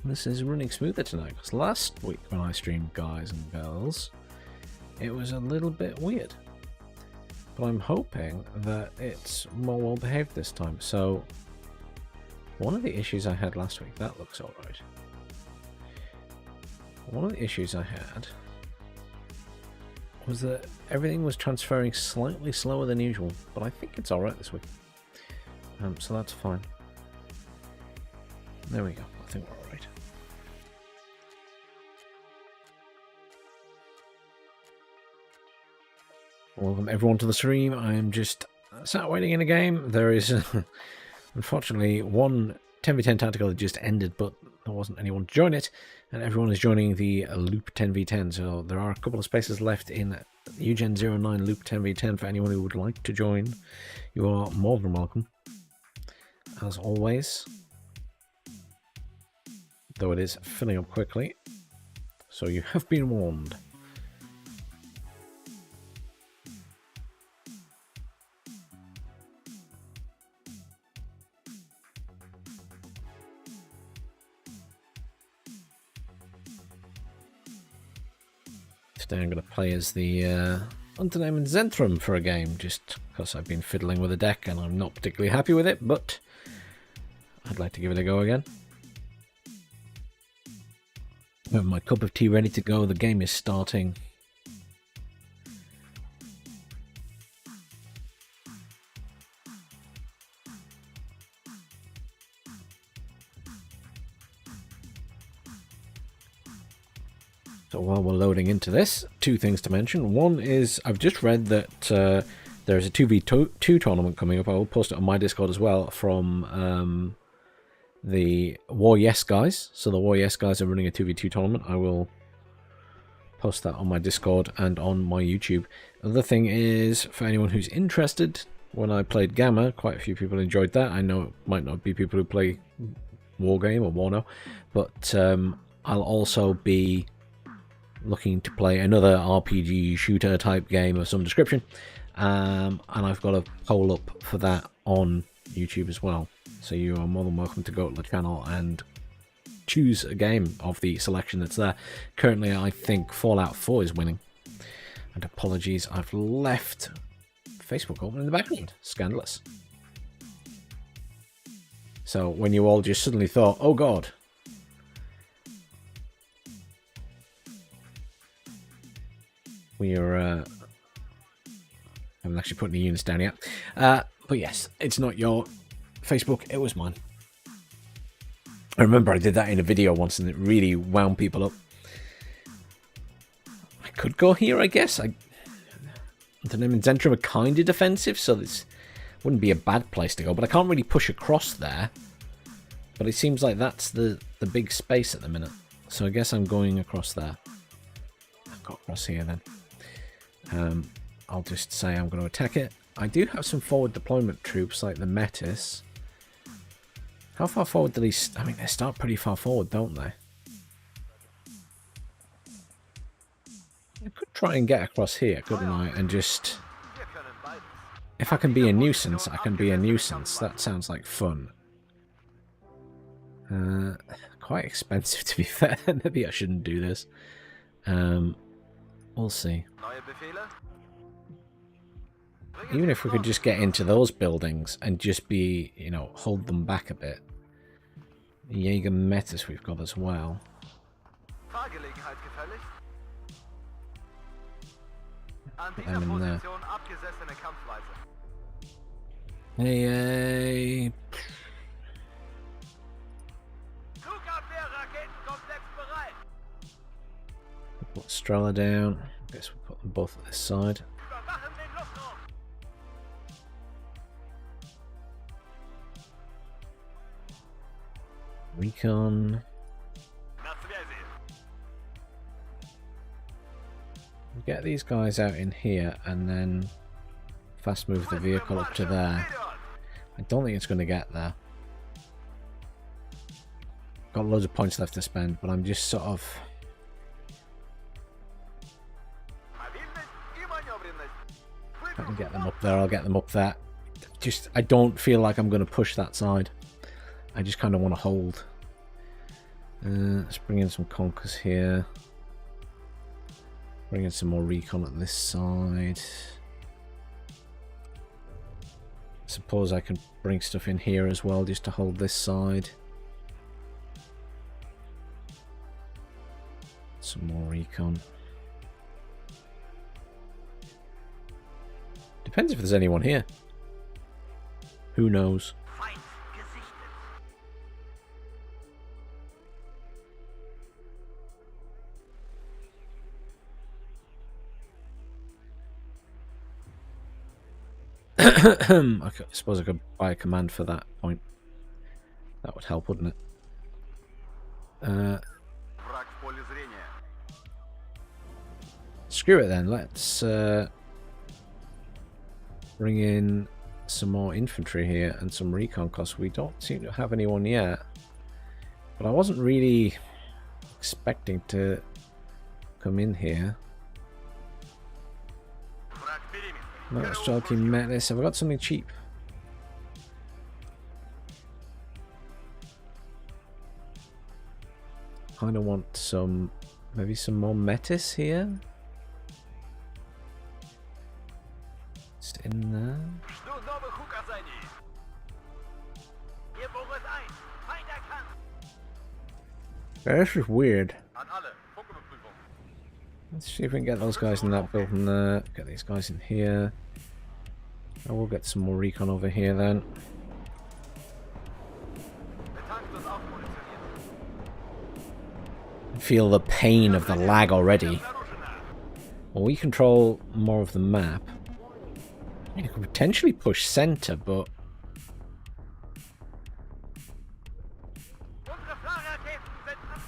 this is running smoother tonight, because last week when I streamed, guys and girls, it was a little bit weird. But I'm hoping that it's more well behaved this time. So one of the issues I had last week, that looks alright. One of the issues I had was that everything was transferring slightly slower than usual, but I think it's alright this week. So that's fine. There we go. I think we're alright. Welcome everyone to the stream. I am just sat waiting in a game. There is unfortunately one 10v10 tactical that just ended, but there wasn't anyone to join it, and everyone is joining the Loop 10v10. So there are a couple of spaces left in Eugen09 Loop 10v10 for anyone who would like to join. You are more than welcome, as always. Though it is filling up quickly, so you have been warned. Today I'm going to play as the Unternehmen Zentrum for a game, just because I've been fiddling with the deck and I'm not particularly happy with it, but I'd like to give it a go again. I have my cup of tea ready to go. The game is starting. So while we're loading into this, two things to mention. One is I've just read that there's a 2v2 tournament coming up. I will post it on my Discord as well from the War Yes guys. So the War Yes guys are running a 2v2 tournament. I will post that on my Discord and on my YouTube. Another thing is, for anyone who's interested, when I played Gamma, quite a few people enjoyed that. I know it might not be people who play Wargame or WARNO, but I'll also be looking to play another RPG shooter type game of some description, and I've got a poll up for that on YouTube as well, so you are more than welcome to go to the channel and choose a game of the selection that's there. Currently I think Fallout 4 is winning, and apologies, I've left Facebook open in the background. Scandalous. So when you all just suddenly thought, oh god, we're I haven't actually put any units down yet, but yes, it's not your Facebook, it was mine. I remember I did that in a video once and it really wound people up. I could go here, I guess. The name in Zentrum are kind of defensive, so this wouldn't be a bad place to go, but I can't really push across there. But it seems like that's the big space at the minute, so I guess I'm going across there. I'll go across here then. I'll just say I'm going to attack it. I do have some forward deployment troops like the Metis. How far forward do these... I mean, they start pretty far forward, don't they? I could try and get across here, couldn't I? And just... if I can be a nuisance, I can be a nuisance. That sounds like fun. Quite expensive, to be fair. Maybe I shouldn't do this. We'll see. Even if we could just get into those buildings and just be, you know, hold them back a bit. Jäger Metis we've got as well. Put them in there. Hey. Put Strela down. I guess we'll put them both at this side. Recon. Get these guys out in here and then fast move the vehicle up to there. I don't think it's going to get there. Got loads of points left to spend, but I'm just sort of... if I can get them up there, I'll get them up there. Just, I don't feel like I'm going to push that side. I just kind of want to hold. Let's bring in some conkers here. Bring in some more recon at this side. Suppose I can bring stuff in here as well just to hold this side. Some more recon. Depends if there's anyone here. Who knows? I suppose I could buy a command for that point. That would help, wouldn't it? Screw it then. Let's bring in some more infantry here and some recon costs. We don't seem to have anyone yet, but I wasn't really expecting to come in here. Let's try met this. Have I got something cheap? Kind of want some, maybe some more Metis here. Just in there. This is weird. Let's see if we can get those guys in that building there. Get these guys in here. I will get some more recon over here then. I feel the pain of the lag already. Well, we control more of the map. I mean, I could potentially push center, but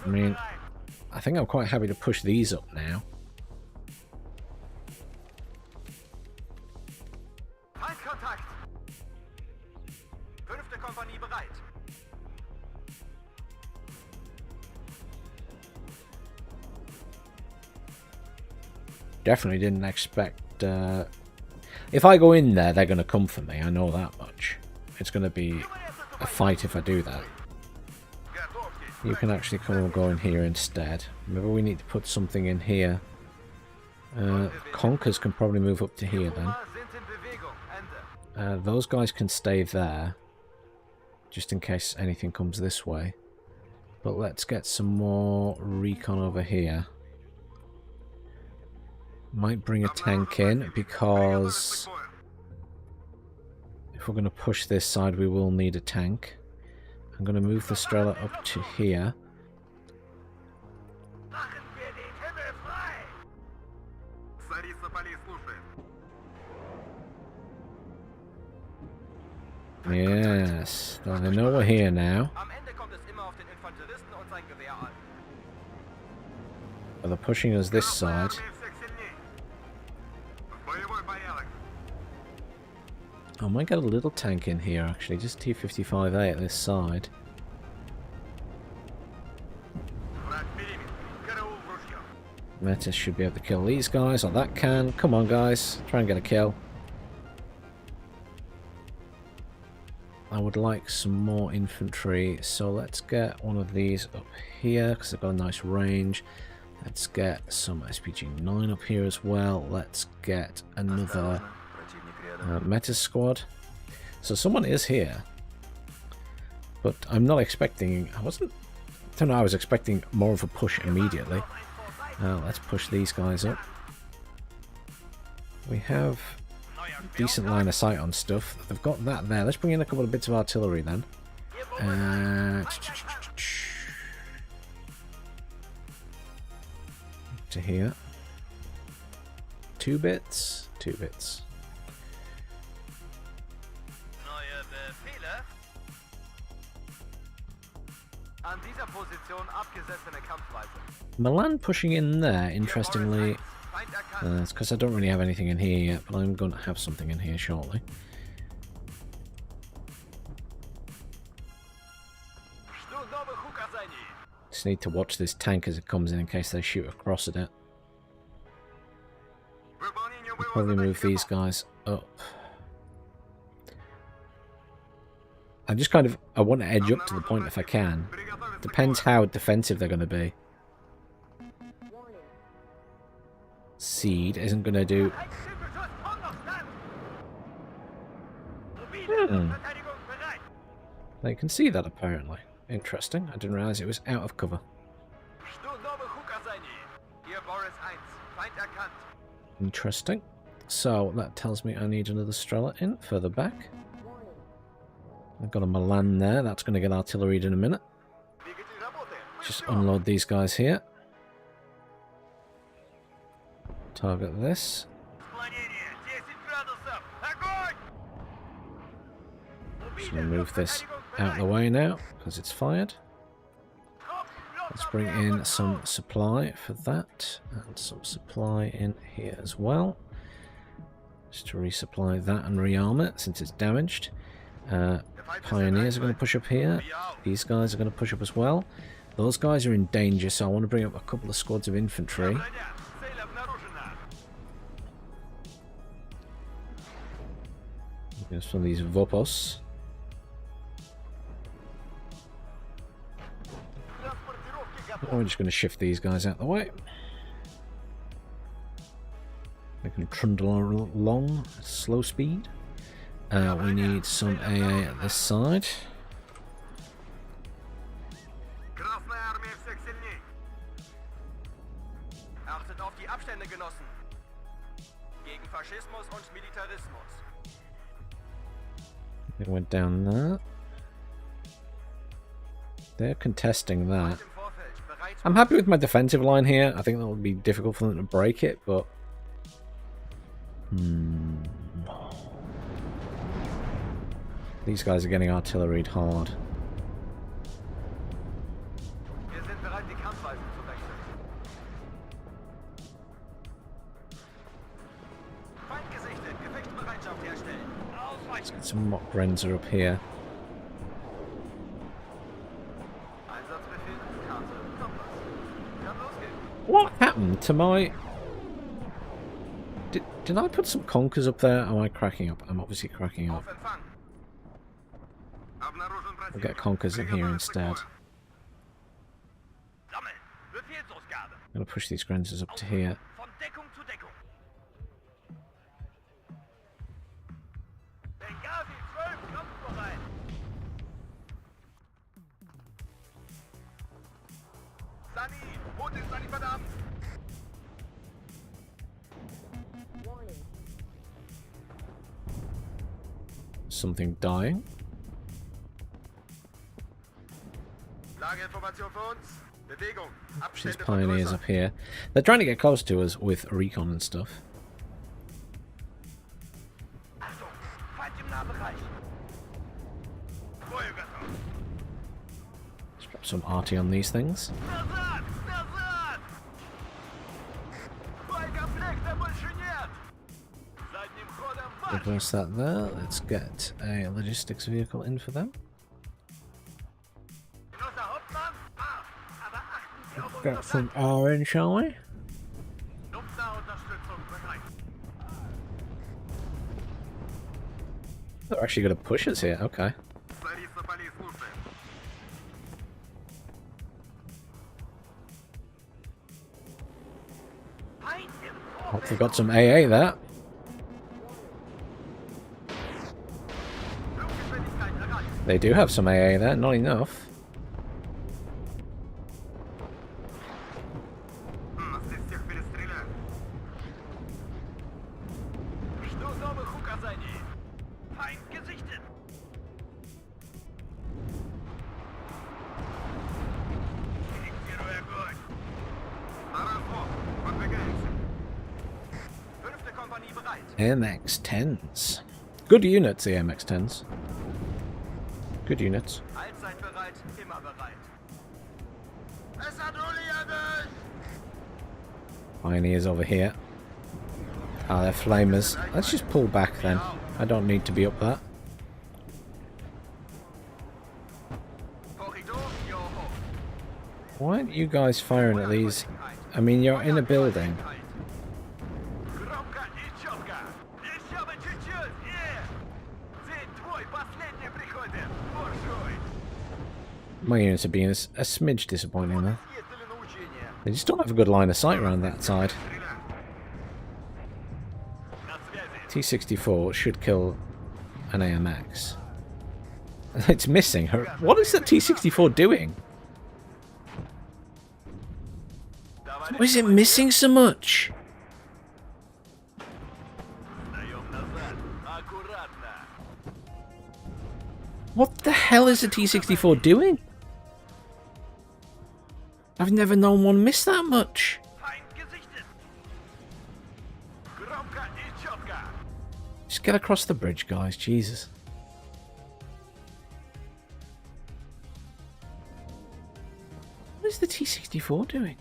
I mean, I think I'm quite happy to push these up now. Definitely didn't expect... if I go in there, they're going to come for me. I know that much. It's going to be a fight if I do that. You can actually come and go in here instead. Maybe we need to put something in here. Conkers can probably move up to here then. Those guys can stay there. Just in case anything comes this way. But let's get some more recon over here. Might bring a tank in, because if we're going to push this side, we will need a tank. I'm going to move the Strela up to here. Yes, well, they know we're here now. But they're pushing us this side. I might get a little tank in here actually, just T-55A at this side. Metis should be able to kill these guys, or that can. Come on guys, try and get a kill. I would like some more infantry, so let's get one of these up here, because they've got a nice range. Let's get some SPG-9 up here as well. Let's get another Metis squad. So someone is here, but I'm not expecting... I don't know, I was expecting more of a push immediately. Let's push these guys up. We have decent line of sight on stuff. They've got that there. Let's bring in a couple of bits of artillery then. To here. 2 bits. 2 bits. Milan pushing in there, interestingly. It's because I don't really have anything in here yet, but I'm going to have something in here shortly. Just need to watch this tank as it comes in case they shoot across at it. I'll probably move these guys up. I'm just kind of... I want to edge up to the point if I can. Depends how defensive they're going to be. Seed isn't going to do... They can see that apparently. Interesting. I didn't realize it was out of cover. Interesting. So that tells me I need another Strela in further back. I've got a Milan there. That's going to get artilleried in a minute. Just unload these guys here. Target this. Just going to move this out of the way now because it's fired. Let's bring in some supply for that and some supply in here as well. Just to resupply that and rearm it since it's damaged. Pioneers are going to push up here. These guys are going to push up as well. Those guys are in danger, so I want to bring up a couple of squads of infantry. There's some of these Vopos. We're just going to shift these guys out of the way. They can trundle along at slow speed. We need some AA at this side. It went down there. They're contesting that. I'm happy with my defensive line here. I think that would be difficult for them to break it, but... These guys are getting artilleried hard. Let's get some mock Renzer up here. What happened to my... Did I put some conkers up there? Am I cracking up? I'm obviously cracking up. We'll get conkers in here instead. I'm going to push these Grenzers up to here. Something dying. These pioneers up here. They're trying to get close to us with recon and stuff. Let's drop some arty on these things. Reverse that there. Let's get a logistics vehicle in for them. Get some R in, shall we? They're actually going to push us here. Okay. Hopefully got some AA there. They do have some AA there, not enough. MX-10s. Good units, the MX-10s. Good units. Pioneers over here. Ah, they're flamers. Let's just pull back then. I don't need to be up that. Why aren't you guys firing at these? I mean, you're in a building. My units are being a smidge disappointing there. They just don't have a good line of sight around that side. T-64 should kill an AMX. It's missing her. What is that T-64 doing? Why is it missing so much? What the hell is a T-64 doing? I've never known one miss that much. Just get across the bridge, guys. Jesus. What is the T-64 doing?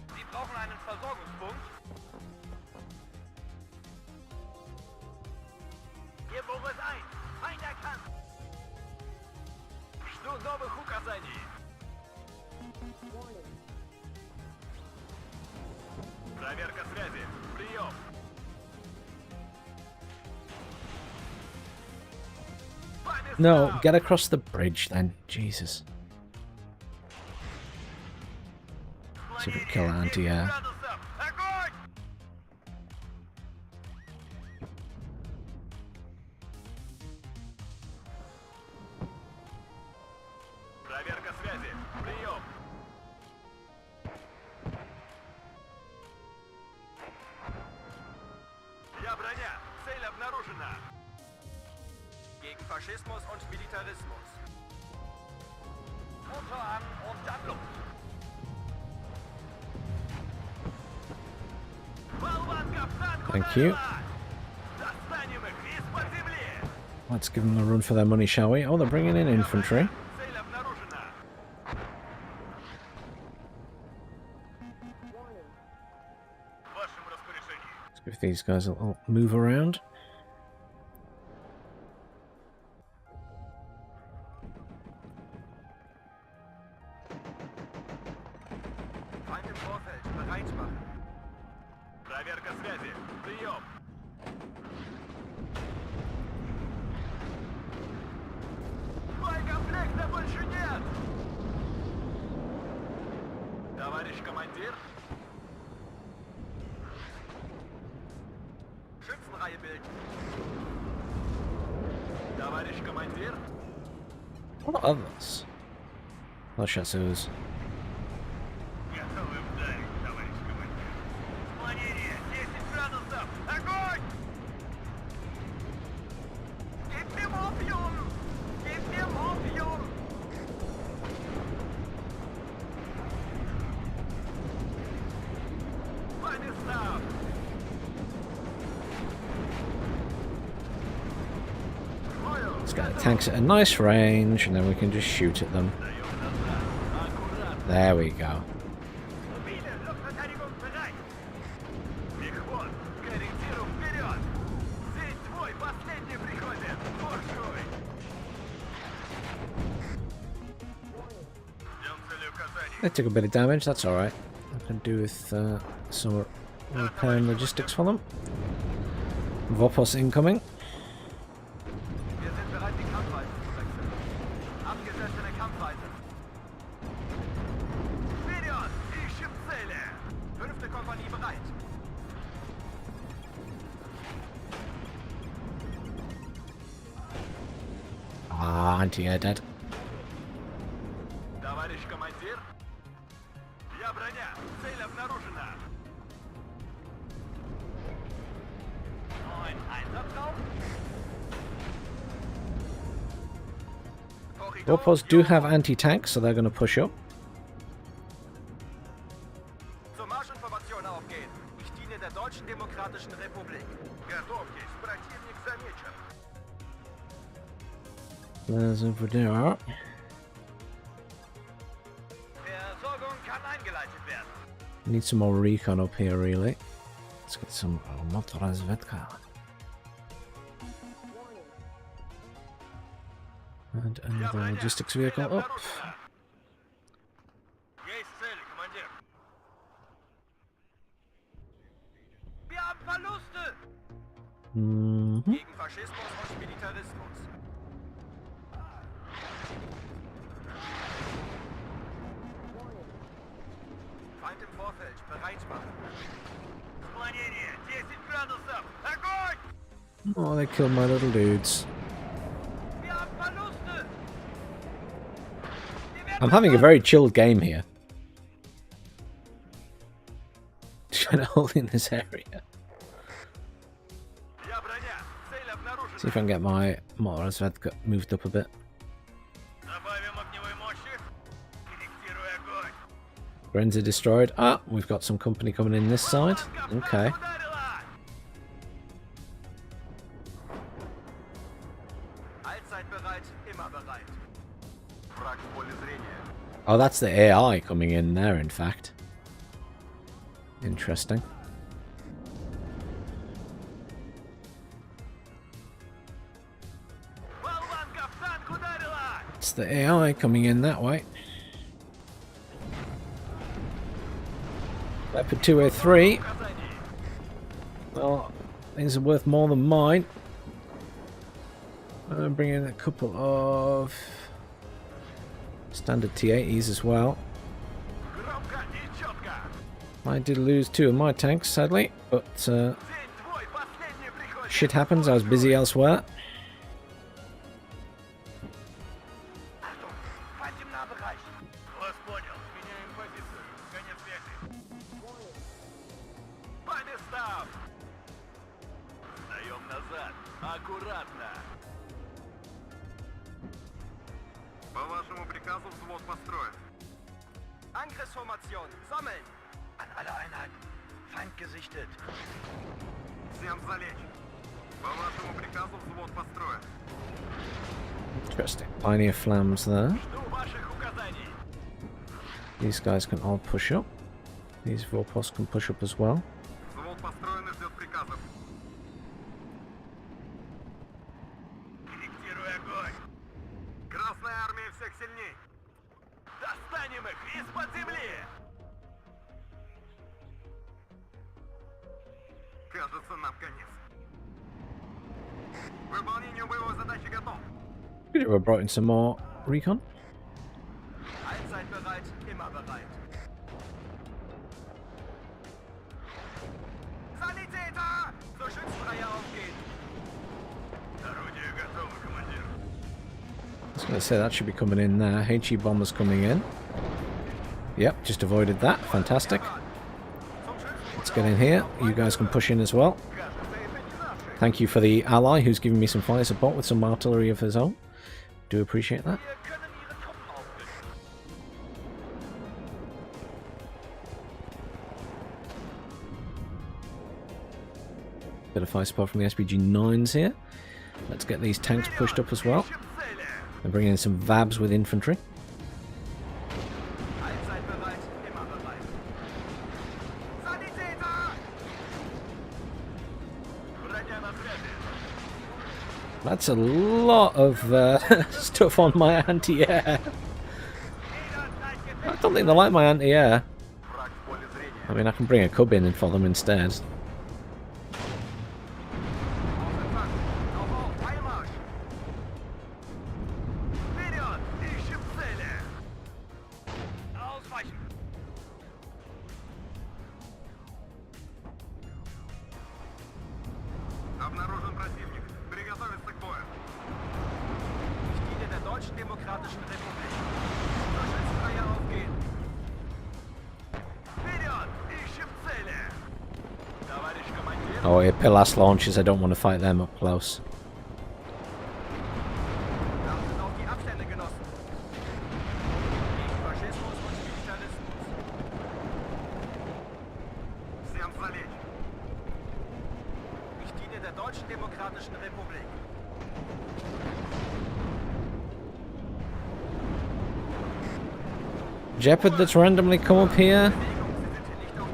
No, get across the bridge then. Jesus. See if we can kill anti-air. Faschismus und Militarismus. Motor an und dann los. Thank you. Let's give them a run for their money, shall we? Oh, they're bringing in infantry. Let's give these guys a little move around. What are others? Oh, chassos. Let's get the tanks at a nice range, and then we can just shoot at them. There we go. They took a bit of damage, that's alright. I can do with some repair and logistics for them. Vopos incoming. Ah, anti-air dead. Vopos do have anti-tank, so they're going to push up. There's over there. Need some more recon up here, really. Let's get some motorazvedka. And another logistics vehicle up. Mm-hmm. im Vorfeld. Bereit machen. Склонение 10 градусов. Огонь! Oh, they killed my little dudes. Wir haben Verluste. Wir werden I'm having a very chilled game here. Trying to hold in this area. Я броня. Цель обнаружена. See if I can get my mortars moved up a bit. Добавим огневой мощи. Корректируй огонь. Grenza are destroyed. Ah, we've got some company coming in this side. Okay. Ударила. Allzeit bereit, immer bereit. Враг в поле зрения. Oh, that's the AI coming in there, in fact. Interesting. Болванка в танк ударила. It's the AI coming in that way. Leopard 203. Указаний. Oh, things are worth more than mine. I'm bringing a couple of standard T80s as well. Громко и четко. I did lose 2 of my tanks, sadly, but День твой, последний приходит. shit happens. I was busy elsewhere. Achtung, Feind im Nahbereich. Вас понял. Меняем позицию. Конец связи. По местам. Сдаем назад. Аккуратно. По вашему приказу взвод построен. Angriffsformation. Sammeln. An alle Einheiten. Feind gesichtet. Всем залечь. По вашему приказу взвод построен. Interesting. Pioneer flams there. Жду ваших указаний. These guys can all push up. These Vorposts can push up as well. Взвод построен и ждет приказов. Корректируй огонь. Красная армия всех сильней. Достанем их из-под земли. Кажется, нам конец. К выполнению боевой задачи готов. Could you have brought in some more recon? Allzeit bereit, immer bereit. Sanitäter! Zur Schützenreihe aufgehen. Орудие готово, командир. I was going to say that should be coming in there. HE bombers coming in. Yep, just avoided that. Fantastic. Let's get in here. You guys can push in as well. Thank you for the ally who's giving me some fire support with some artillery of his own. Do appreciate that. Wir können ihre Truppen aufbringen. Bit of fire support from the SPG-9s here. Let's get these tanks pushed up as well. Ищем цели. And bring in some VABs with infantry. Allzeit bereit, immer bereit. Sanitäter! Броня на связи. That's a lot of stuff on my anti-air. I don't think they like my anti-air. Враг в поле зрения. I mean, I can bring a cub in for them instead. Auf, Heilmarsch! Вперед! Ищем цели! Ausweichen! Обнаружен противник. Приготовиться к бою. Ich diene der Deutschen Demokratischen Republik. Zur Schützenreihe aufgehen! Вперед! Ищем цели! Товарищ командир! Oh, Pilas launchers, I don't want to fight them up close. Achten auf die Abstände, Genossen! Gegen Faschismus und Militarismus! Всем залечь. Ich diene der Deutschen Demokratischen Republik. Jeopard that's randomly come up here. Bewegung, Sie sind hier nicht auf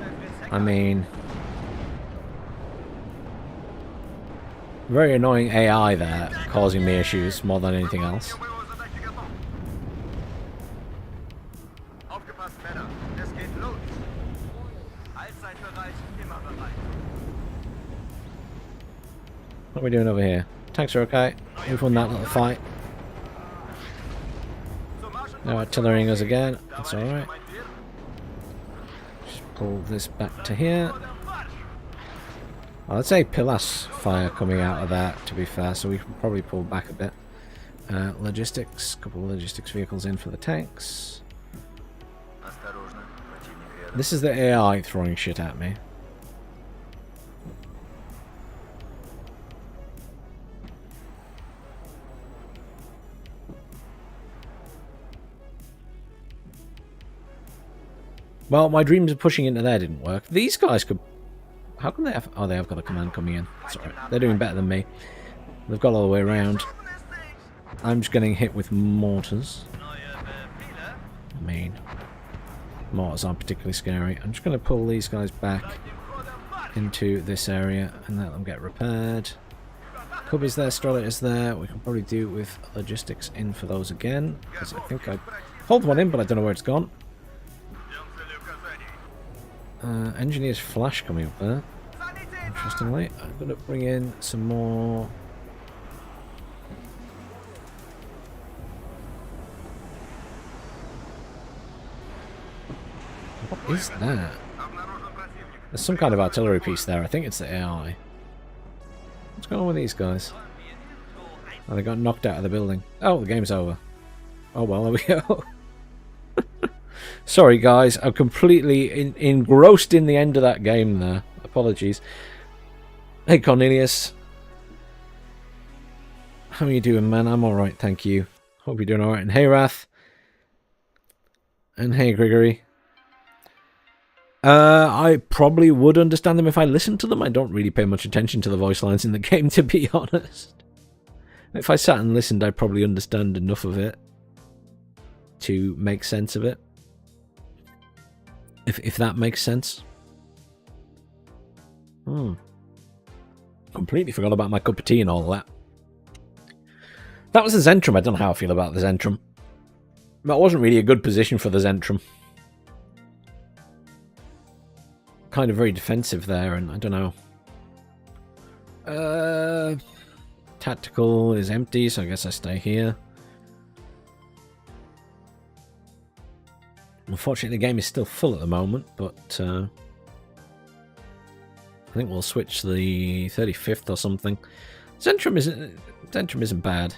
der I mean, very annoying AI there, causing me issues more than anything else. Боевой задачи готов. Aufgepasst, Männer! Es geht los! Allzeit bereit, immer bereit. What are we doing over here? Tanks are okay. We've won that little fight. Zum Marsch und They're artillerying us again. That's Towarisch alright. Kommandier! Just pull this back to here. I'd say Pilas fire coming out of that, to be fair, so we can probably pull back a bit. Logistics, couple of logistics vehicles in for the tanks. This is the AI throwing shit at me. Well, my dreams of pushing into there didn't work. These guys could... How come they have... Oh, they have got a command coming in. Sorry. They're doing better than me. They've got all the way around. I'm just getting hit with mortars. I mean, mortars aren't particularly scary. I'm just going to pull these guys back into this area and let them get repaired. Cubby's there, Stroller's there. We can probably do with logistics in for those again, because I think I hold one in, but I don't know where it's gone. Engineer's flash coming up there. Interestingly, I'm going to bring in some more. What is that? There's some kind of artillery piece there. I think it's the AI. What's going on with these guys? Oh, they got knocked out of the building. Oh, the game's over. Oh well, there we go. Sorry guys, I'm completely engrossed in the end of that game there. Apologies. Hey Cornelius. How are you doing, man? I'm alright, thank you. Hope you're doing alright. And hey Wrath. And hey Gregory. I probably would understand them if I listened to them. I don't really pay much attention to the voice lines in the game, to be honest. If I sat and listened, I'd probably understand enough of it to make sense of it. If that makes sense. Completely forgot about my cup of tea and all that. That was the Zentrum. I don't know how I feel about the Zentrum. That wasn't really a good position for the Zentrum. Kind of very defensive there, and I don't know. Tactical is empty, so I guess I stay here. Unfortunately, the game is still full at the moment, but I think we'll switch the 35th or something. Zentrum isn't bad.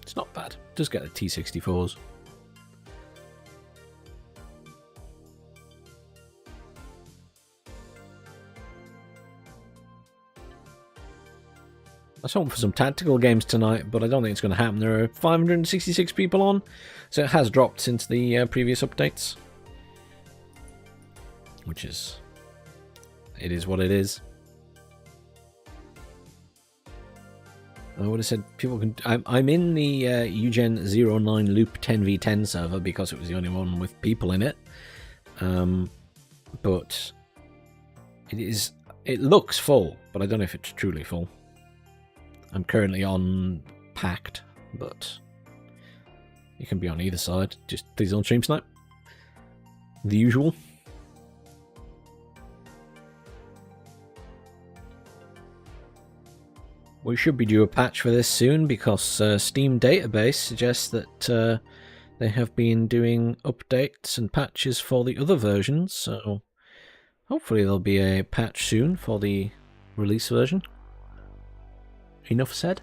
It's not bad. Just get the T-64s. I was hoping for some tactical games tonight, but I don't think it's going to happen. There are 566 people on, so it has dropped since the previous updates. Which is... It is what it is. I would have said people can... I'm in the Eugen 09 Loop 10v10 server because it was the only one with people in it. But it looks full, but I don't know if it's truly full. I'm currently on Packed, but you can be on either side. Just please don't stream snipe. The usual. We should be due a patch for this soon because Steam database suggests that they have been doing updates and patches for the other versions, so hopefully there'll be a patch soon for the release version. Enough said.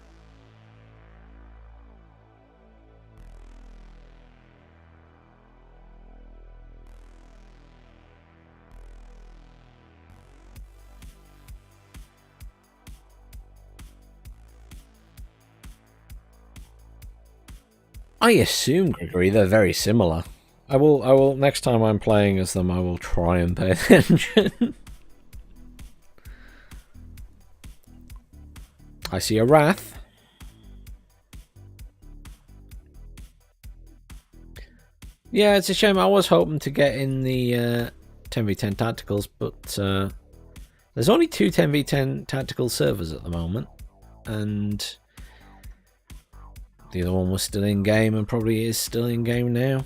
I assume, Gregory, they're very similar. I will next time I'm playing as them, I will try and pay attention. I see a Wrath. Yeah, it's a shame. I was hoping to get in the 10v10 tacticals, but there's only 2 10v10 tactical servers at the moment, and the other one was still in game and probably is still in game now.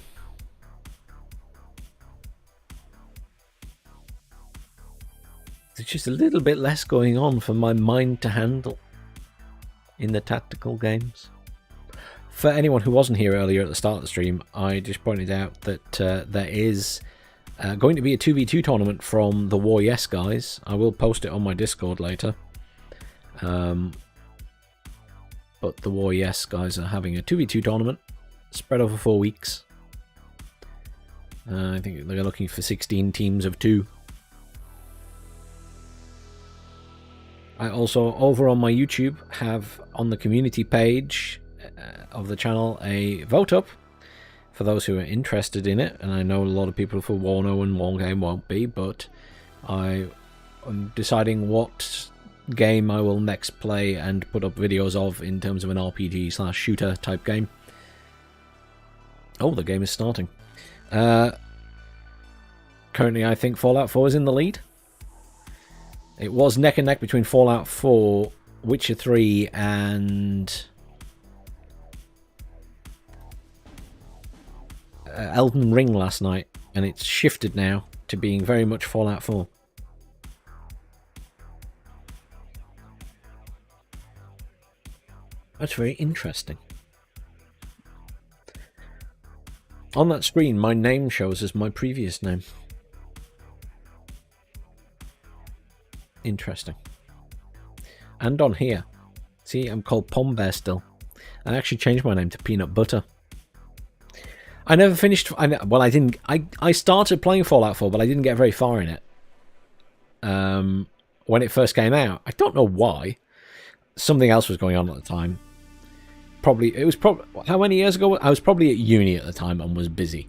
There's just a little bit less going on for my mind to handle in the tactical games. for anyone who wasn't here earlier at the start of the stream, I just pointed out that there is going to be a 2v2 tournament from the War Yes guys. I will post it on my Discord later. But the War Yes guys are having a 2v2 tournament spread over 4 weeks. I think they're looking for 16 teams of 2. I also, over on my YouTube, have on the community page of the channel a vote up for those who are interested in it. And I know a lot of people for WARNO and OneGame won't be, but I am deciding what game I will next play and put up videos of in terms of an RPG/shooter type game. Oh, the game is starting. Currently, I think Fallout 4 is in the lead. It was neck and neck between Fallout 4, Witcher 3, and Elden Ring last night, and it's shifted now to being very much Fallout 4. That's very interesting. On that screen, my name shows as my previous name. Interesting. And on here, see, I'm called Pom Bear still. I actually changed my name to Peanut Butter. I never finished. Well, I didn't. I started playing Fallout 4, but I didn't get very far in it. When it first came out, I don't know why. Something else was going on at the time. It was probably how many years ago? I was probably at uni at the time and was busy.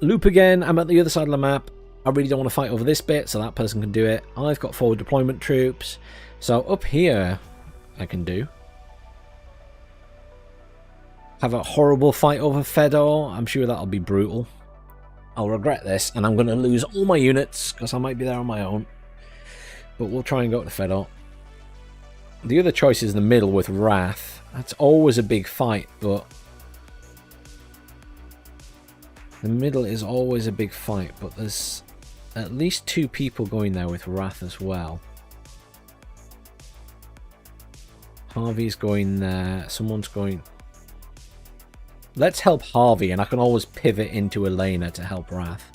Loop again. I'm at the other side of the map. I really don't want to fight over this bit, so that person can do it. I've got forward deployment troops, so up here I can do. Have a horrible fight over Fedor. I'm sure that'll be brutal. I'll regret this, and I'm going to lose all my units because I might be there on my own. But we'll try and go to Fedor. The other choice is the middle with Wrath. That's always a big fight, but the middle is always a big fight, but there's at least 2 people going there with Wrath as well. Harvey's going there. Someone's going. Let's help Harvey, and I can always pivot into Elena to help Wrath.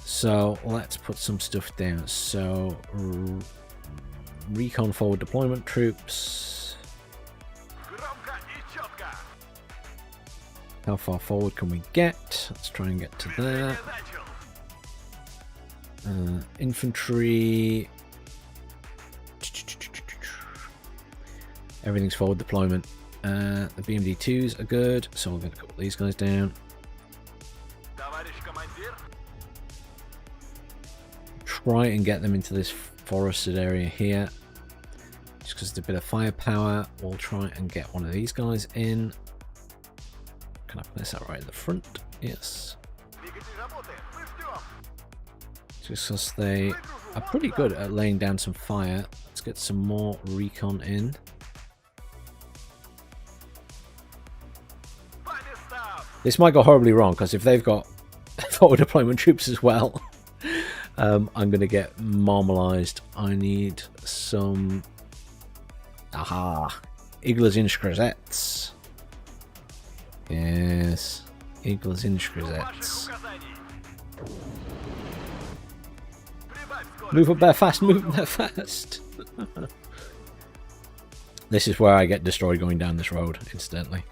So let's put some stuff down. So recon forward deployment troops. How far forward can we get? Let's try and get to there. Infantry. Everything's forward deployment. The BMD2s are good, so we're going to put these guys down. Try and get them into this forested area here. Just because there's a bit of firepower, we'll try and get one of these guys in. Can I place that right in the front? Yes. Just because they are pretty good at laying down some fire. Let's get some more recon in. This might go horribly wrong, because if they've got forward deployment troops as well, I'm going to get marmalized. I need some... Aha! Iglas Inscrizettes. Yes. Iglas Inscrizettes. Move up there fast, move up there fast! This is where I get destroyed going down this road, incidentally.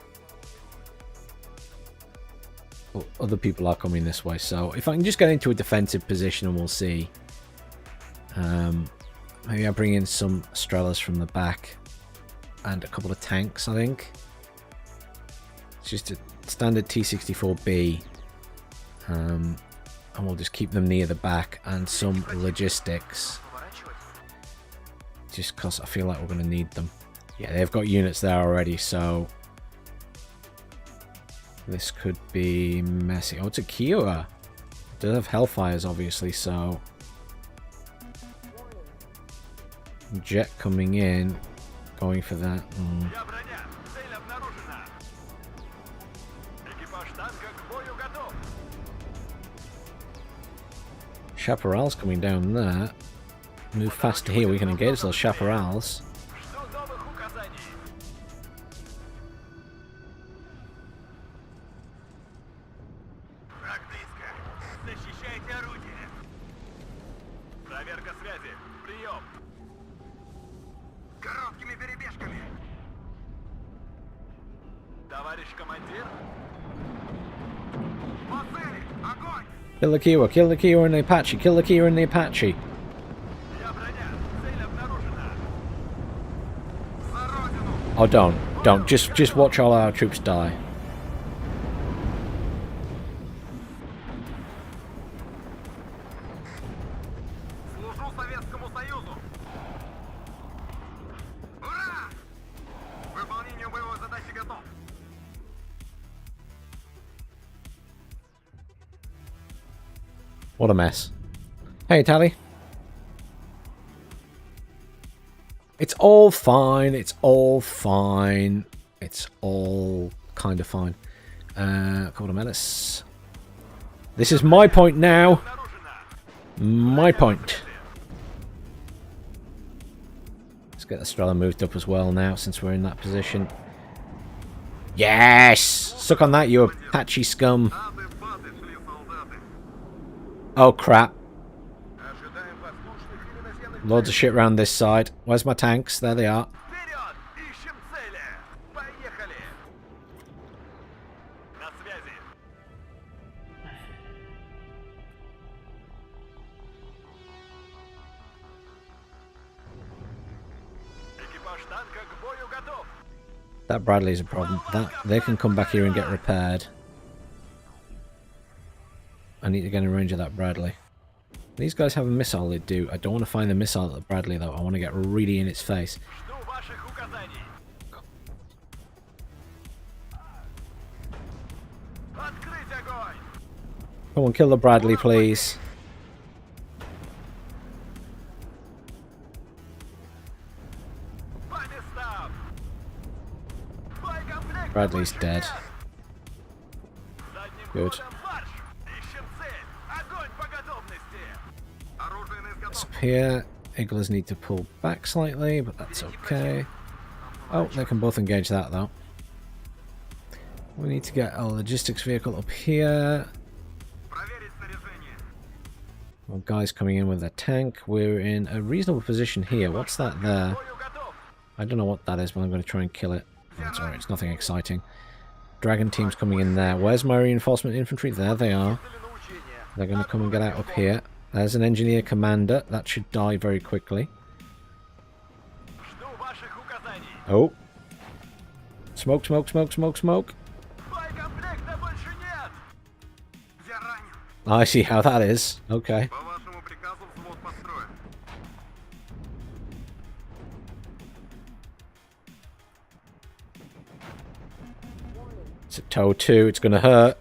Other people are coming this way, so if I can just get into a defensive position and we'll see. Maybe I bring in some Strelas from the back and a couple of tanks, I think. It's just a standard T-64B, and we'll just keep them near the back and some logistics, just because I feel like we're going to need them. Yeah, they've got units there already, so this could be messy. Oh, it's a Kiowa. It does have Hellfires, obviously, so jet coming in, going for that. Chaparral's coming down there. move faster here, we can engage those chaparrals. Жду новых указаний. Враг близко. Защищайте орудие. Проверка связи. Прием. Короткими перебежками. Товарищ командир. По цели! Огонь! Kill the Kiowa and the Apache, kill the Kiowa and the Apache. Я броня. Цель обнаружена. За родину! Oh, don't. Just watch all our troops die. Служу Советскому Союзу! Ура! К выполнению боевой задачи готов! What a mess. Hey, Tally. It's all fine. It's all fine. It's all kind of fine. A couple of minutes. This is my point now. My point. Let's get Estrella moved up as well now, since we're in that position. Yes! Suck on that, you Apache scum. Ады-баты шли солдаты. Oh, crap. Ожидаем воздушных или наземных. Loads of shit around this side. Where's my tanks? There they are. Вперед! Ищем цели! Поехали! На связи! Экипаж танка к бою готов! That Bradley's a problem. That they can come back here and get repaired. I need to get in range of that Bradley. These guys have a missile, they do. I don't want to find the missile at the Bradley though. I want to get really in its face. Жду ваших указаний! Открыть огонь! Come on, kill the Bradley, please. По местам! Боекомплект Bradley's больше dead. нет! Задним Good. ходом марш! Ищем цель! Огонь по готовности! Оружие на изготовку. Up here, Igglers need to pull back slightly, but that's okay. Oh, they can both engage that though. We need to get a logistics vehicle up here. Проверить снаряжение. Well, guys coming in with a tank. We're in a reasonable position here. What's that there? Бою готов! I don't know what that is, but I'm going to try and kill it. That's alright, it's nothing exciting. Dragon team's coming in there. Where's my reinforcement infantry? There they are. Дали на учение. They're going to come and get out up here. There's an engineer commander. That should die very quickly. Жду ваших указаний! Oh. Smoke, smoke, smoke, smoke, smoke. Боекомплекта больше нет! Я ранен. I see how that is. Okay. По вашему приказу взвод построен. It's a toe 2. It's going to hurt.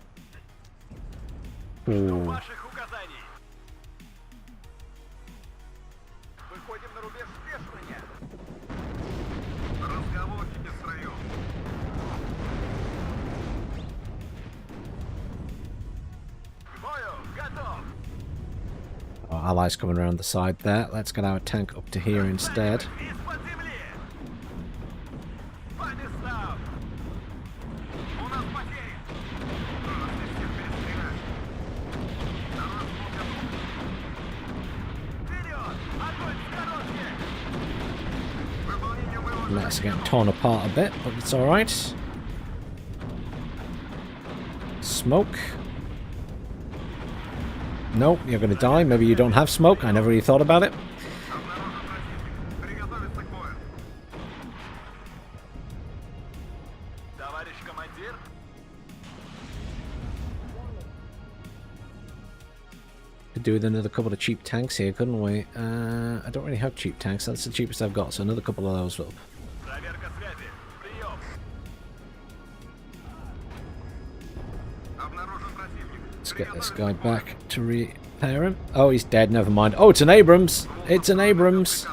Жду Ooh. ваших указаний! Выходим на рубеж спешивания! Разговорчики в строю. К бою готов! Our allies coming around the side there. Let's get our tank up to here instead. Из-под земли! По местам! У нас потери. Раз и всех перестреляют. Второй взвод готов. Вперед! Огонь в коробке! К выполнению боевой Let's задачи get готов. torn apart a bit, but it's alright. Smoke. Nope, you're going to die. Maybe you don't have smoke. I never really thought about it. Обнаружен противник. Приготовиться к бою. Товарищ командир! Could do with another couple of cheap tanks here, couldn't we? I don't really have cheap tanks. That's the cheapest I've got, so another couple of those will. Проверка связи! Прием! Обнаружен противник. Let's get this guy back to repair him. Oh, he's dead. Never mind. Oh, it's an Abrams. It's an Abrams.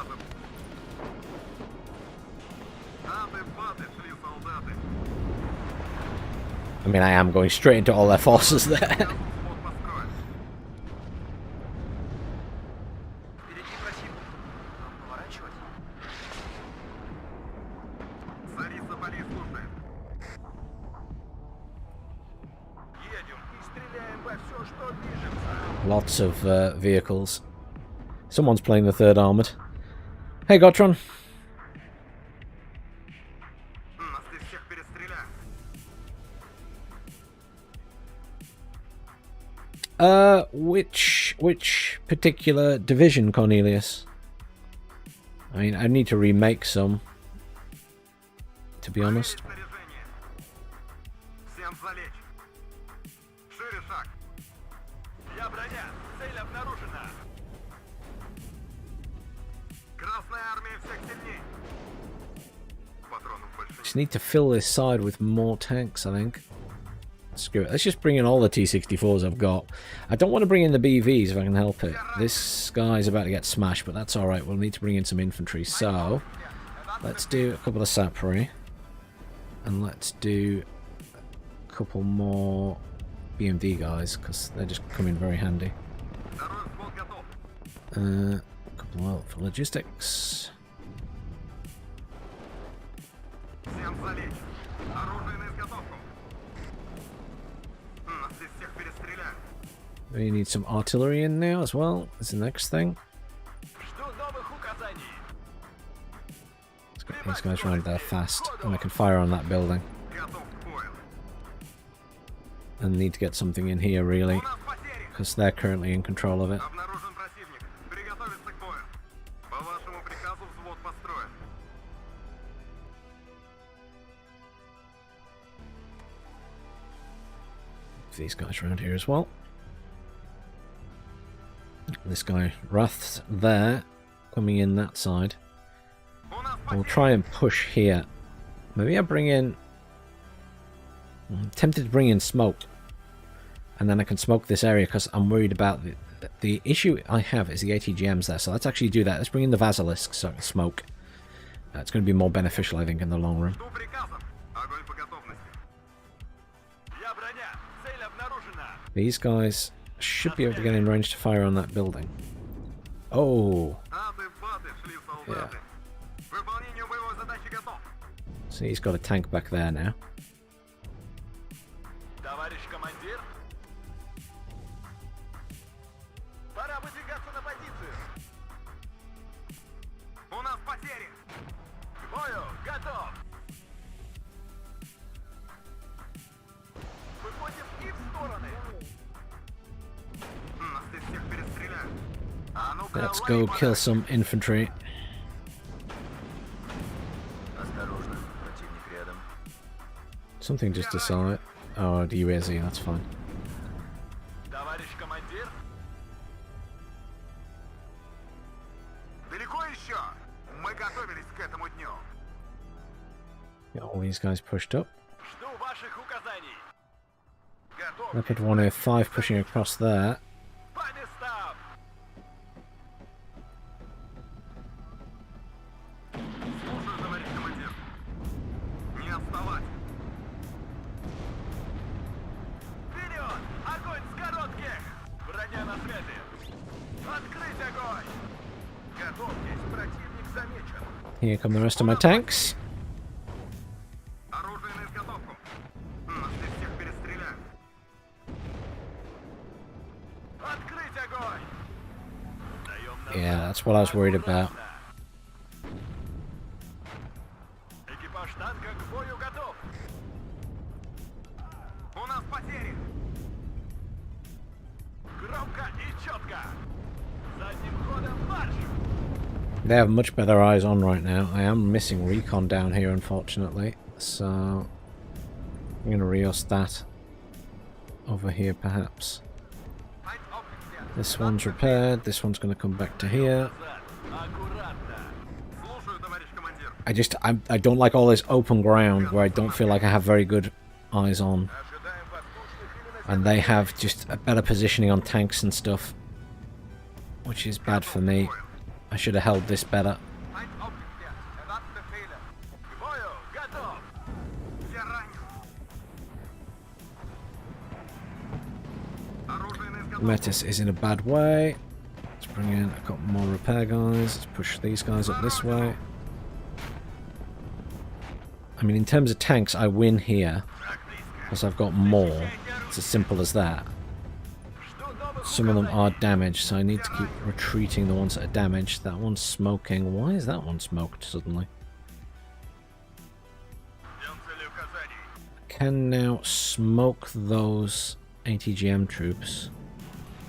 Ады-баты шли солдаты. I mean, I am going straight into all their forces there. Взвод построен. Впереди противник! Lots of vehicles. Someone's playing the 3rd Armoured. Hey, Gotron. Нас здесь всех перестреляют. Which particular division, Cornelius? I mean, I need to remake some, to be honest. Снаряжение. Всем залечь. Шире шаг. Я броня. Цель обнаружена. Красная армия всех сильней. Патронов больше Just need to fill this side with more tanks, I think. Screw it. Let's just bring in all the T-64s I've got. I don't want to bring in the BVs if I can help it. This guy's about to get smashed, but that's alright. We'll need to bring in some infantry. So, let's do a couple of Sapri. And let's do a couple more BMD guys, because they're just coming very handy. Второй взвод готов. A couple more for logistics. Всем залечь. Оружие на изготовку. Нас здесь всех перестреляют. We need some artillery in now as well. Is the next thing. Жду новых указаний. Let's get these guys around there fast, and I can fire on that building. Готов к бою. And need to get something in here really, У нас потери. because they're currently in control of it. Обнаружен противник. Приготовиться к бою. По вашему приказу взвод построен. These guys around here as well. This guy, Wrath's there, coming in that side. У нас We'll потери. try and push here. Maybe I bring in... I'm tempted to bring in smoke. And then I can smoke this area because I'm worried about... The issue I have is the ATGMs there. So let's actually do that. Let's bring in the Basilisk so I can smoke. It's going to be more beneficial, I think, in the long run. Жду приказов. Огонь по готовности. Я броня. Цель обнаружена. These guys should be able to get in range to fire on that building. Oh! Ады-баты шли солдаты. Выполнению боевой задачи готов. So he's got a tank back there now. Товарищ командир. Пора выдвигаться на позицию. У нас потери. К бою. Готов. Выходим и в стороны. Нас здесь всех перестреляют. А ну-ка, Let's лови go подальше. kill some infantry. Осторожно. Противник рядом. Something just to sell it. Oh, the UAZ, that's fine. Товарищ командир. Далеко еще? Мы готовились к этому дню. Get all these guys pushed up. Жду ваших указаний. Готов. Leopard 105 pushing across there. По местам. Слушаю, товарищ командир. Не отставать. Вперед! Огонь с коротких! Броня на связи. Открыть огонь! Готовьтесь, противник замечен. Here come the rest of my tanks. Оружие на изготовку. Нас здесь всех перестреляют. Открыть огонь! Даем назад. Yeah, that's what I was worried about. Экипаж танка к бою готов. У нас потери. Громко и четко. Задним ходом марш! They have much better eyes on right now. I am missing recon down here, unfortunately. So I'm going to reost that over here, perhaps. This one's repaired. This one's going to come back to here. Назад. Аккуратно. Слушаю, товарищ командир. I don't like all this open ground where I don't feel like I have very good eyes on. Ожидаем воздушных или And they have just a better positioning on tanks and stuff, which is bad for me. I should have held this better. К бою готов. Я ранен. Оружие на изготовку. Metis is in a bad way. Let's bring in a couple more repair guys. Let's push these guys up this way. I mean, in terms of tanks, I win here because I've got more. It's as simple as that. Жду новых Some of them are damaged, so I need to keep retreating the ones that are damaged. That one's smoking. Why is that one smoked suddenly? Ждем цели указаний. Can now smoke those ATGM troops.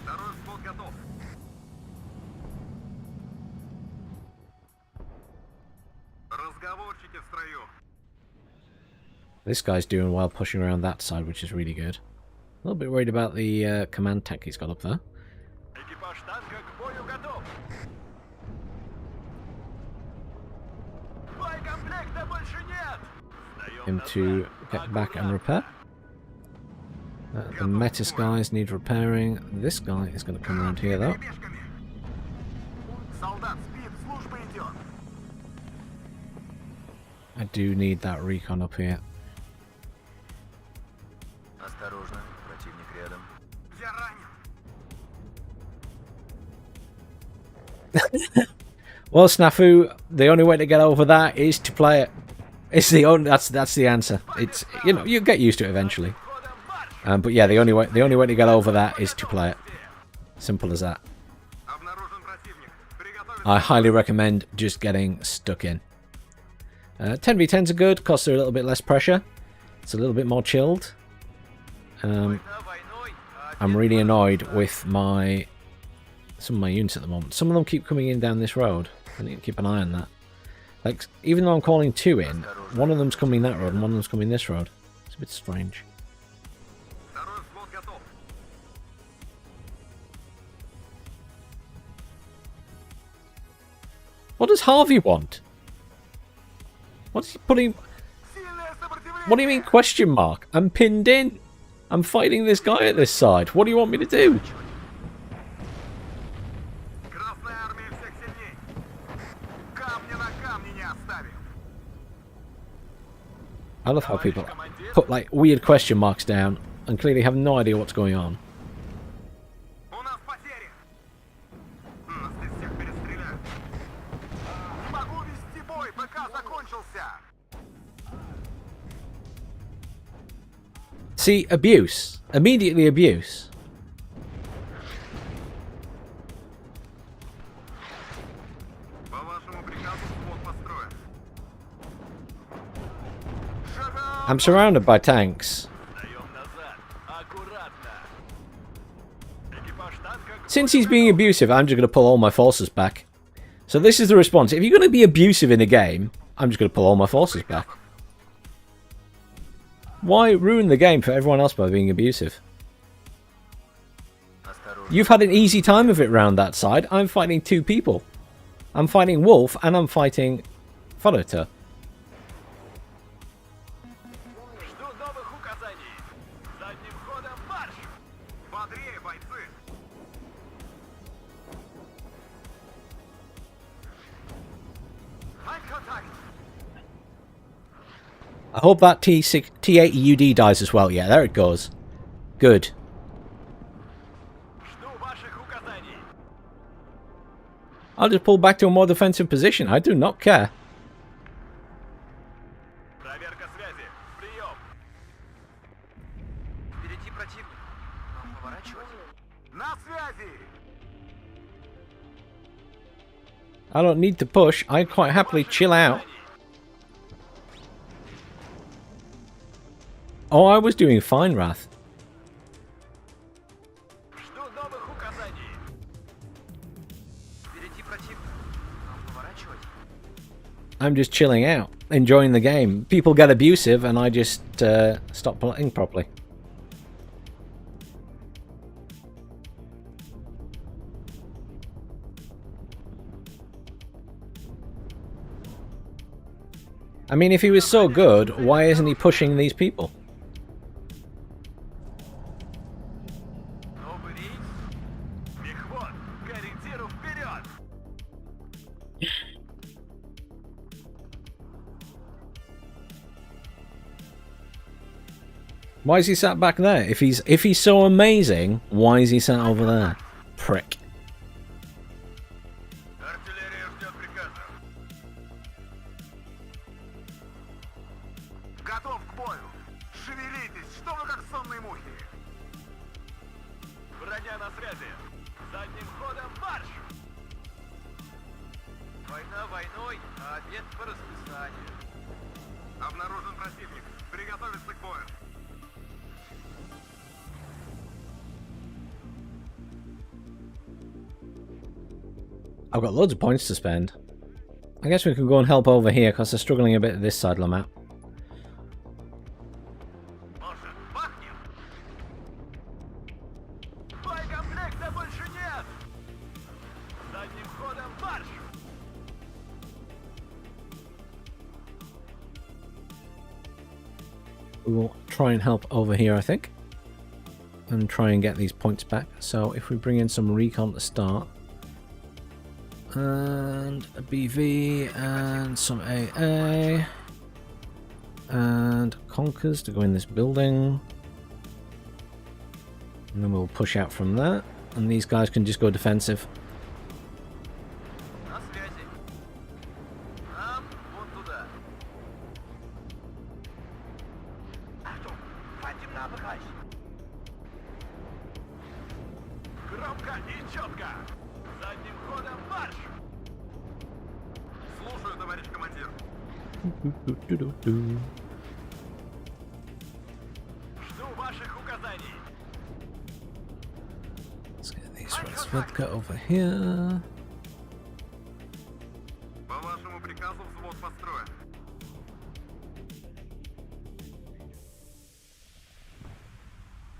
Второй взвод готов. Разговорчики в строю. This guy's doing well pushing around that side, which is really good. A little bit worried about the command tank he's got up there. Экипаж танка к бою готов. Боекомплекта больше нет. Him to get back and repair. The Metis guys need repairing. This guy is going to come around here though. Перебежками. Солдат спит, служба идет. I do need that recon up here. Осторожно, противник рядом. Я ранен. Well, Snafu, the only way to get over that is to play it. It's the only that's the answer. It's, you know, you get used to it eventually. But yeah, the only way to get over that is to play it. Simple as that. Обнаружен противник. Приготовиться. I highly recommend just getting stuck in. 10v10s are good, because they're a little bit less pressure. It's a little bit more chilled. I'm really annoyed with some of my units at the moment. Some of them keep coming in down this road. I need to keep an eye on that. Like, even though I'm calling 2 in, one of them's coming that road and one of them's coming this road. It's a bit strange. Второй взвод готов. What does Harvey want? What's he putting? Сильное сопротивление. What do you mean question mark? I'm pinned in. I'm fighting this guy at this side. What do you want me to do? Красная армия всех сильней. Камня на камне не оставим. I love how people put like weird question marks down and clearly have no idea what's going on. У нас потери. Нас здесь всех перестреляют. Не могу вести бой, ПК закончился. See, abuse. Immediately abuse. По вашему приказу взвод построен. Шагом! I'm surrounded by tanks. Даем назад. Аккуратно. Экипаж танка к Since he's being abusive, I'm just going to pull all my forces back. So this is the response. If you're going to be abusive in a game, I'm just going to pull all my forces back. Why ruin the game for everyone else by being abusive? Осторожно. You've had an easy time of it round that side. I'm fighting 2 people. I'm fighting Wolf and I'm fighting Fodota. Жду новых указаний. Задним ходом марш. Бодрее, бойцы! Контакт! I hope that T80UD dies as well. Yeah, there it goes. Good. Жду ваших указаний. I'll just pull back to a more defensive position. I do not care. Проверка связи. Прием. Впереди противник. Нам поворачивать. На связи! I don't need to push. I quite happily chill out. Oh, I was doing fine, Wrath. Жду новых указаний. Впереди противник. Нам поворачивать. I'm just chilling out, enjoying the game. People get abusive and I just stop playing properly. I mean, if he was so good, why isn't he pushing these people? Новый рейс. Мехвод. К ориентиру вперед. Why is he sat back there? If he's so amazing, why is he sat over there? Prick. Артиллерия ждет приказа. Готов к бою! Шевелитесь! Что вы как сонные мухи? Броня на связи. Задним ходом марш! Война войной, а обед по расписанию. Обнаружен противник. Приготовиться к бою. I've got loads of points to spend. I guess we can go and help over here because they're struggling a bit at this side of the map. Может, бахнем? Боекомплекта больше нет! Задним ходом марш! We will try and help over here, I think, and try and get these points back. So if we bring in some recon to start, and a BV, and some AA, and Conkers to go in this building, and then we'll push out from that, and these guys can just go defensive. На связи. Нам вон туда. Achtung, Feindnahbereich. Громко и четко. Задним ходом марш! Слушаю, товарищ командир. Жду ваших указаний. Let's get these Razvedka over here. По вашему приказу взвод построен.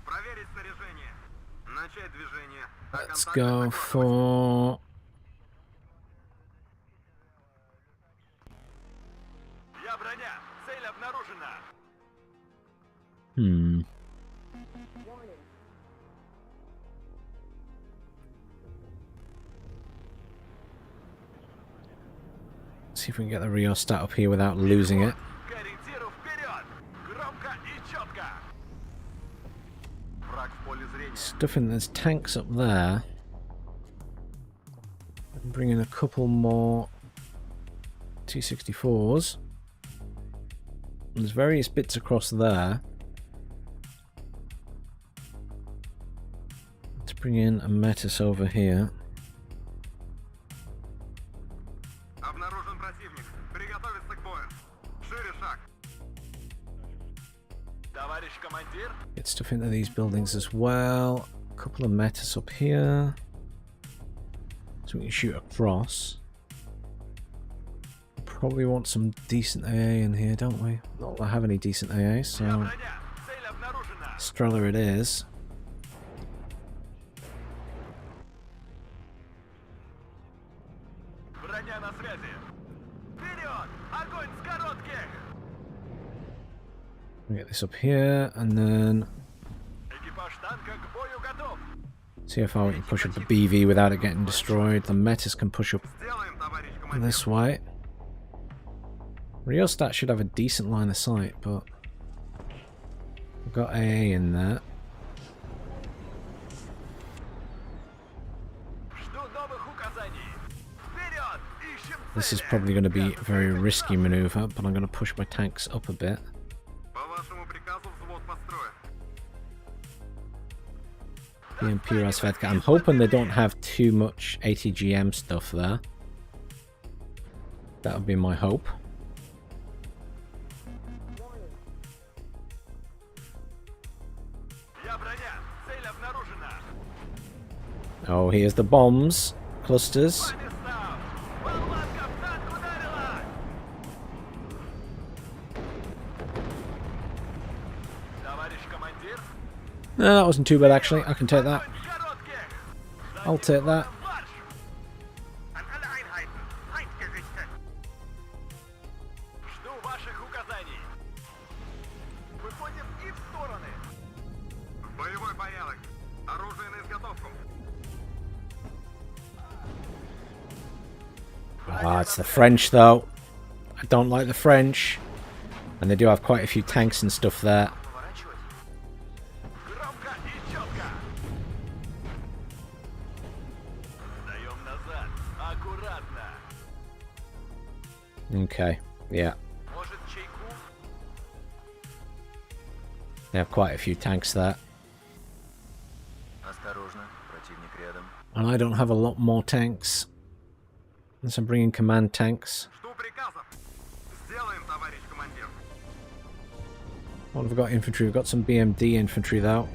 Проверить снаряжение. Начать движение. Let's Контакт go закончен. for... Я броня. Цель обнаружена. See if we can get the rheostat up here without losing it. К ориентиру вперед. Громко и четко. Враг в поле зрения. Stuff in there's tanks up there. And bring in a couple more T-64s. There's various bits across there. Let's bring in a Metis over here. Обнаружен противник. Приготовиться к бою. Шире шаг. Товарищ командир. Get stuff into these buildings as well. A couple of Metis up here. So we can shoot across. Probably want some decent AA in here, don't we? Not that I have any decent AA, Я so броня. Цель обнаружена. Streller it is. Броня на связи. Вперед! Огонь с коротких! We get this up here, and then Экипаж танка к бою готов. see how far we can push up the BV without it getting destroyed. The Metis can push up Сделаем, товарищ командир. this way. Rheostat should have a decent line of sight, but we've got AA in there. Жду новых указаний. Вперед! Ищем This is цели. probably going to be a very risky maneuver, but I'm going to push my tanks up a bit. По вашему приказу взвод построен. BMP Razvedka. I'm hoping they don't have too much ATGM stuff there. That would be my hope. Я броня. Цель обнаружена. Oh, here's the bombs. Clusters. По местам. Болванка в танк ударила. Товарищ командир. No, that wasn't too bad actually. I can take that. Огонь с коротких. I'll take that. Марш! An alle Einheiten. Feind gerichtet. Жду ваших указаний. Выходим и в стороны. Боевой порядок. Оружие на изготовку. Ah, it's the French though. I don't like the French. And they do have quite a few tanks and stuff there. Поворачивать. Громко и четко. Даем назад. Аккуратно. Okay, yeah. Может, чайку? They have quite a few tanks there. Осторожно. And I don't have a lot more tanks. Unless I'm bringing command tanks. Жду приказов. Сделаем, товарищ командир. What have we got infantry? We've got some BMD infantry though.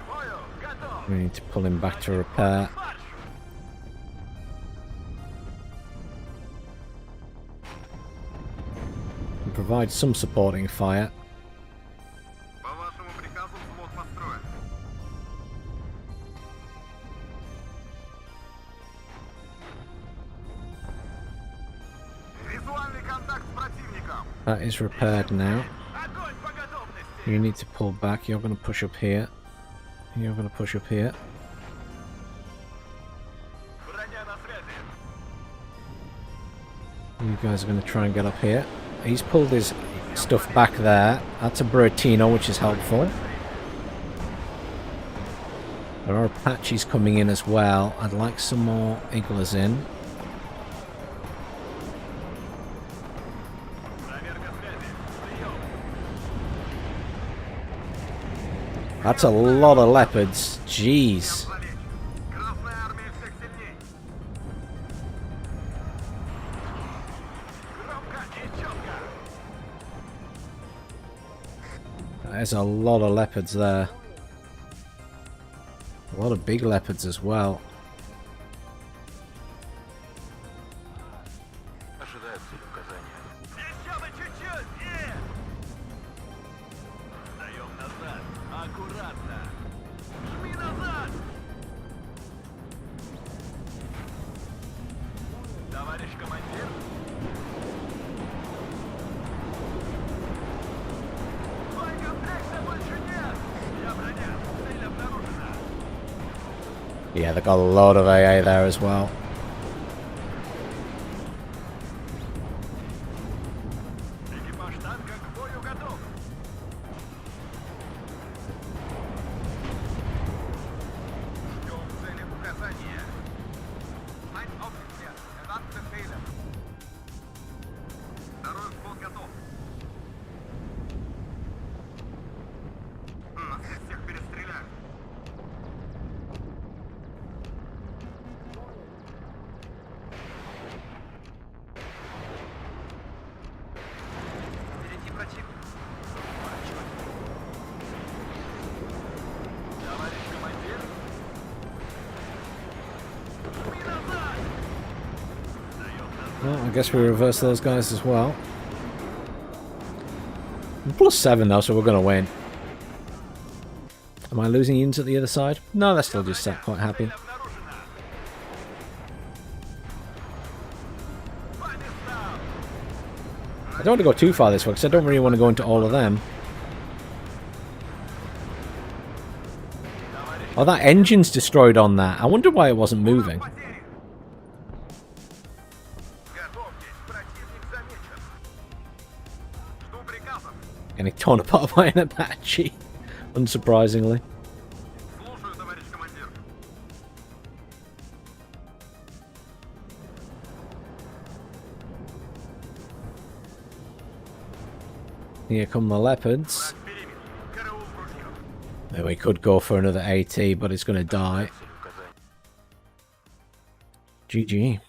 Бою, готов! We need to pull him back to repair. Марш! And provide some supporting fire. По вашему приказу взвод построен. Визуальный контакт с противником. That is repaired now. Огонь по готовности! You need to pull back. You're going to push up here. You're going to push up here. Броня на связи! You guys are going to try and get up here. He's pulled his stuff back there. That's a Buratino, which is helpful. There are Apaches coming in as well. I'd like some more Iglas in. Проверка связи! Прием! That's a lot of leopards. Jeez. Красная армия всех сильней. Громко и четко! There's a lot of leopards there. A lot of big leopards as well. Ожидается указание. Еще бы чуть-чуть! И... Даем назад! Аккуратно! Жми назад! Товарищ командир! Боекомплекта больше нет! Я броня! Цель обнаружена! Yeah, they've got a lot of AA there as well. Экипаж танка к бою готов! Ждем цели указания. Ein Offizier. Erwarten Befehle. Второй взвод готов. Нас здесь всех перестреляют. Впереди противник. Товарищ командир! Жми назад! Даем назад! Well, I guess we reverse those guys as well. +7 though, so we're going to win. Am I losing units at the other side? No, they're still just sat quite happy. Цель обнаружена! По местам! I don't want to go too far this way because I don't really want to go into all of them. Oh, that engine's destroyed on that. I wonder why it wasn't moving. Потери. Готовьтесь, противник замечен. Жду приказов. Getting torn apart by an Apache. Unsurprisingly. Слушаю, товарищ командир. Here come the leopards. Брать периметр. Караул в ружье. Then we could go for another AT, but it's going to die. GG.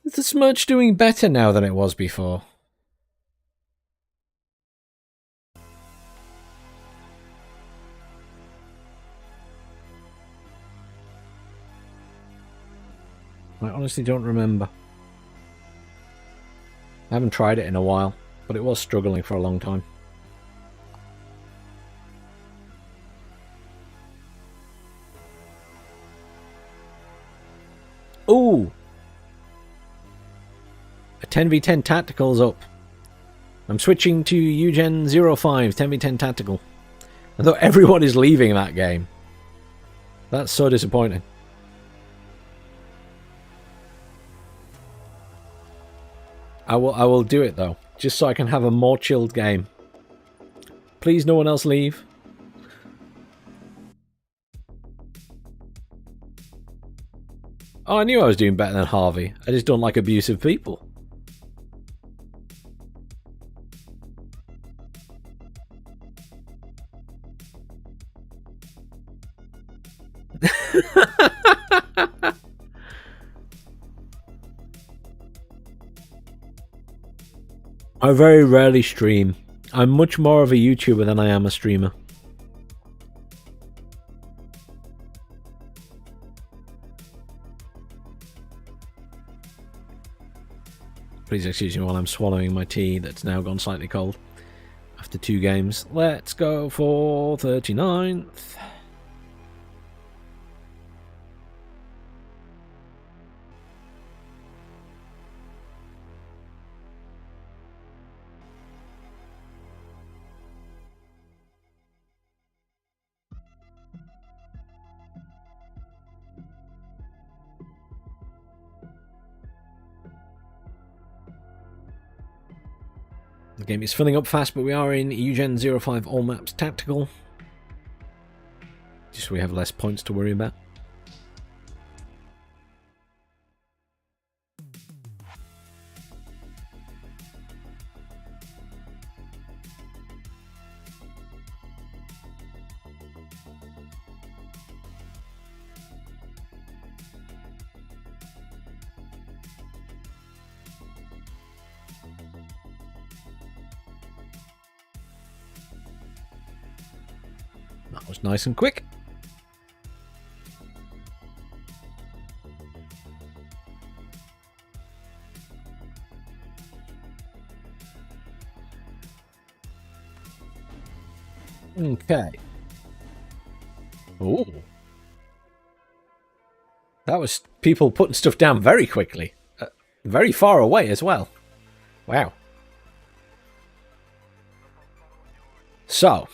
Is the Smirch doing better now than it was before? I honestly don't remember. I haven't tried it in a while, but it was struggling for a long time. Ooh! A 10v10 tactical's up. I'm switching to Eugen 05 10v10 tactical. I thought everyone is leaving that game. That's so disappointing. I will do it though, just so I can have a more chilled game. Please no one else leave. Oh, I knew I was doing better than Harvey. I just don't like abusive people. I very rarely stream. I'm much more of a YouTuber than I am a streamer. Please excuse me while I'm swallowing my tea that's now gone slightly cold after 2 games. Let's go for 39th. The game is filling up fast, but we are in Eugen 05 All Maps Tactical. Just so we have less points to worry about. That was nice and quick. Okay. Oh. That was people putting stuff down very quickly. Very far away as well. Wow. So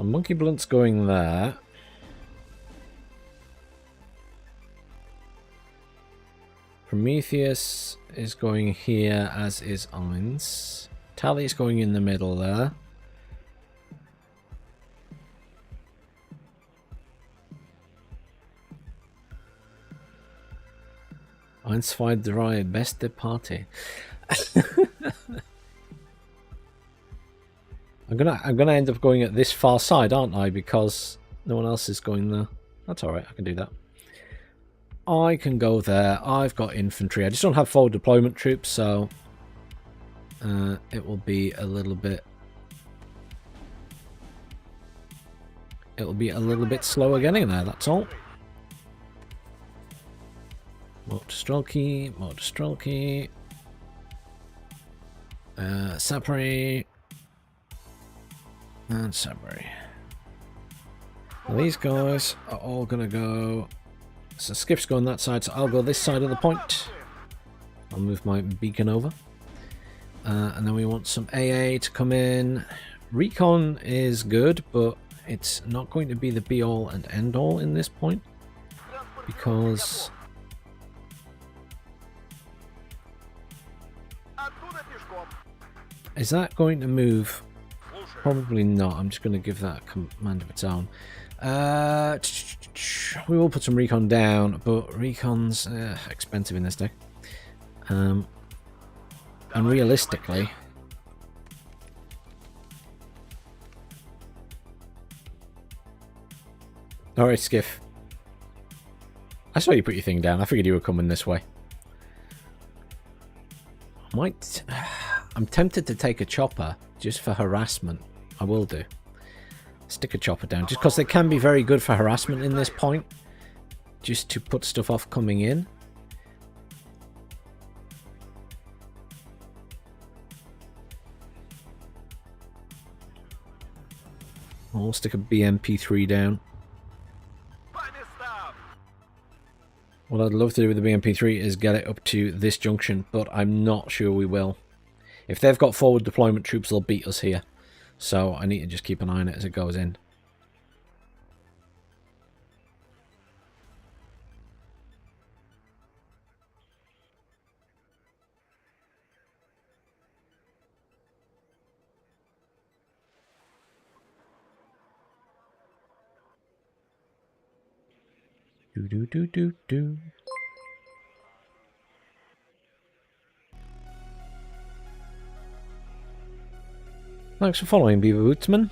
Monkey Blunt's going there. Prometheus is going here, as is Eins. Tally's going in the middle there. Eins, 2, 3, beste Party. I'm gonna end up going at this far side, aren't I? Because no one else is going there. That's all right. I can do that. I can go there. I've got infantry. I just don't have forward deployment troops, so it will be a little bit. It'll be a little bit slower getting there. That's all. Mortar Strelky, Mortar Strelky, Sapri. And Sabri. These guys are all going to go... So Skip's going that side, so I'll go this side of the point. I'll move my beacon over. And then we want some AA to come in. Recon is good, but it's not going to be the be-all and end-all in this point. Because... Is that going to move... Probably not. I'm just going to give that a command of its own. We will put some recon down, but recon's expensive in this deck. And realistically... Alright, Skiff. I saw you put your thing down. I figured you were coming this way. I'm tempted to take a chopper just for harassment. I will do. Stick a chopper down. Just because they can be very good for harassment in this point. Just to put stuff off coming in. I'll stick a BMP3 down. What I'd love to do with the BMP3 is get it up to this junction, but I'm not sure we will. If they've got forward deployment troops, they'll beat us here. So I need to just keep an eye on it as it goes in. Do do do do do. Thanks for following, Beaver Bootsman.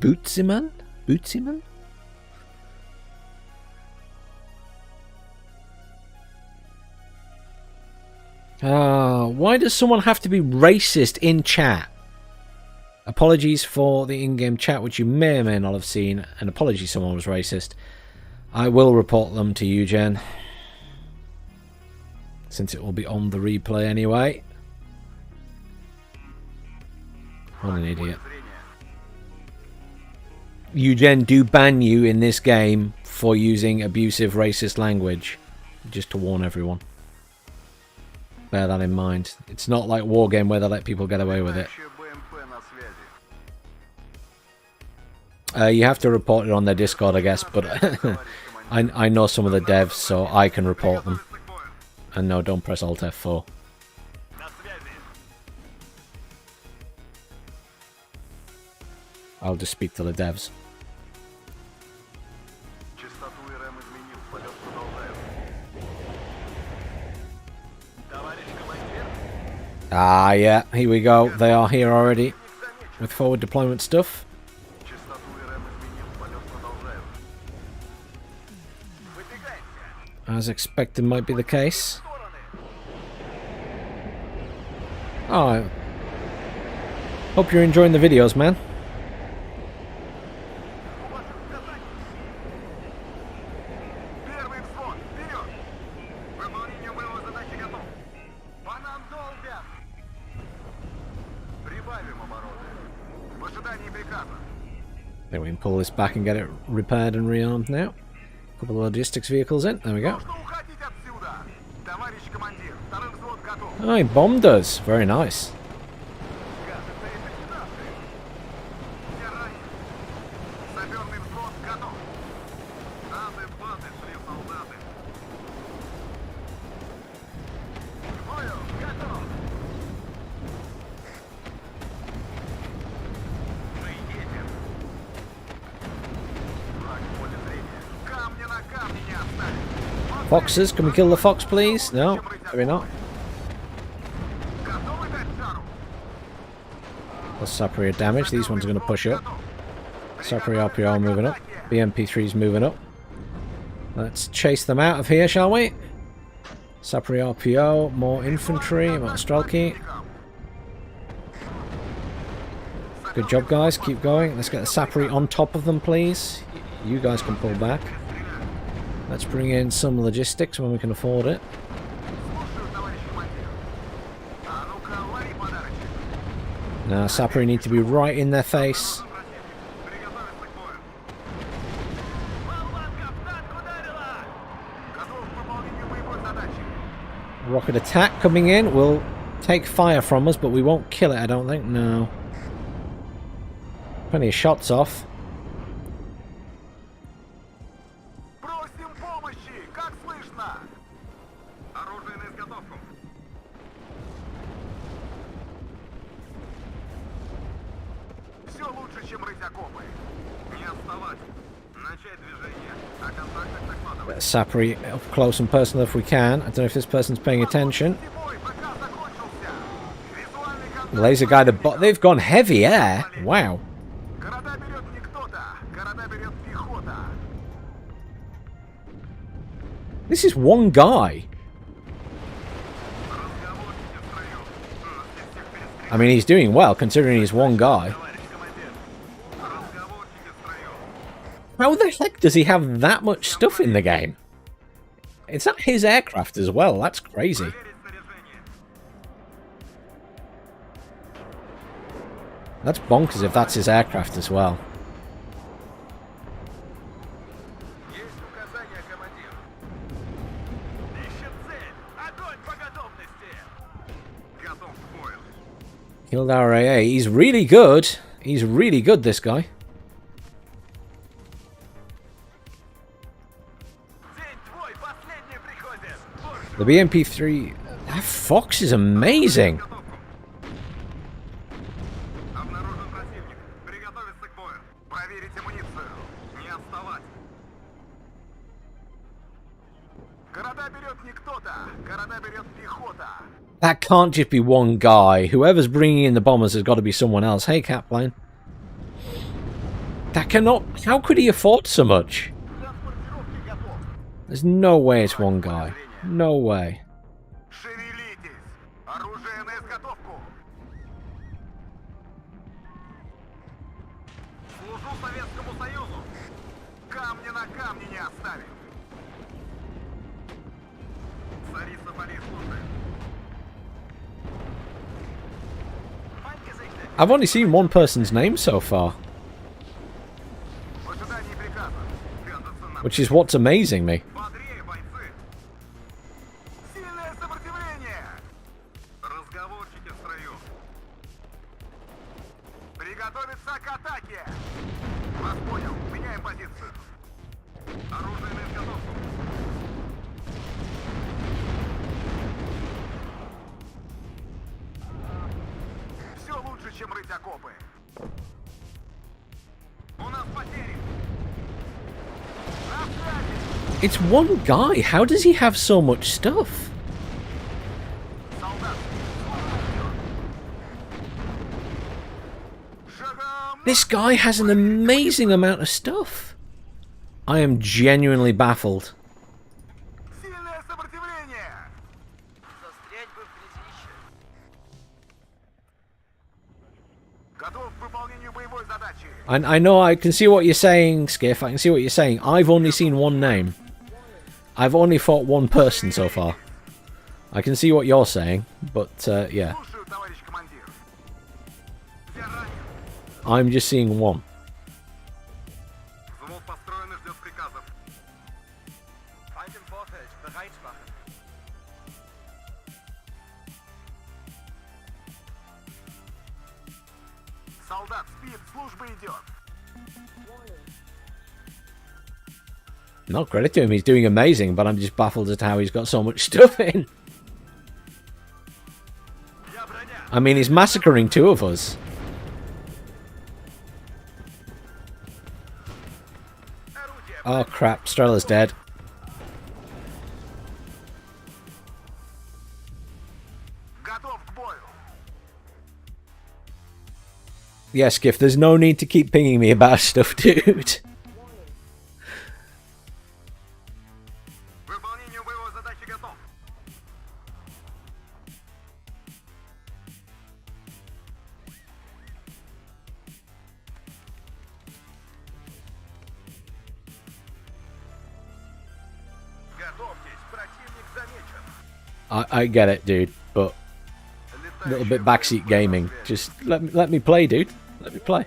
Bootsyman? Bootsyman? Why does someone have to be racist in chat? Apologies for the in-game chat, which you may or may not have seen, and apologies someone was racist. I will report them to you, Jen, since it will be on the replay anyway. What an idiot. Eugen do ban you in this game for using abusive racist language, just to warn everyone. Bear that in mind. It's not like Wargame where they let people get away with it. You have to report it on their Discord, I guess, but I know some of the devs, so I can report them. And no, don't press Alt F4. I'll just speak to the devs. Ah, yeah, here we go. They are here already with forward deployment stuff. As expected might be the case. Oh, I hope you're enjoying the videos, man. Then we can pull this back and get it repaired and rearmed now. A couple of logistics vehicles in. There we go. Oh, he bombed us. Very nice. Foxes, can we kill the fox, please? No, maybe not. Plus Sapri damage. These ones are going to push up. Sapri RPR moving up. BMP3's moving up. Let's chase them out of here, shall we? Sapri RPO, more infantry, more Strelki. Good job, guys. Keep going. Let's get the Sapri on top of them, please. You guys can pull back. Let's bring in some logistics when we can afford it. Now, Sapri need to be right in their face. Rocket attack coming in. Will take fire from us, but we won't kill it, I don't think. No. Plenty of shots off. Sapri up close and personal if we can. I don't know if this person's paying attention. Laser guided bot. They've gone heavy air. Wow. This is one guy. I mean, he's doing well considering he's one guy. How the heck does he have that much stuff in the game? It's not his aircraft as well. That's crazy. That's bonkers if that's his aircraft as well. Killed our AA. He's really good. He's really good, this guy. The BMP3... That Fox is amazing. That can't just be one guy. Whoever's bringing in the bombers has got to be someone else. Hey, Capline. That cannot... How could he afford so much? Транспортировки готов. There's no way it's one guy. No way. Шевелитесь! Оружие на изготовку! Служу Советскому Союзу! Камня на камне не оставим! Царица Борис служит! Feind gesichtet. I've only seen one person's name so far, В ожидании приказа! Прятаться на... which is what's amazing me. Бодрее, бойцы! Сильное сопротивление! Разговорчики в строю! Приготовиться к атаке! Вас понял, меняем позицию! Оружие на изготовку! Все лучше, чем рыть окопы! У нас потери! На связи! It's one guy. How does he have so much stuff? Солдат! Шагом! This guy has an amazing amount of stuff. I am genuinely baffled. Сильное сопротивление! Застрять бы в грязище. Готов к выполнению боевой задачи! I know I can see what you're saying, Skiff. I can see what you're saying. I've only seen one name. I've only fought one person so far. I can see what you're saying, but yeah, Слушаю, товарищ командир! Все ранены! I'm just seeing one. Взвод построен и ждет приказов. Feind im Vorfeld. Bereit machen. Солдат спит, служба идет. No credit to him, he's doing amazing, but I'm just baffled at how he's got so much stuff in. Я броня. I mean, he's massacring two of us. Орудие. Oh crap, Strella's dead. Готов к бою. Yeah, Skiff, there's no need to keep pinging me about stuff, dude. К выполнению боевой задачи готов. Готовьтесь, противник замечен. I get it, dude, but a little bit backseat gaming. Just let me play, dude. Let me play.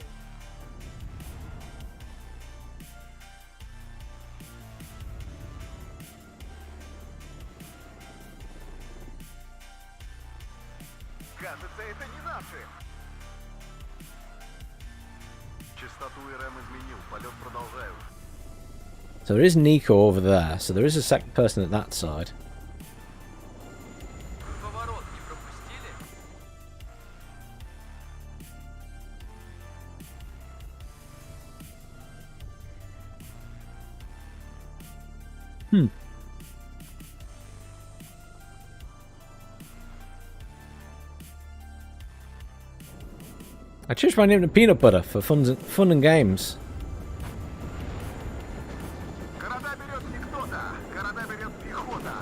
Кажется, это не наши. Частоту РМ изменил, полет продолжаю. So there is Nico over there. So there is a second person at that side. Поворот не пропустили? I changed my name to Peanut Butter for fun and games. Города берет не кто-то, города берет пехота.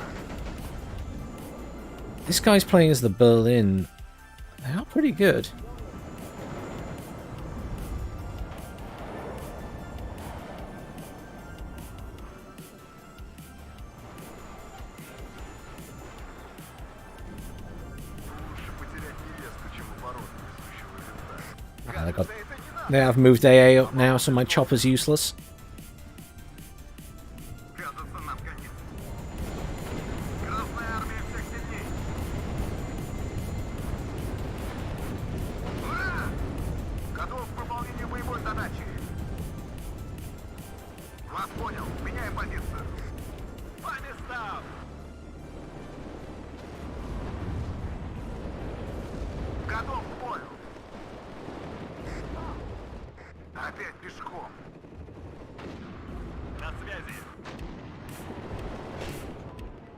This guy's playing as the Berlin. They are pretty good. Лучше потерять невесту, чем оборот несущего винта. Ah, they got- Кажется, это не надо. They have moved AA up now, so my chopper's useless. Кажется, нам конец. Красная армия всех сильней. Ура! Готов к выполнению боевой задачи. Вас понял. Меняем позицию. По местам. Готов к бою. Опять пешком. На связи.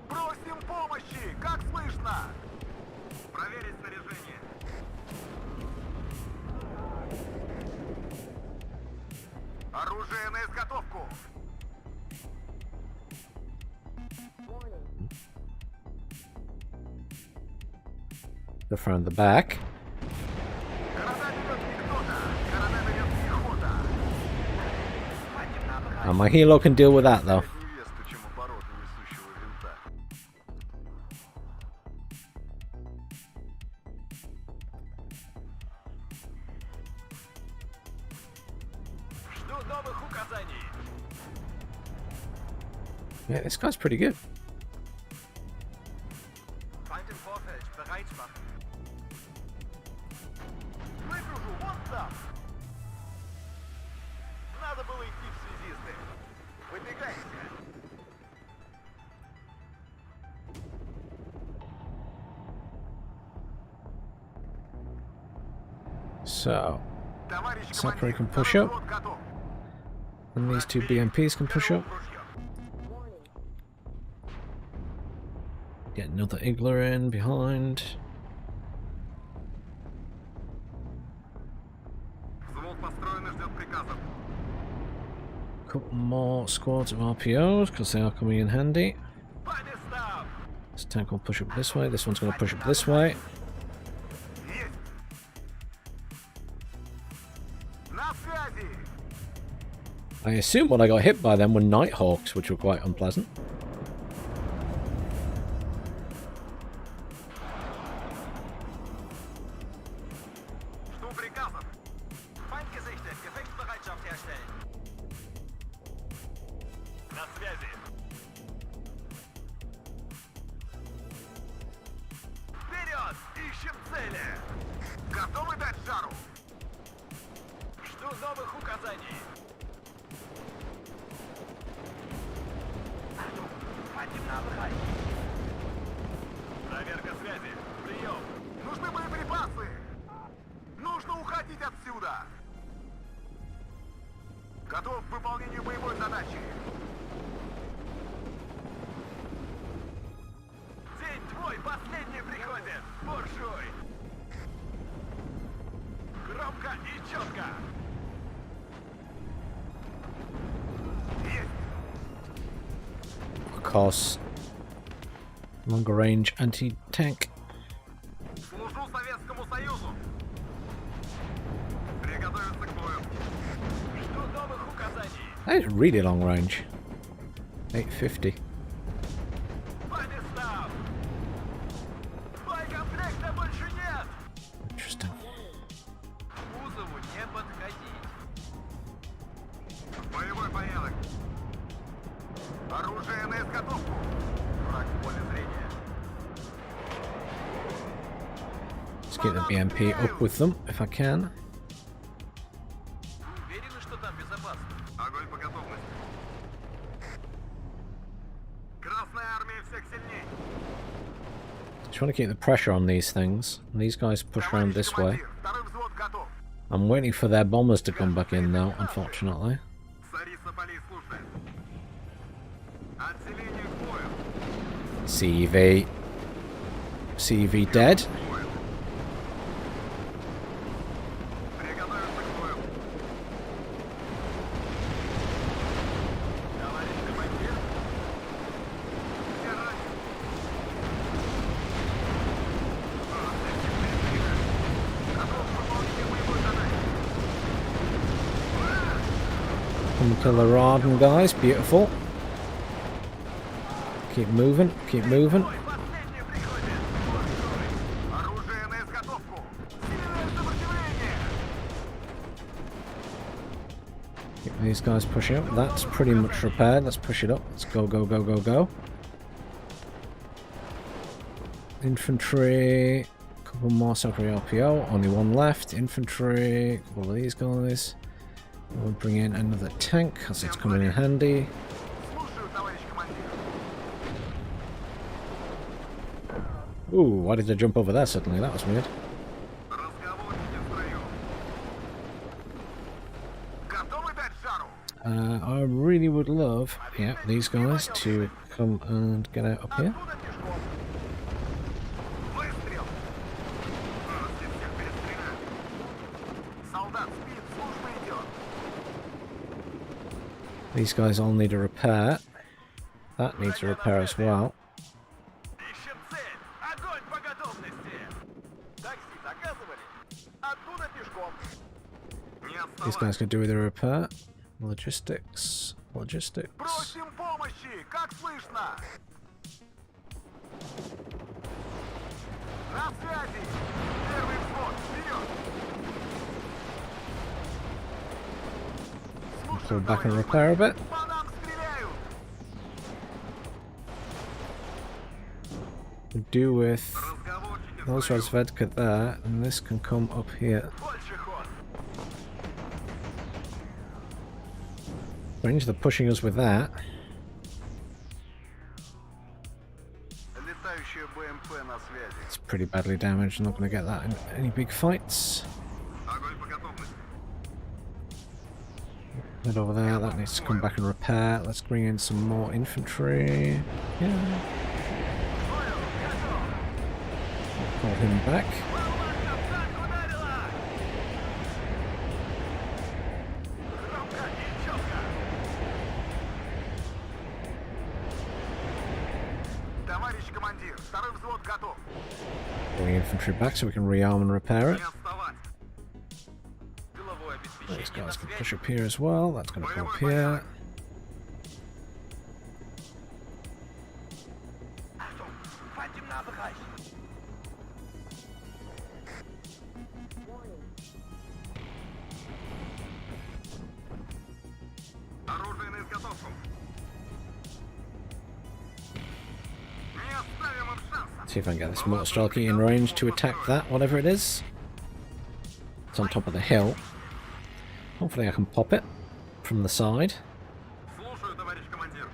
Просим помощи! Как слышно? Проверить снаряжение. Оружие на изготовку. Go around the back. Города берет не кто-то. Города берет пехота. My helo can deal with that though. Невесту, чем обороты несущего винта. Жду новых указаний. Yeah, this guy's pretty good. Feind im Vorfeld. Bereit machen. Выгружу вон там. Надо было идти в связисты. Выдвигаемся. So, Товарищ Sapper командир, can push второй up. взвод готов. and these two BMPs can push up. Get another Igler in behind. Взвод построен и ждет приказов. Couple more squads of RPOs because they are coming in handy. По местам. This tank will push up this way. This one's going to push up this way. Есть. На связи. I assume when I got hit by them were Nighthawks, which were quite unpleasant. Жду приказов. Feind gesichtet. Gefechtsbereitschaft herstellen. На связи. Вперед! Ищем цели. Готовы дать жару? Жду новых указаний. Проверка связи. Прием. Нужны боеприпасы. Нужно уходить отсюда. Готов к выполнению боевой задачи. День твой последний приходит. Буржуй. Громко и четко. Есть. Of course, longer range anti-tank. Служу Советскому Союзу. Приготовиться к бою. Жду новых указаний. That is really long range. 850. По местам. Боекомплекта больше нет. Interesting. К кузову не подходить. Боевой порядок. Оружие на изготовку. Враг в поле зрения. Let's get the BMP up with them if I can. Уверены, что там безопасно? Огонь по готовности. Красная армия всех сильней. Just want to keep the pressure on these things. And these guys push around this way. Второй взвод готов. I'm waiting for their bombers to come back in now, unfortunately. Царица полей службы. Отделение к бою. CEV. CEV dead. Бою. Приготовиться к бою. Товарищ командир. Все ранены. Готов к выполнению боевой задачи. Come kill the Raden guys. Beautiful. Keep moving. Keep moving. Последний приходит. Буржуй. Оружие на изготовку. Сильное сопротивление. Keep these guys pushing up. That's pretty much repaired. Let's push it up. Let's go, go, go, go, go. Infantry. Couple more Soccer RPO. Only one left. Infantry. Couple of these guys. We'll bring in another tank because it's coming in handy. Слушаю, товарищ командир. Ooh, why did I jump over there suddenly? That was weird. Разговорите в строю. Готовы дать жару? I really would love, yeah, these guys to come and get out up here. Оттуда пешком. Выстрел. Здесь всех перестреляют. Солдат спит, служба идет. These guys all need a repair. That needs a repair as well. Ищем цель. Огонь по готовности. Такси заказывали? Оттуда пешком. Не These отставай. guys can do with a repair. Logistics. Logistics. Просим помощи! Как слышно? На связи! Первый взвод! Вперед! Pull back and repair a bit. По нам стреляют! Could do with Разговорчики those встают. Razvedka there, and this can come up here. Больше ход. Range, they're pushing us with that. Летающая БМП на связи. It's pretty badly damaged. Not going to get that in any big fights. Огонь по готовности. Head over there. That needs to come back and repair. Let's bring in some more infantry. Yeah. Pull him back. Так ударила. Громко и четко. Товарищ командир, второй взвод готов. Bring infantry back so we can rearm and repair it. Не отставать. Силовое These обеспечение на guys can связи. push up here as well. That's going to go up here. Achtung, Feindnahbereich. Оружие на изготовку. Не оставим им шанса. See if I can get this mortar strike in range to attack that, whatever it is. It's on top of the hill. Hopefully I can pop it from the side. Слушаю, товарищ командир.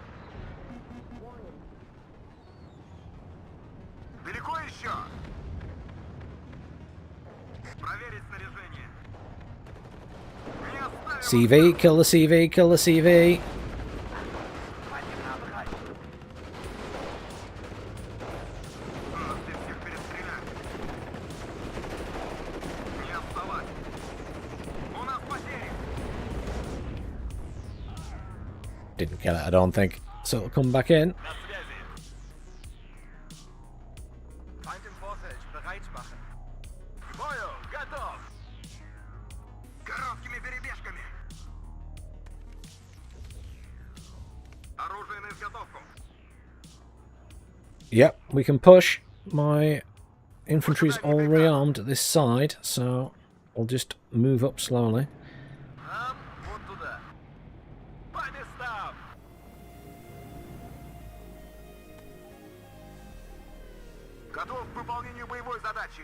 Далеко еще? Проверить снаряжение. Не оставим CV, kill the CV, kill the CV. Feindnahbereich. нас здесь всех перестреляли. Не отставать. У нас потери. Didn't kill it, I don't think. So it'll come back in. На связи. Feind im Vorfeld. Bereit machen. К бою. Готов. Короткими перебежками. Оружие на изготовку. Yep, we can push. My infantry's all rearmed at this side, so we'll just move up slowly. Нам вот туда. По местам. Готов к выполнению боевой задачи.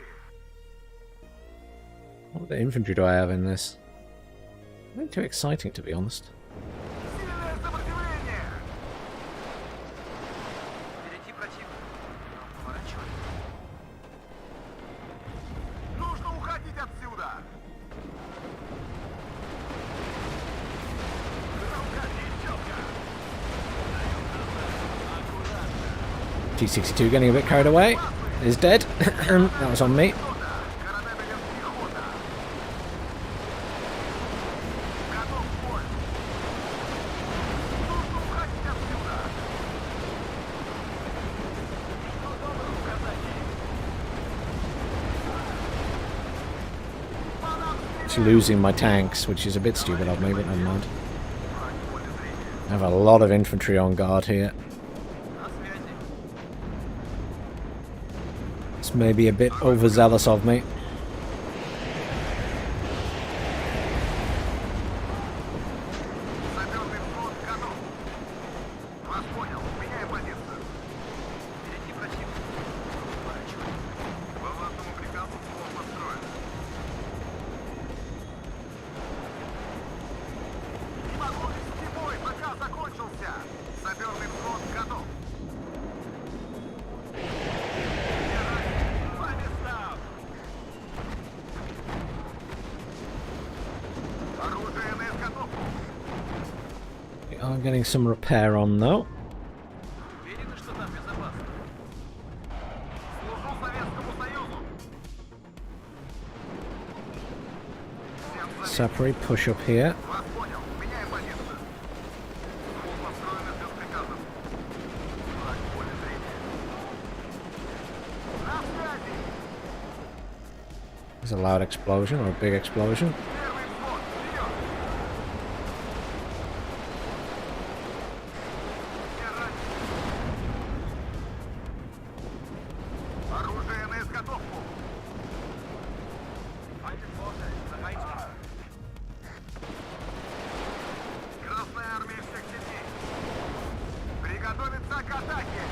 What infantry do I have in this? Nothing too exciting, to be honest. Сильное сопротивление. Впереди противник. Поворачивай. Нужно уходить отсюда. Громко и четко. Аккуратно. T-62 getting a bit carried away. Is dead. That was on me. Корабель пехота. Готов к бою. Нужно уходить отсюда. It's losing my tanks, which is a bit stupid of me, but never mind. I have a lot of infantry on guard here. На связи. This may be a bit overzealous of me. Саперный взвод готов. Вас понял. Меняем позицию. Впереди противник. Поворачивай. По вашему приказу взвод построен. Не могу вести бой, пока закончился. Саперный взвод готов. По местам. Оружие на изготовку. We are getting some repair on though. Уверены, что там безопасно? Служу Советскому Союзу. Всем Sapri, push up here. Вас понял. Меняем позицию. loud explosion or a big explosion. Первый взвод, вперед! Не раньше. Оружие на изготовку. Красная армия всех сетей. Приготовиться к атаке.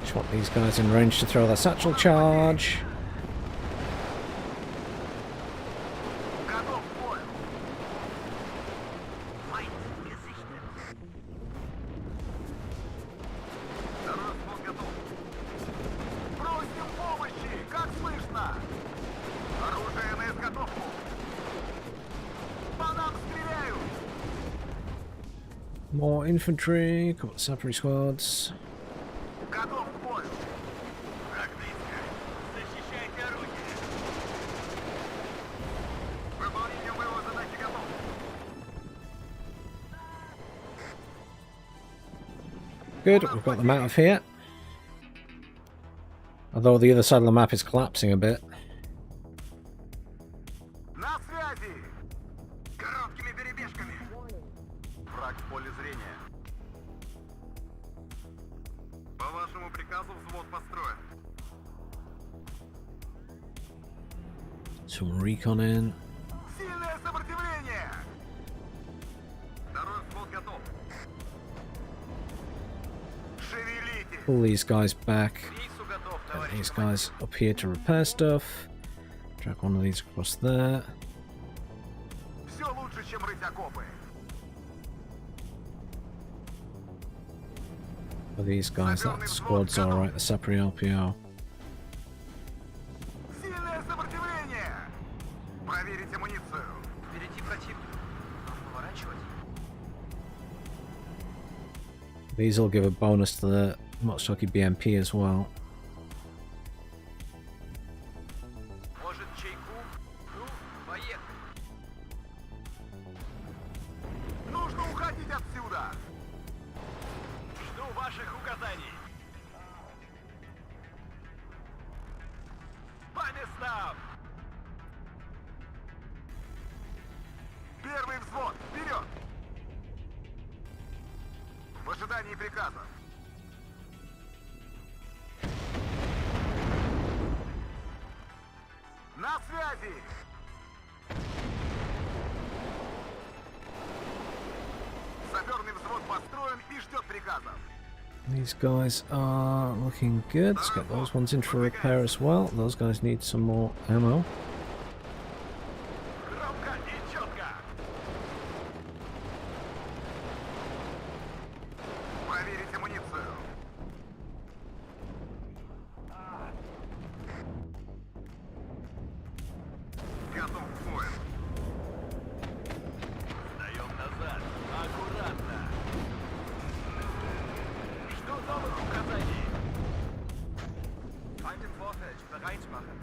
Just want these guys in range to throw their satchel charge. Готов к бою. Второй взвод готов. Просим помощи! Как слышно? Оружие на изготовку. По нам стреляют! More infantry, couple of sapper squads. Готов к бою. Враг близко. Защищайте орудие. Выполнение боевой задачи готов. Good, we've got them out of here. Although the other side of the map is collapsing a bit. На связи! Короткими перебежками. Враг в поле зрения. По вашему приказу взвод построен. Some recon in. Сильное сопротивление! Второй взвод готов. Шевелитесь! Pull these guys back. Рейсу готов, Get товарищ. these guys up here to repair stuff. Drag one of these across there. Все лучше, чем рыть окопы. For these guys, that squad's alright, the Sapri LPO. Сильное сопротивление! Проверить амуницию. Впереди противник. Поворачивать. These will give a bonus to the Motsuki BMP as well. Может, чайку? Ну, поехали. Нужно уходить отсюда! Жду ваших указаний. По местам! Первый взвод, вперед! В ожидании приказа. На связи! Саперный взвод построен и ждет приказа. These guys are looking good. Let's get those ones in for repair as well. Those guys need some more ammo. Громко и четко! Проверить амуницию. Готов к бою. Сдаем назад. Аккуратно. Жду новых указаний. Feind im Vorfeld. Bereit machen.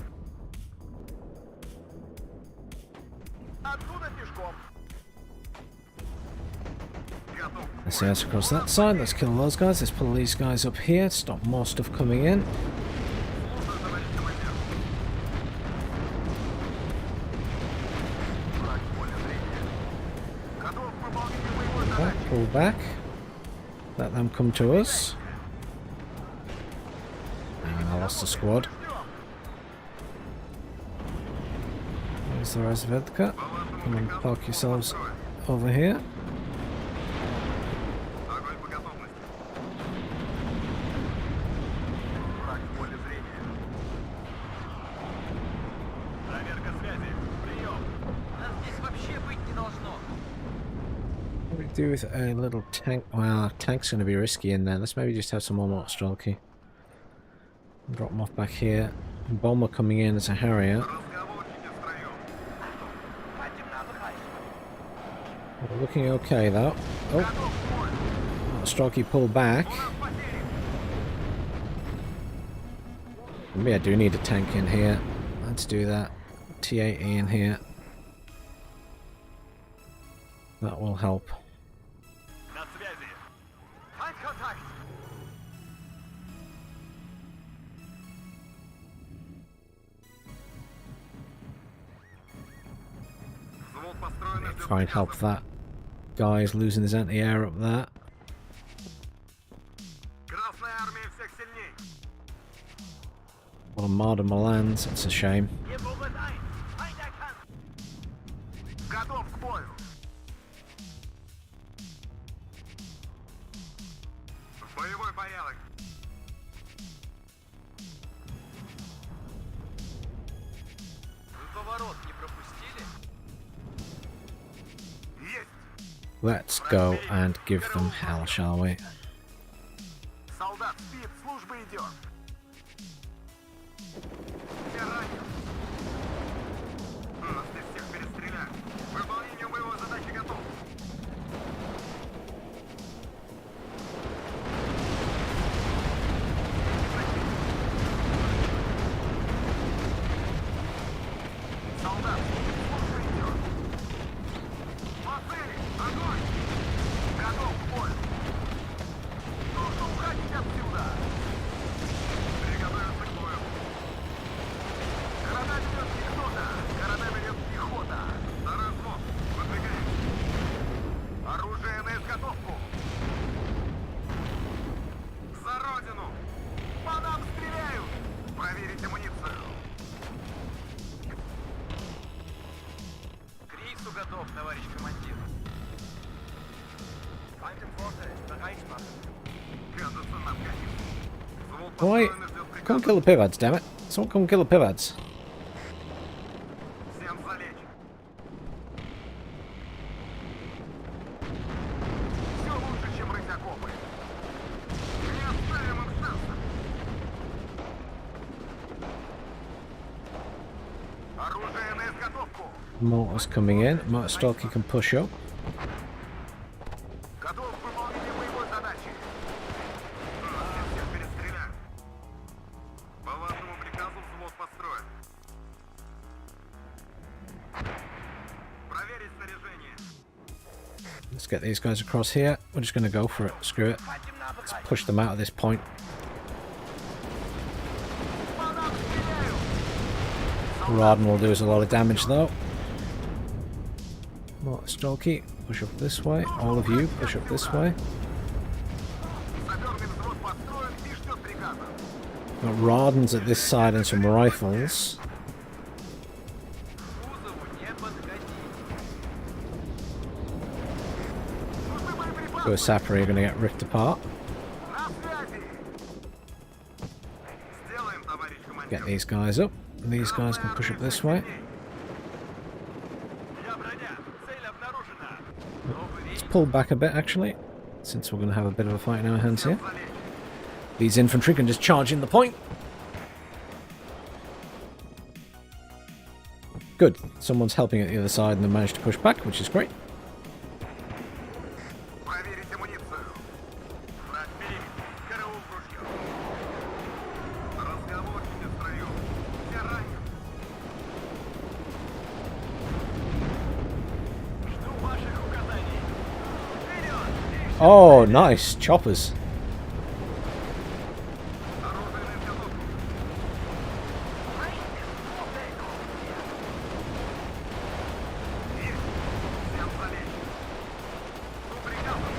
Откуда пешком? Готов к Let's head across that side. Let's kill those guys. Let's pull these guys up here. Stop more stuff coming in. Слушаю, товарищ командир. Враг в поле зрения. Готов к выполнению боевой Back, задачи. pull back. Let them come to us. And I lost the squad. There's the Razvedka. Come and park yourselves over here. Огонь по готовности. Враг в поле зрения. Проверка связи. Прием. Нас здесь вообще быть не должно. What do we do with a little tank? Well, tank's going to be risky in there. Let's maybe just have some more Motorstrelky. Drop them off back here. Bomber coming in as a Harrier. Разговорчики в строю. Пойдем на выход. We're looking okay though. Oh, Готов к бою. Motorstrelky pull back. У нас потери. Maybe I do need a tank in here. Let's do that. T80 in here. That will help. На связи. Feindkontakt. построена, ждет Try and help приказов. that guy who's losing his anti-air up there. Красная армия всех сильней. Well, Marder Milan's, it's a shame. Hier Buchert 1. Feind erkannt. Готов к бою. В боевой порядок. Вы поворот не пропустили? Есть. Let's go and give them hell, shall we? Солдат спит, служба идет. Я ранен. Нас здесь всех перестреляют. К выполнению моего задачи готов. Солдат, служба идет. По цели, огонь! Готов к бою. Нужно уходить отсюда. Приготовиться к бою. Города ведет не кто-то, города ведет пехота. Второй взвод, выдвигаем. Оружие на изготовку. За родину! По нам стреляют! Проверить амуницию. К рейсу готов, товарищ командир. Feind im Vorfeld. Bereit machen. Кажется, нам годится. Взвод Why? построен и ждет Come and приказа. kill the pivads, damn it. Someone come and kill the pivads. Всем залечь. Все лучше, чем рыть окопы. Не оставим им шанса. Оружие на изготовку. Mortar's coming in. Mortar Stalky can push up. Готов к выполнению боевой задачи. Нас здесь всех перестреляют. По вашему приказу взвод построен. Проверить снаряжение. Let's get these guys across here. We're just going to go for it. Screw it. Feind im Nahbereich. Push them out of this point. По нам стреляют. Radin will do us a lot of damage though. Mortar Stalky, push up this way. All of you, push up this way. Саперный взвод построен и ждет приказа. Got Radins at this side and some rifles. Кузову не подходить. Нужны боеприпасы. So a Sapper are going to get ripped apart. На связи. Сделаем, товарищ командир. Get these guys up. And these guys can push up this way. Я броня. Цель обнаружена. Новый рейс. Pull back a bit actually, since we're going to have a bit of a fight in our hands here. Залечь. These infantry can just charge in the point. Good. Someone's helping at the other side and they managed to push back, which is great. Проверить амуницию. Брать периметр. Караул в ружье. Разговорчики в строю. Все ранены. Жду ваших указаний. Вперед! Oh, nice. Choppers. Оружие на изготовку. Есть. Всем залечь. Жду приказа.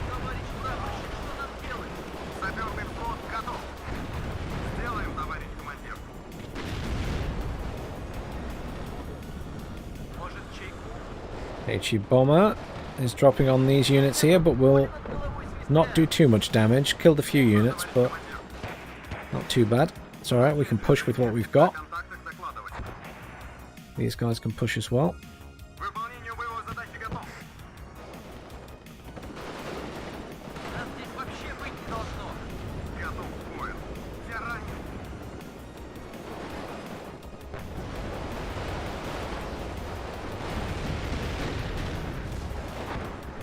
Товарищ прапорщик, что нам делать? Саперный взвод готов. Сделаем, товарищ командир. Может, чайку? HE bomber is dropping on these units here, but will not do too much damage. Killed a few units, but not too bad. It's alright, we can push with what we've О got. контактах докладывать. These guys can push as well. К выполнению боевой задачи готов. Нас здесь вообще быть не должно. Готов к бою. Все ранены.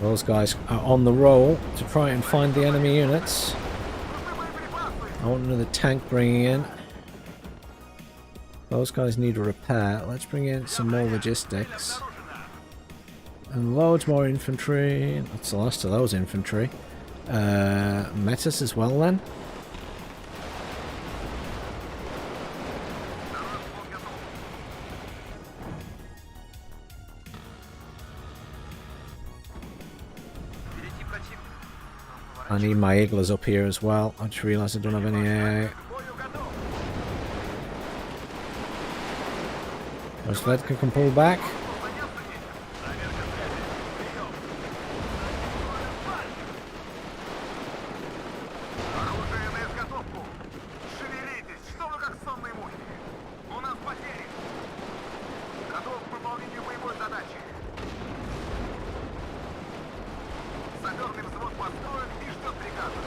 Those guys are on the roll to try and find the enemy units. Нужны боеприпасы. I want another tank bringing in. Those guys need a repair. Let's bring in some more logistics. Обнаружена. And loads more infantry. That's the last of those infantry. Metis as well then. Второй взвод готов. I need my iglas up here as well. I just realised I don't have any Бою готов. Ledka can pull back. Понятно, Нитя? Проверка связи. Прием. Оружие на изготовку. Шевелитесь, что вы как сонные мухи. У нас потери. Готов к выполнению боевой задачи. Саперный взвод построен и ждет приказа.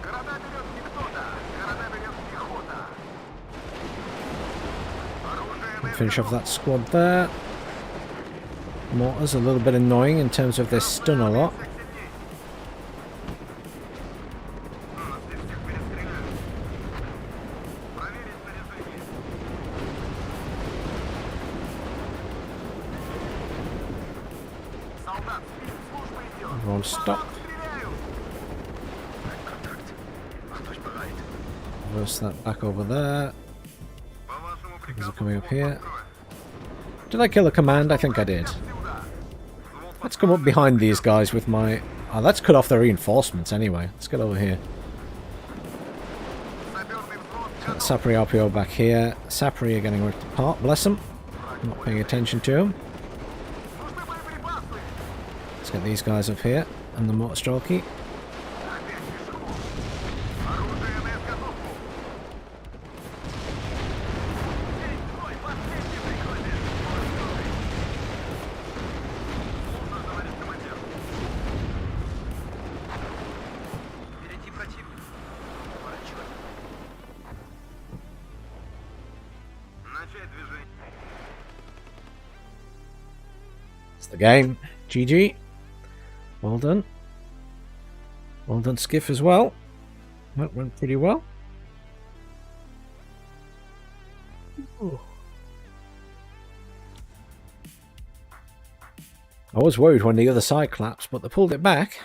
Города берет не кто-то, города берет пехота. Оружие на Finish off изготовку. that squad there. Mortar's a little bit annoying in terms of they stun a lot. Всех сильней. Здесь всех перестреляют. Проверить снаряжение. Солдат, спит, служба идет. Everyone stop. Стреляют. Reverse that back over there. По вашему Is приказу it coming up взвод here? построен. Did I kill a command? I think I did. Сюда. Let's come up behind these guys with my... Oh, let's cut off their reinforcements anyway. Let's get over here. Саперный взвод готов. Sapri RPO back here. Sapri are getting ripped apart. Bless them. Not paying attention to them. Нужны боеприпасы. Let's get these guys up here. And the mortar stroke. Опять пешком. Оружие на изготовку. Ой, последний приходит. Слушаю, товарищ командир. Впереди противник. Поворачивай. Начать движение. It's the game. GG. Well done. Well done, Skiff, as well. That went pretty well. I was worried when the other side collapsed, but they pulled it back.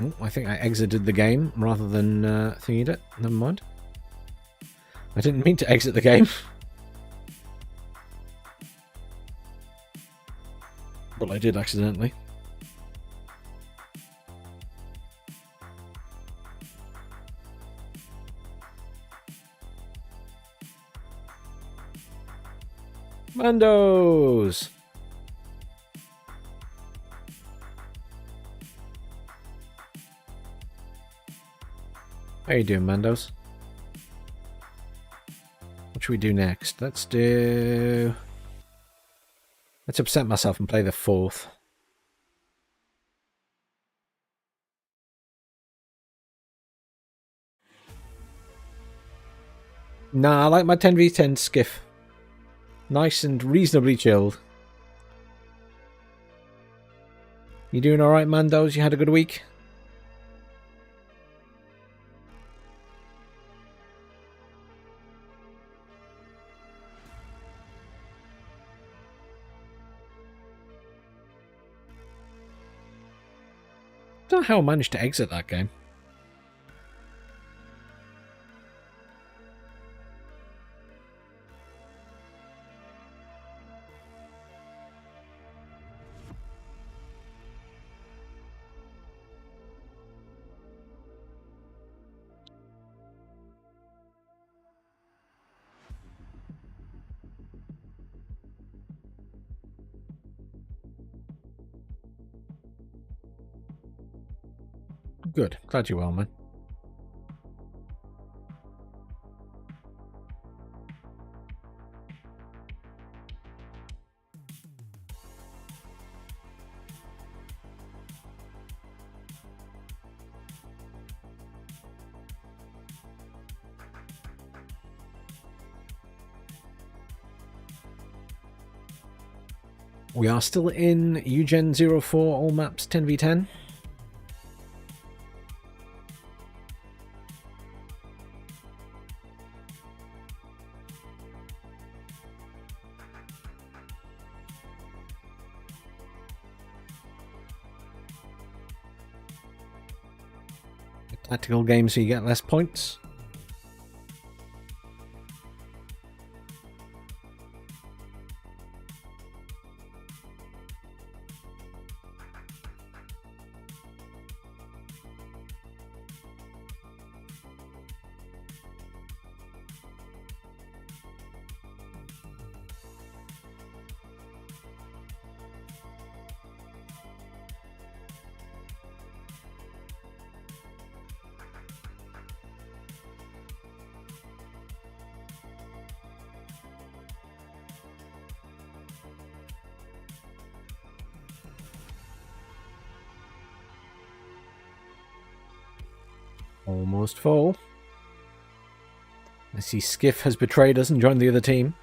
Oh, I think I exited the game rather than thingied it. Never mind. I didn't mean to exit the game. But I did accidentally. Mandos! How you doing, Mandos? What should we do next? Let's upset myself and play the 4th. Nah, I like my 10v10 skiff. Nice and reasonably chilled. You doing alright, Mandos? You had a good week? I don't know how I managed to exit that game. Good. Glad you're well, man. We are still in Eugen 04 all maps 10v10. Tactical games so you get less points. Almost full. I see Skiff has betrayed us and joined the other team.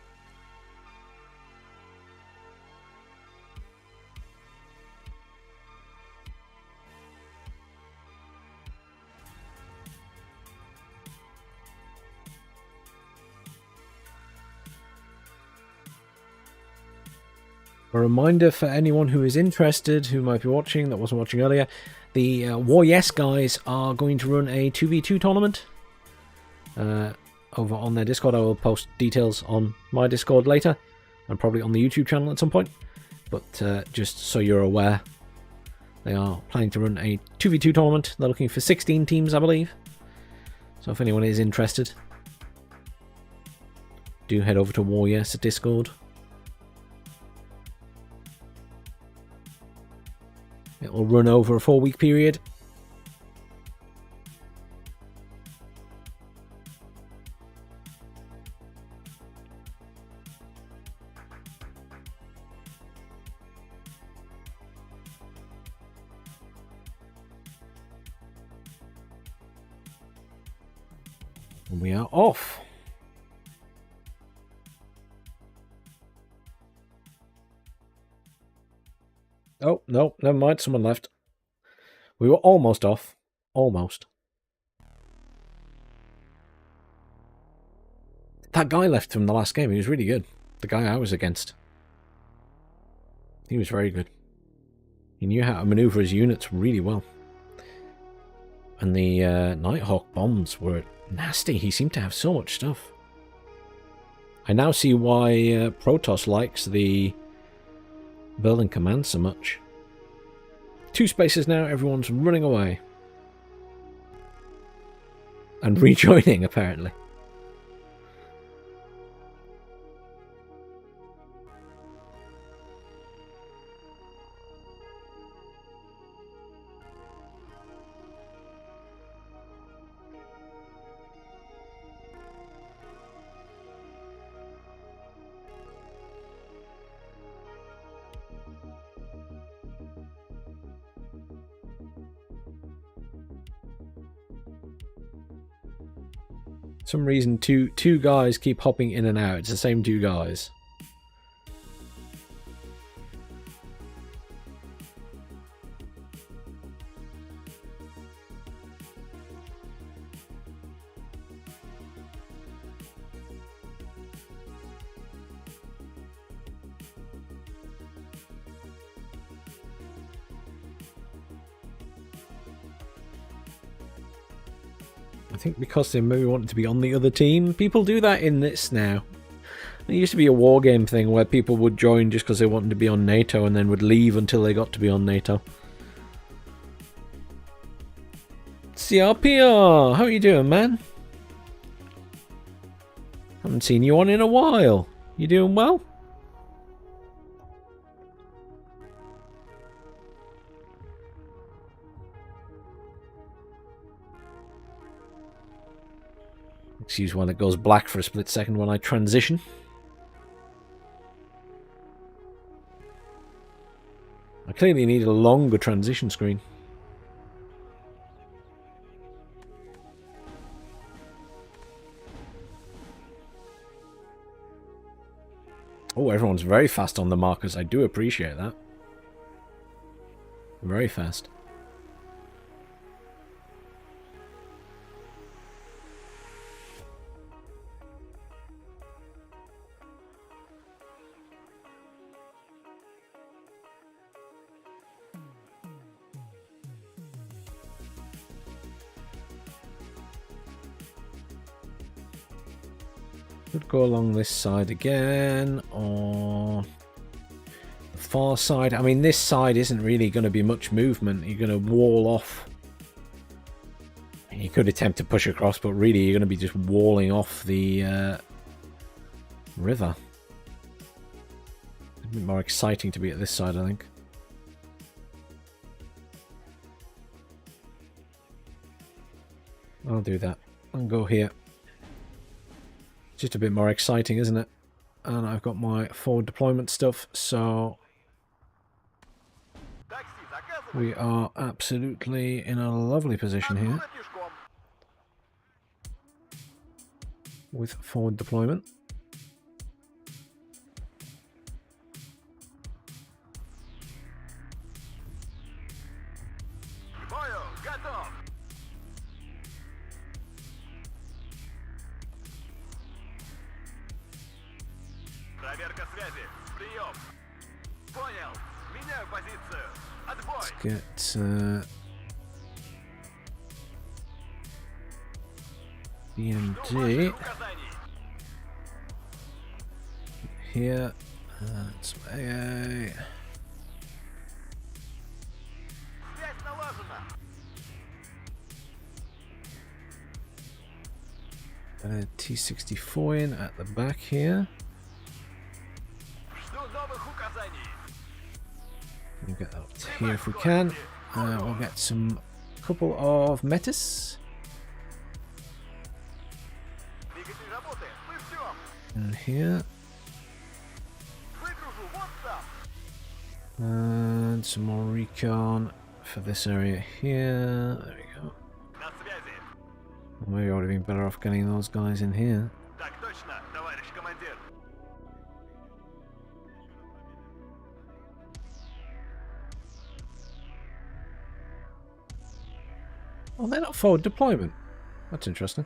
A reminder for anyone who is interested, who might be watching, that wasn't watching earlier, the War Yes guys are going to run a 2v2 tournament over on their Discord. I will post details on my Discord later, and probably on the YouTube channel at some point. But just so you're aware, they are planning to run a 2v2 tournament. They're looking for 16 teams, I believe. So if anyone is interested, do head over to War Yes at Discord. It will run over a 4-week period. And we are off. Oh, no, never mind. Someone left. We were almost off. Almost. That guy left from the last game. He was really good. The guy I was against. He was very good. He knew how to maneuver his units really well. And the Nighthawk bombs were nasty. He seemed to have so much stuff. I now see why Protoss likes the Berlin Command so much. 2 spaces now, everyone's running away. And rejoining, apparently. For some reason, two guys keep hopping in and out. It's the same 2 guys. I think because they maybe wanted to be on the other team. People do that in this now. There used to be a war game thing where people would join just because they wanted to be on NATO and then would leave until they got to be on NATO. CRPR, how are you doing, man? Haven't seen you on in a while. You doing well? Excuse when it goes black for a split second when I transition. I clearly need a longer transition screen. Oh, everyone's very fast on the markers. I do appreciate that. Very fast. Could go along this side again, or the far side. I mean, this side isn't really going to be much movement. You're going to wall off. You could attempt to push across, but really you're going to be just walling off the river. A bit more exciting to be at this side, I think. I'll do that. I'll go here. Just a bit more exciting, isn't it? And I've got my forward deployment stuff, so we are absolutely in a lovely position here. with forward deployment. К бою! Готов! Проверка связи. Прием. Понял. Меняю позицию. Отбой. Get BMD Указаний. here. Some AA. Связь налажена. T64 in at the back here. Жду новых указаний. We'll get that up to here if we can. We'll get some couple of metas. Двигатель работает. Мы ждем. And here. Выгружу вот там. And some more recon for this area here. There we go. На связи. Maybe I would have been better off getting those guys in here. Так точно, товарищ командир. Oh, they're not forward deployment. That's interesting.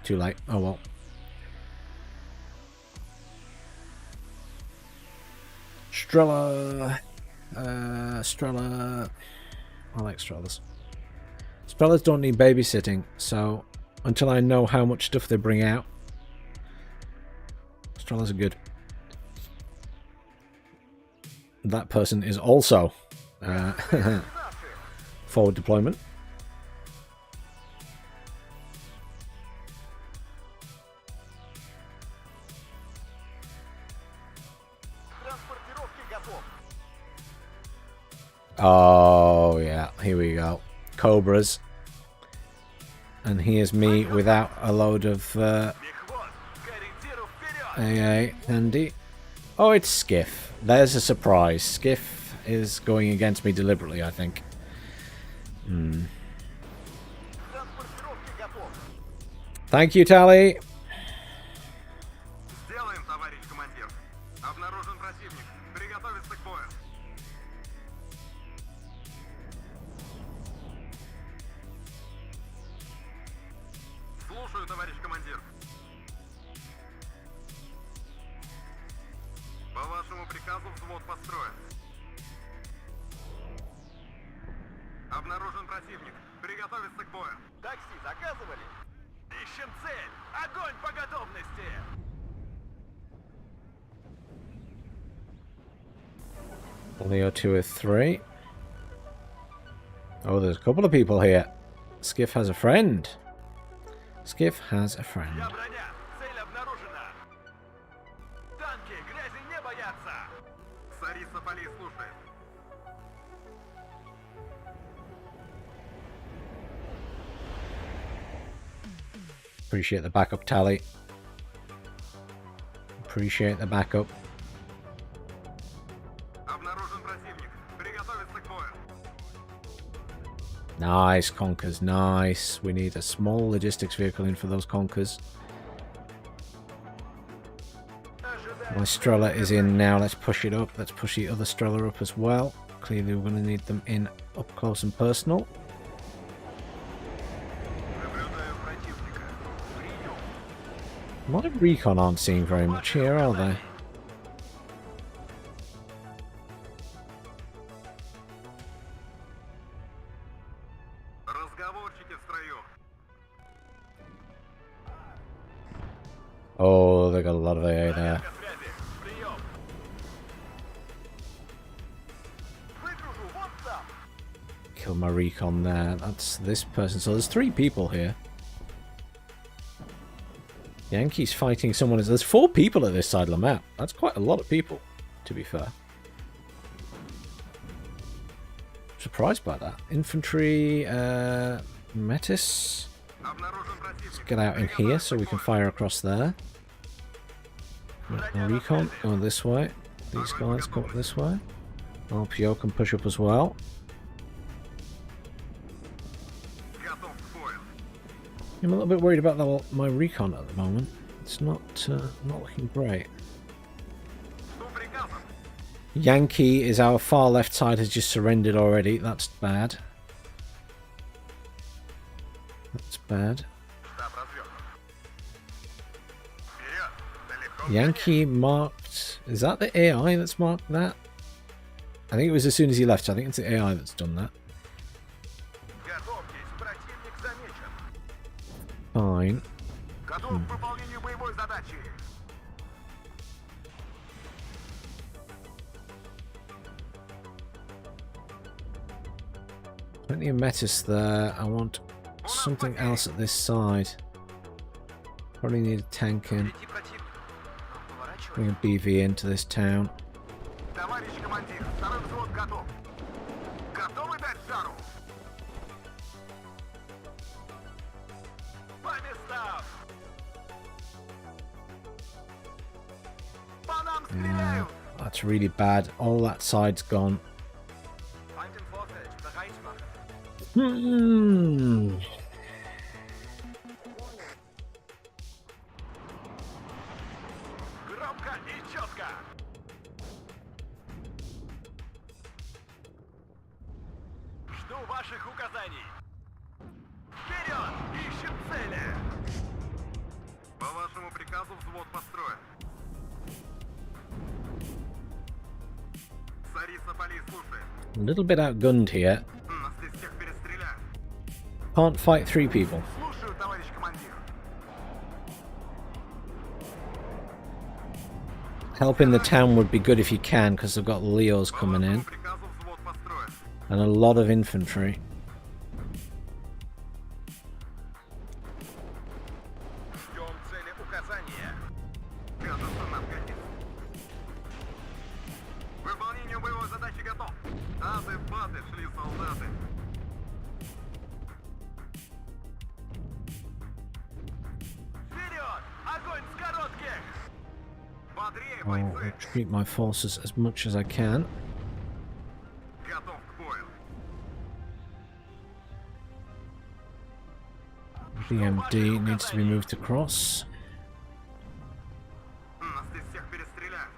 Too late. Oh well. Strela. Strela. I like Strelas. Strelas don't need babysitting, so until I know how much stuff they bring out, Strelas are good. That person is also forward deployment. Транспортировки готов. Oh yeah, here we go. Cobras. And here's me without a load of Мехвод, к ориентиру вперед. AA handy. Oh, it's Skiff. There's a surprise. Skiff is going against me deliberately, I think. Транспортировки готов. Thank you, Tally. Сделаем, товарищ командир. Обнаружен противник. Приготовиться к бою. Слушаю, товарищ командир. По вашему приказу взвод построен. Обнаружен противник. Приготовиться к бою. Такси заказывали? Ищем цель. Огонь по готовности. Leo 2 or 3. Oh, there's a couple of people here. Skiff has a friend. Skiff has a friend. Я броня. Цель обнаружена. Танки грязи не боятся. Сариса Поли слушает. Appreciate the backup, Tally. Appreciate the backup. Обнаружен противник. Приготовиться к бою. Nice, Conkers, nice. We need a small logistics vehicle in for those Conkers. My Strela is in now. Let's push it up. Let's push the other Strela up as well. Clearly, we're going to need them in up close and personal. Наблюдаю противника. Прием. My recon aren't seeing very much here, are they? Разговорчики в строю. Oh, they got a lot of AA there. Проверка связи. Прием. Выгружу вот там. Kill my recon there. That's this person. So there's 3 people here. Yankees fighting someone. There's 4 people at this side of the map. That's quite a lot of people, to be fair. Surprised by that. Infantry, Metis. Обнаружен противник. Get out in here so we can fire across there. Right, recon, go this way. These guys go this way. RPO can push up as well. Готов к бою. I'm a little bit worried about my recon at the moment. It's not looking great. Жду приказов. Yankee is our far left side has just surrendered already. That's bad. That's bad. Штаб разведка. Вперед! Далеко. Yankee marked... Is that the AI that's marked that? I think it was as soon as he left. So I think it's the AI that's done that. Готовьтесь, противник замечен. Fine. Готов к выполнению боевой задачи. Plenty of metis there. I want something else at this side. Probably need a tank in. Впереди противник. Поворачивай. Bring a BV into this town. Товарищ командир, второй взвод готов. Готовы дать жару? По местам! По нам Yeah, стреляют! that's really bad. All that side's gone. Feind im Vorfeld. Bereit machen. Hmm. Громко и четко! Жду ваших указаний! Вперед! Ищем цели! По вашему приказу взвод построен. Царица Полей слушает. A little bit outgunned here. Нас здесь всех перестреляют. Can't fight 3 people. Слушаю, товарищ командир. Helping the town would be good if you can, because they've got Leos По coming вашему in. приказу взвод построен. And a lot of infantry. Ждем цели указания. Это что нам годится. К выполнению боевой задачи готов. Ады-баты шли солдаты. Вперед! Огонь с коротких! Бодрее, I'll бойцы! retreat my forces as much as I can. Готов к бою. BMD needs to be moved across. Нас здесь всех перестреляют.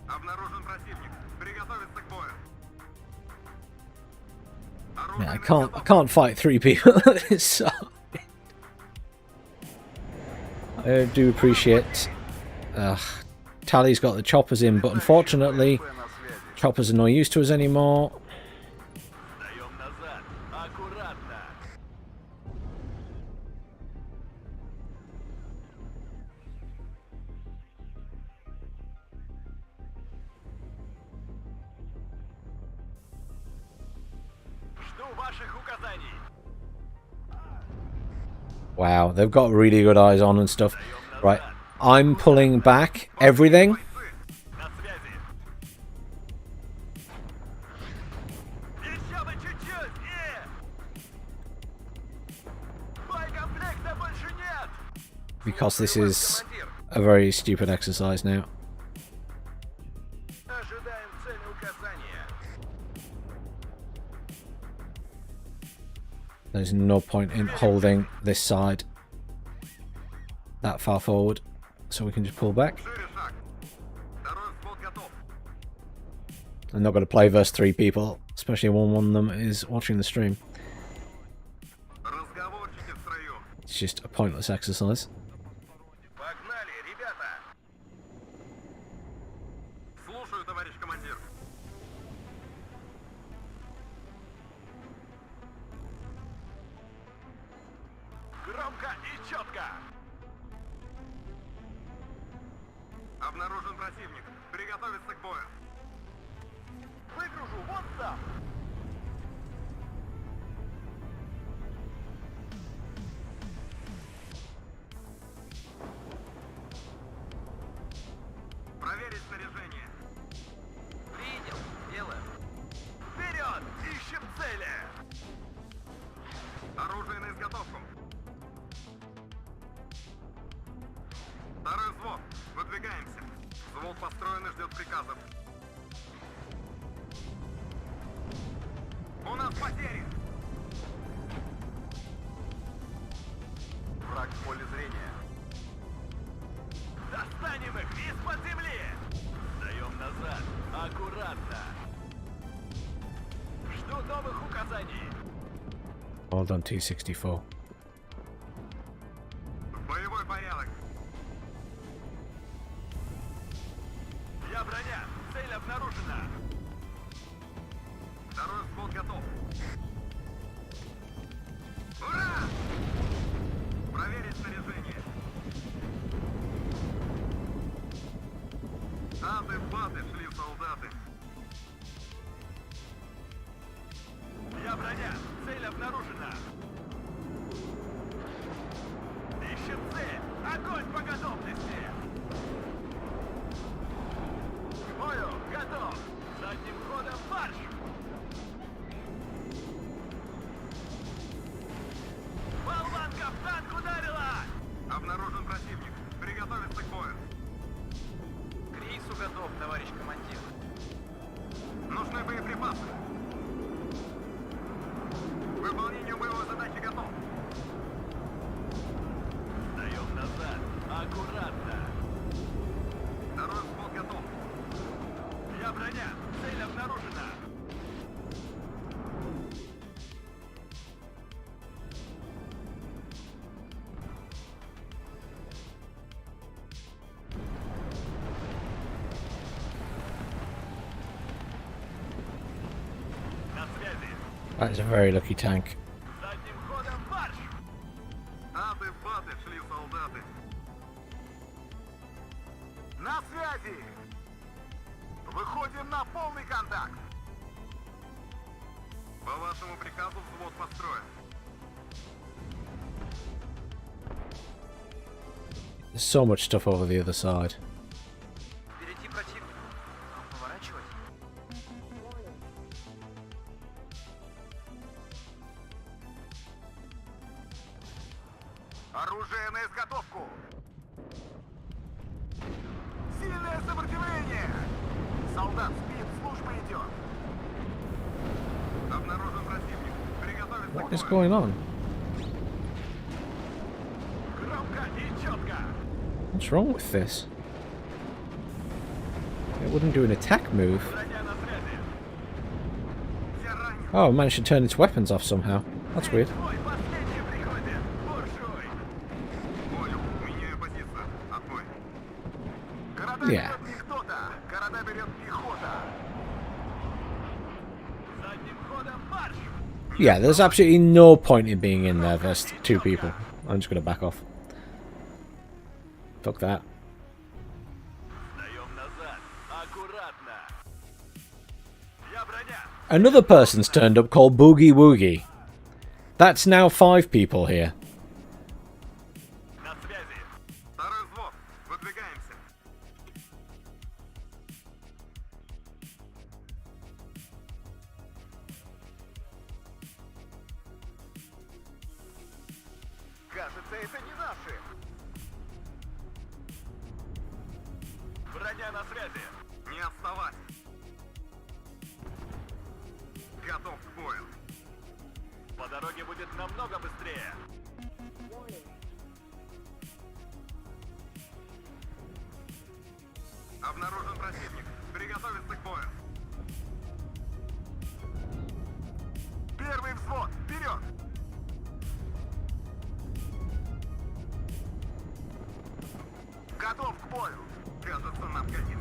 Обнаружен противник. Приготовиться к бою. Yeah, I can't fight 3 people at this side. I do appreciate Tally's got the choppers in, but unfortunately choppers are no use to us anymore. Даем назад. Аккуратно. Жду ваших указаний. Wow, they've got really good eyes on and stuff. Right, I'm pulling back everything. Бойцы, на связи. Еще бы чуть-чуть. Боекомплекта больше нет. Because this is Командир, a very stupid exercise now. ожидаем цели указания. There's no point in holding this side that far forward, so we can just pull back. Шире шаг. Второй взвод готов. I'm not going to play versus 3 people, especially when one of them is watching the stream. Разговорчики в строю. It's just a pointless exercise. Погнали, ребята. Слушаю, товарищ командир. Громко и четко. Обнаружен противник. Приготовиться к бою. Выгружу вон там. Проверить снаряжение. Принял. Делаем. Вперед! Ищем цели! Оружие на изготовку. Второй взвод. Выдвигаемся. Взвод построен и ждет приказов. У нас потери! в поле зрения. Достанем их из-под земли! Даем назад. Аккуратно. Жду новых указаний. Well done, T-64. В боевой порядок. Я броня. Цель обнаружена. Второй взвод готов. Ура! Проверить снаряжение. Ады-баты шли солдаты. Я броня. Цель обнаружена. Ищем цель. Огонь по готовности. К бою. Готов. Задним ходом марш. Болванка в танк ударила. Обнаружен противник. Приготовиться к бою. К рейсу готов, товарищ командир. Нужны боеприпасы. К выполнению боевой задачи готов. Даем назад. Аккуратно. Второй взвод готов. Я броня. Цель обнаружена. На связи. That is a very lucky tank. Задним ходом марш. Ады-баты шли солдаты. На связи! Выходим на полный контакт. По вашему приказу взвод построен. There's so much stuff over the other side. Впереди противник. Поворачивать. Оружие на изготовку. Сильное сопротивление. Солдат спит, служба идет. Обнаружен противник. Приготовиться What к is бою. going on? Громко и четко. What's wrong with this? It wouldn't do an attack move. Броня на связи. Все ранены. Oh, it managed to turn its weapons off somehow. That's weird. Твой последний приходит. Буржуй. Понял. Меняю позицию. Отбой. Города Yeah. берет не кто-то. Города берет пехота. Задним ходом марш. Yeah, there's absolutely no point in being in there. There's two people. I'm just going to back off. Fuck that. Даем назад. Аккуратно. Я броня. Another person's turned up called Boogie Woogie. That's now 5 people here. На связи. Второй взвод. Выдвигаемся. Кажется, это не наши. Броня на связи. Не отставать. Готов к бою. По дороге будет намного быстрее. Обнаружен противник. Приготовиться к бою. Первый взвод. Вперед! Готов к бою. Кажется, нам годится.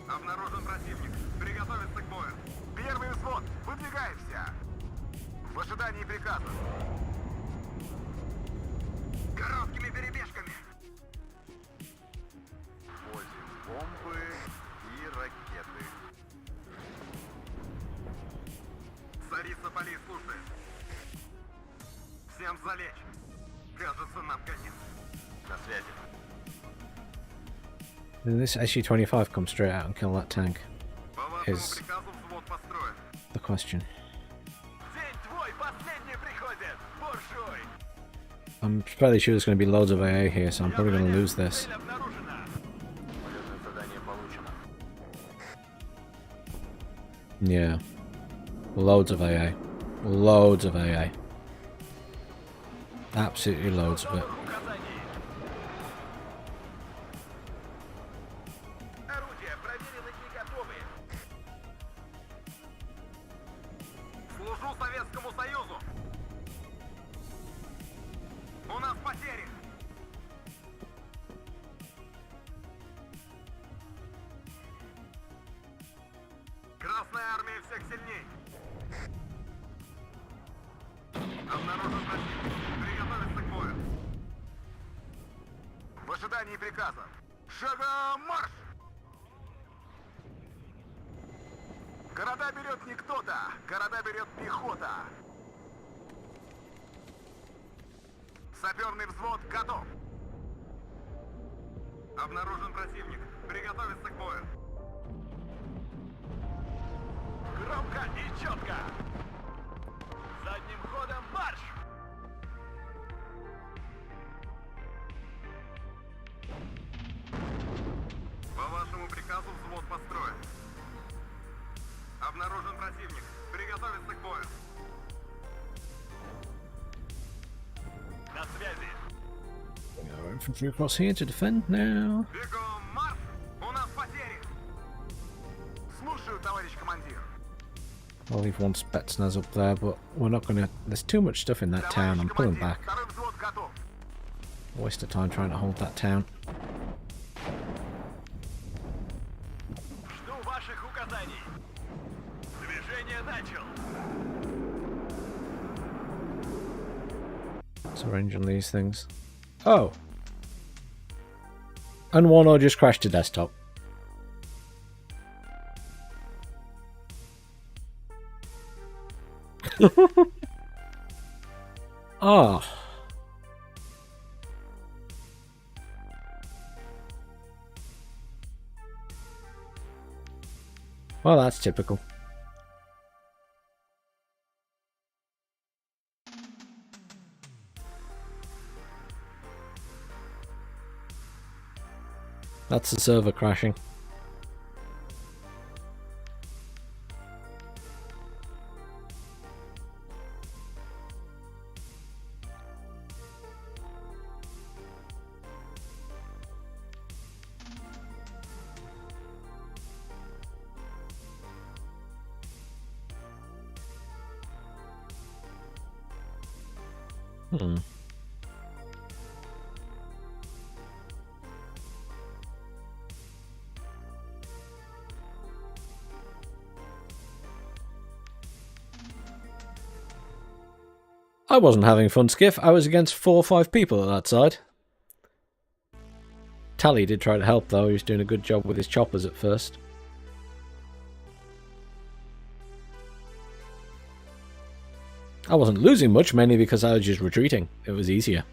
Обнаружен противник. Приготовиться к бою. Первый взвод. Выдвигаемся. В ожидании приказа. Короткими перебежками. Возим бомбы и ракеты. Царица полей слушает. Всем залечь. Кажется, нам конец. На связи. And this SU-25 come straight out and kill that tank. По вашему Is приказу взвод построен. the question. День твой последний приходит. Буржуй. I'm fairly sure there's going to be loads of AA here, so I'm probably going to lose this. Цель обнаружена. Полетное задание получено. Yeah. Loads of AA. Loads of AA. Absolutely loads of it. Указаний. Орудия проверены и готовы. Служу Советскому Союзу. У нас потери. Красная армия всех сильней. Обнаружен противник. Приготовиться к бою. В ожидании приказа. Шагом марш! Города берет не кто-то, города берет пехота. Саперный взвод готов. Обнаружен противник. Приготовиться к бою. Громко и четко. Задним ходом марш! По вашему приказу взвод построен. Обнаружен противник. Приготовиться к бою. На связи. Our infantry across here to defend now. Бегом марш! У нас потери! Слушаю, товарищ командир. I'll leave one Spetsnaz up there, but we're not gonna... There's too much stuff in that town. I'm pulling back. Второй взвод готов. Waste of time trying to hold that town. Жду ваших указаний. Движение начал. Let's arrange on these things. Oh! And WARNO just crashed to desktop. Ah. Well, that's typical. That's the server crashing. I wasn't having fun, Skiff. I was against 4 or 5 people at that side. Tally did try to help, though. He was doing a good job with his choppers at first. I wasn't losing much, mainly because I was just retreating. It was easier.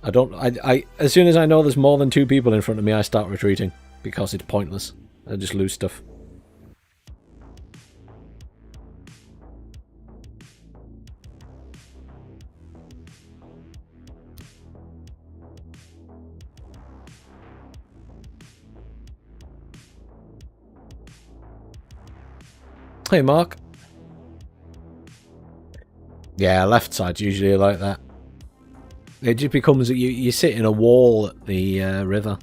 As soon as I know there's more than 2 people in front of me, I start retreating. Because it's pointless. I just lose stuff. Hey, Mark. Yeah, left side's usually like that. It just becomes that you sit in a wall at the river,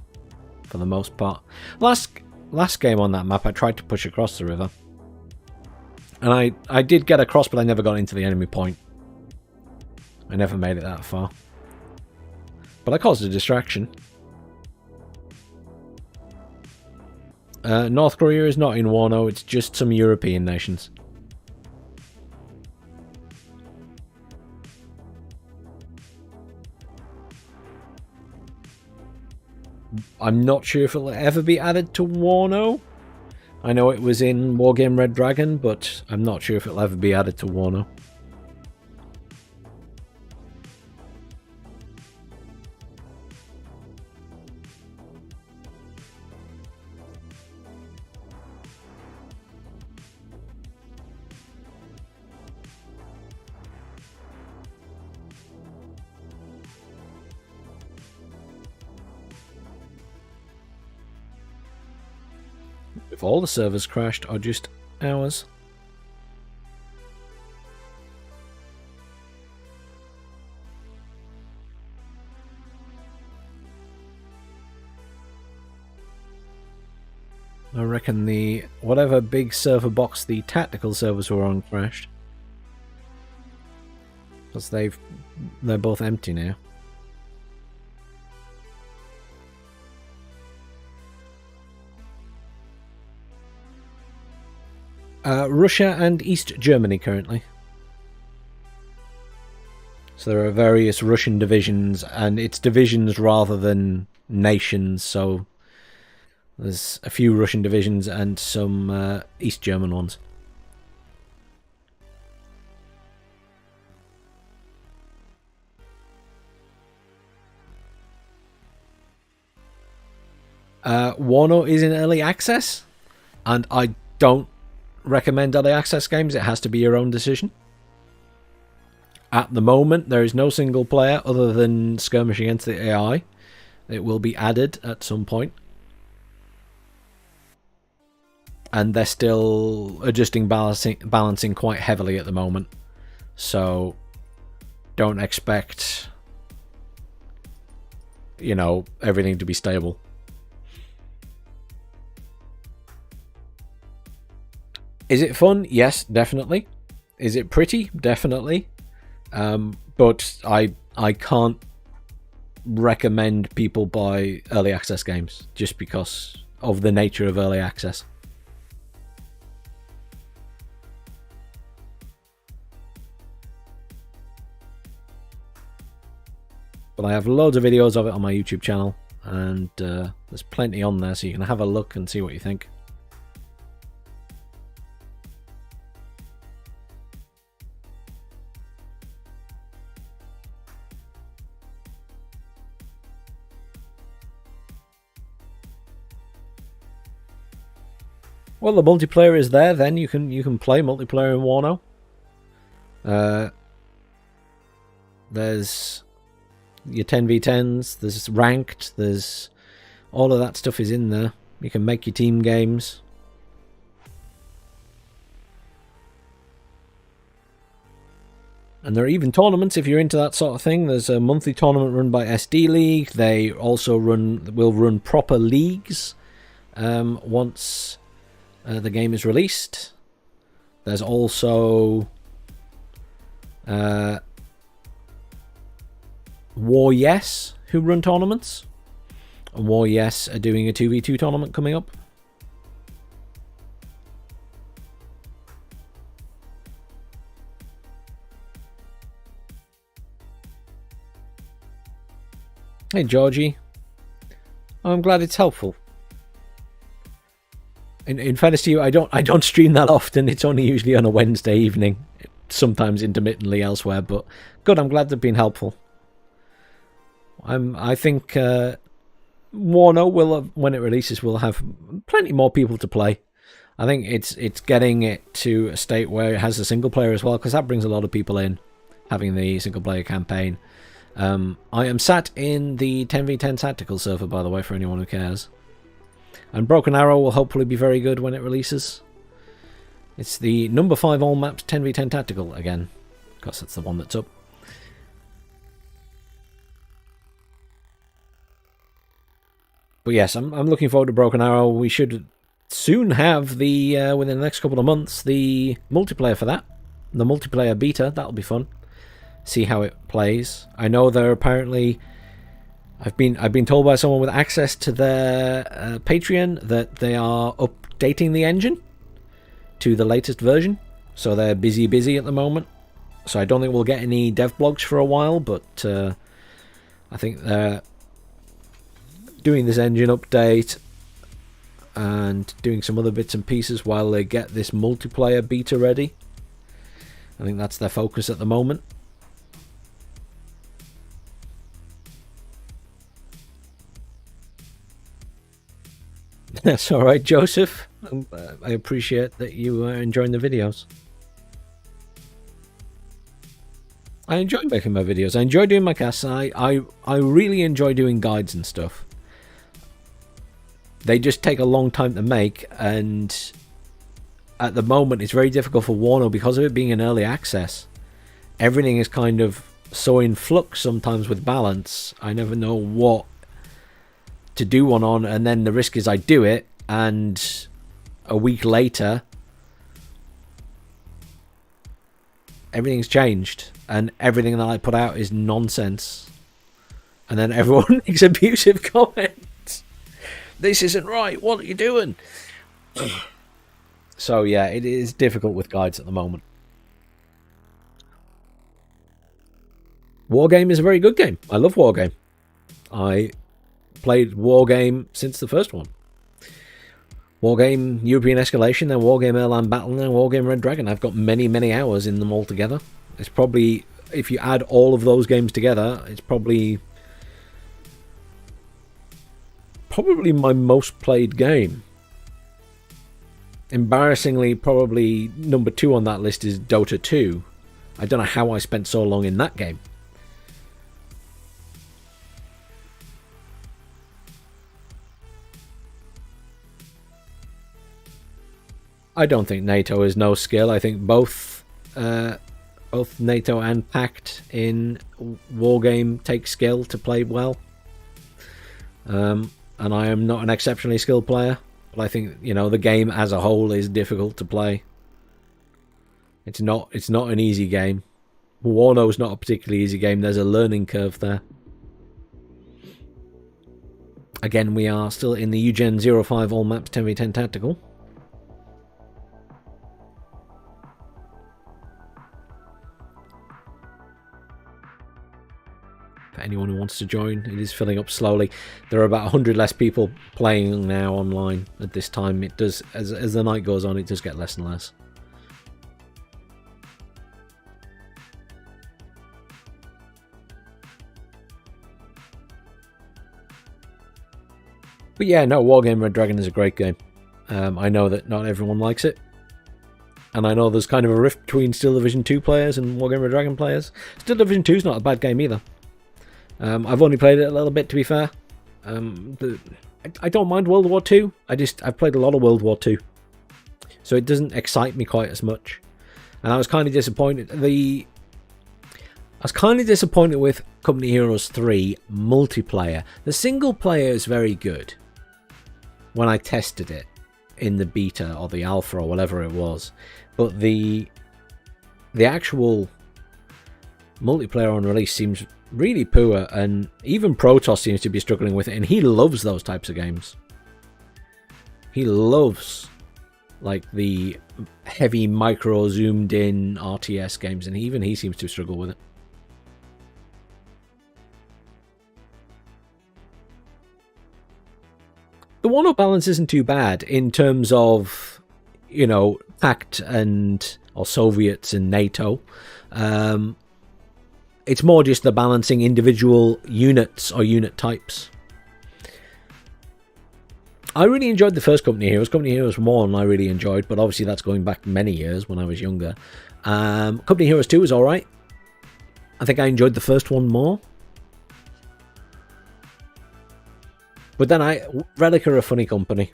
for the most part. Last game on that map, I tried to push across the river. And I did get across, but I never got into the enemy point. I never made it that far. But I caused a distraction. North Korea is not in WARNO, it's just some European nations. I'm not sure if it'll ever be added to WARNO. I know it was in Wargame Red Dragon, but I'm not sure if it'll ever be added to WARNO. if all the servers crashed or just ours. I reckon the whatever big server box the tactical servers were on crashed. Because they're both empty now. Russia and East Germany currently. So there are various Russian divisions, and it's divisions rather than nations, so there's a few Russian divisions and some East German ones. WARNO is in early access, and I don't recommend early access games. It has to be your own decision. At the moment, there is no single player other than skirmish against the AI. It will be added at some point. And they're still adjusting balancing quite heavily at the moment. So don't expect, you know, everything to be stable. Is it fun? Yes, definitely. Is it pretty? Definitely. But I can't recommend people buy early access games just because of the nature of early access. But I have loads of videos of it on my YouTube channel, and there's plenty on there, so you can have a look and see what you think. Well, the multiplayer is there. Then you can play multiplayer in WARNO. There's your 10v10s. There's ranked. There's all of that stuff is in there. You can make your team games. And there are even tournaments if you're into that sort of thing. There's a monthly tournament run by SD League. They also will run proper leagues once the game is released. There's also War Yes, who run tournaments. And War Yes are doing a 2v2 tournament coming up. Hey Georgie, I'm glad it's helpful. In fairness to you, I don't stream that often. It's only usually on a Wednesday evening, sometimes intermittently elsewhere. But good, I'm glad they've been helpful. I think WARNO will, when it releases, will have plenty more people to play. I think it's getting it to a state where it has a single player as well, because that brings a lot of people in, having the single player campaign. I am sat in the 10v10 tactical server, by the way, for anyone who cares. And Broken Arrow will hopefully be very good when it releases. It's the number 5 all maps 10v10 tactical again, because that's the one that's up. But yes, I'm looking forward to Broken Arrow. We should soon have the within the next couple of months the multiplayer for that, the multiplayer beta. That'll be fun. See how it plays. I know there apparently. I've been told by someone with access to their Patreon that they are updating the engine to the latest version. So they're busy at the moment. So I don't think we'll get any dev blogs for a while, but I think they're doing this engine update and doing some other bits and pieces while they get this multiplayer beta ready. I think that's their focus at the moment. That's alright, Joseph. I appreciate that you are enjoying the videos. I enjoy making my videos. I enjoy doing my casts. I really enjoy doing guides and stuff. They just take a long time to make, and at the moment it's very difficult for WARNO because of it being in early access. Everything is kind of so in flux sometimes with balance. I never know what to do one on, and then the risk is I do it, and a week later everything's changed, and everything that I put out is nonsense, and then everyone makes abusive comments. This isn't right, what are you doing? So yeah, it is difficult with guides at the moment. Wargame is a very good game. I love Wargame. I played Wargame since the first one. Wargame European Escalation, then Wargame Airline Battle, then Wargame Red Dragon. I've got many, many hours in them all together. It's probably, if you add all of those games together, it's probably my most played game. Embarrassingly, probably number 2 on that list is Dota 2. I don't know how I spent so long in that game. I don't think NATO is no skill. I think both NATO and Pact in Wargame take skill to play well. And I am not an exceptionally skilled player, but I think, you know, the game as a whole is difficult to play. It's not an easy game. WARNO's not a particularly easy game. There's a learning curve there. Again, we are still in the UGen 05 all maps 10v10 tactical. For anyone who wants to join, it is filling up slowly. There are about 100 less people playing now online at this time. It does, as the night goes on, it does get less and less. But yeah, no, Wargame Red Dragon is a great game. I know that not everyone likes it. And I know there's kind of a rift between Steel Division 2 players and Wargame Red Dragon players. Steel Division 2 is not a bad game either. I've only played it a little bit, to be fair. I don't mind World War 2. I've played a lot of World War 2. So it doesn't excite me quite as much. And I was kind of disappointed. I was kind of disappointed with Company Heroes 3 multiplayer. The single player is very good when I tested it in the beta or the alpha or whatever it was. But the actual multiplayer on release seems really poor, and even Protoss seems to be struggling with it, and he loves those types of games. He loves like the heavy micro zoomed in RTS games, and even he seems to struggle with it. The WARNO balance isn't too bad in terms of, you know, Pact or Soviets and NATO. It's more just the balancing individual units or unit types. I really enjoyed the first Company Heroes. Company Heroes 1 I really enjoyed, but obviously that's going back many years when I was younger. Company Heroes 2 was alright. I think I enjoyed the first one more. But then Relic are a funny company.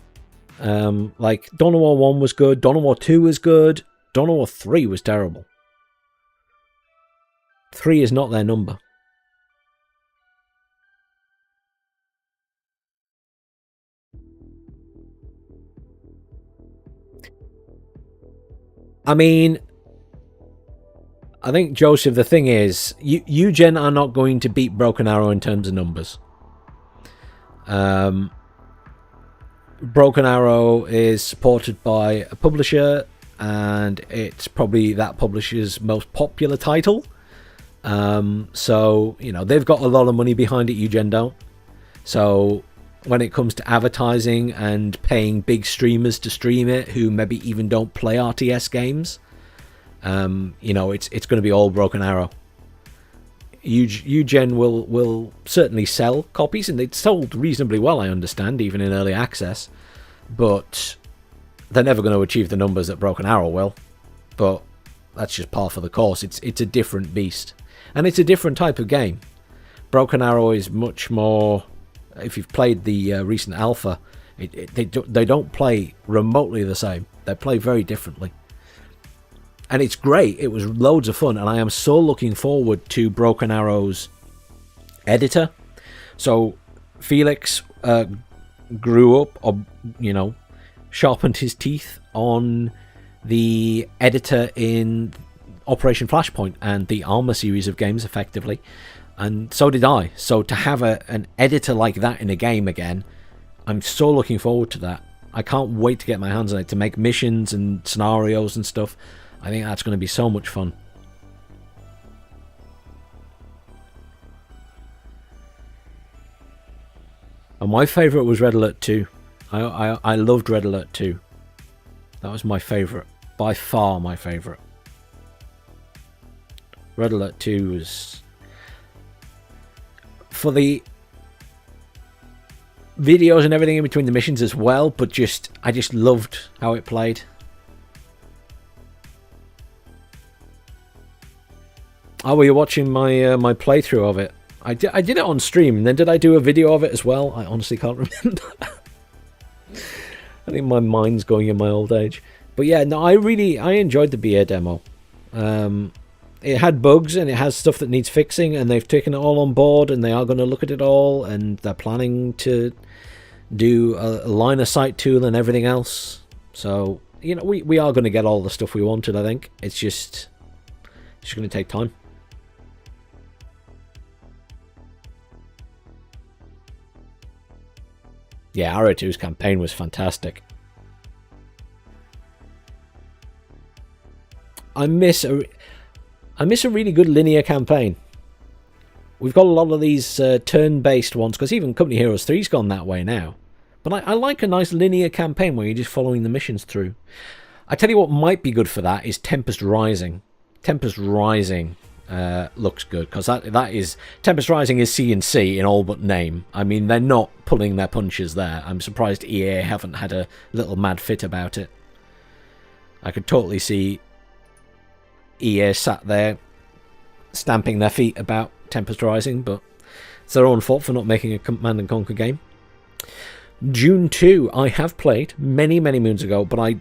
Like, Dawn of War 1 was good, Dawn of War 2 was good, Dawn of War 3 was terrible. 3 is not their number. I mean, I think, Joseph, the thing is, UGen are not going to beat Broken Arrow in terms of numbers. Broken Arrow is supported by a publisher, and it's probably that publisher's most popular title. So, you know, they've got a lot of money behind it, UGen don't. So when it comes to advertising and paying big streamers to stream it, who maybe even don't play RTS games, you know, it's going to be all Broken Arrow. UGen will certainly sell copies, and it's sold reasonably well, I understand, even in early access. But they're never going to achieve the numbers that Broken Arrow will. But that's just par for the course. It's a different beast. And it's a different type of game. Broken Arrow is much more... If you've played the recent alpha, They don't play remotely the same. They play very differently. And it's great. It was loads of fun, and I am so looking forward to Broken Arrow's editor. So Felix grew up, or sharpened his teeth on the editor in Operation Flashpoint and the Armor series of games, effectively, and so did I. So to have an editor like that in a game again, I'm so looking forward to that. I can't wait to get my hands on it, to make missions and scenarios and stuff. I think that's going to be so much fun. And my favourite was Red Alert 2. I loved Red Alert 2. That was my favourite. By far my favourite. Red Alert 2 was... for the videos and everything in between the missions as well, but I just loved how it played. Oh, were you watching my playthrough of it? I did it on stream, and then did I do a video of it as well? I honestly can't remember. I think my mind's going in my old age. But yeah, no, I enjoyed the BA demo. It had bugs, and it has stuff that needs fixing, and they've taken it all on board, and they are going to look at it all, and they're planning to do a line of sight tool and everything else. So, we are going to get all the stuff we wanted, I think. It's just going to take time. Yeah, Arrow 2's campaign was fantastic. I miss a really good linear campaign. We've got a lot of these turn-based ones, because even Company Heroes 3's gone that way now. But I like a nice linear campaign where you're just following the missions through. I tell you what might be good for that is Tempest Rising. Tempest Rising looks good, because that is... Tempest Rising is C&C in all but name. I mean, they're not pulling their punches there. I'm surprised EA haven't had a little mad fit about it. I could totally see EA sat there stamping their feet about Tempest Rising, but it's their own fault for not making a Command & Conquer game. Dune 2 I have played many moons ago, but I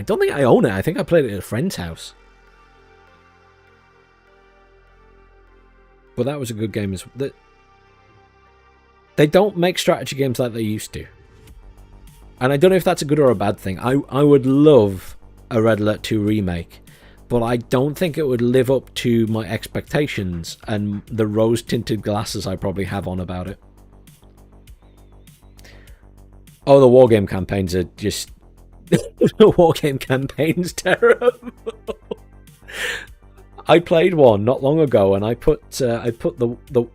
don't think I own it. I think I played it at a friend's house. But that was a good game as well. They don't make strategy games like they used to. And I don't know if that's a good or a bad thing. I would love a Red Alert 2 remake, but I don't think it would live up to my expectations and the rose-tinted glasses I probably have on about it. Oh, the wargame campaigns are just... the wargame campaign's terrible. I played one not long ago, and I put the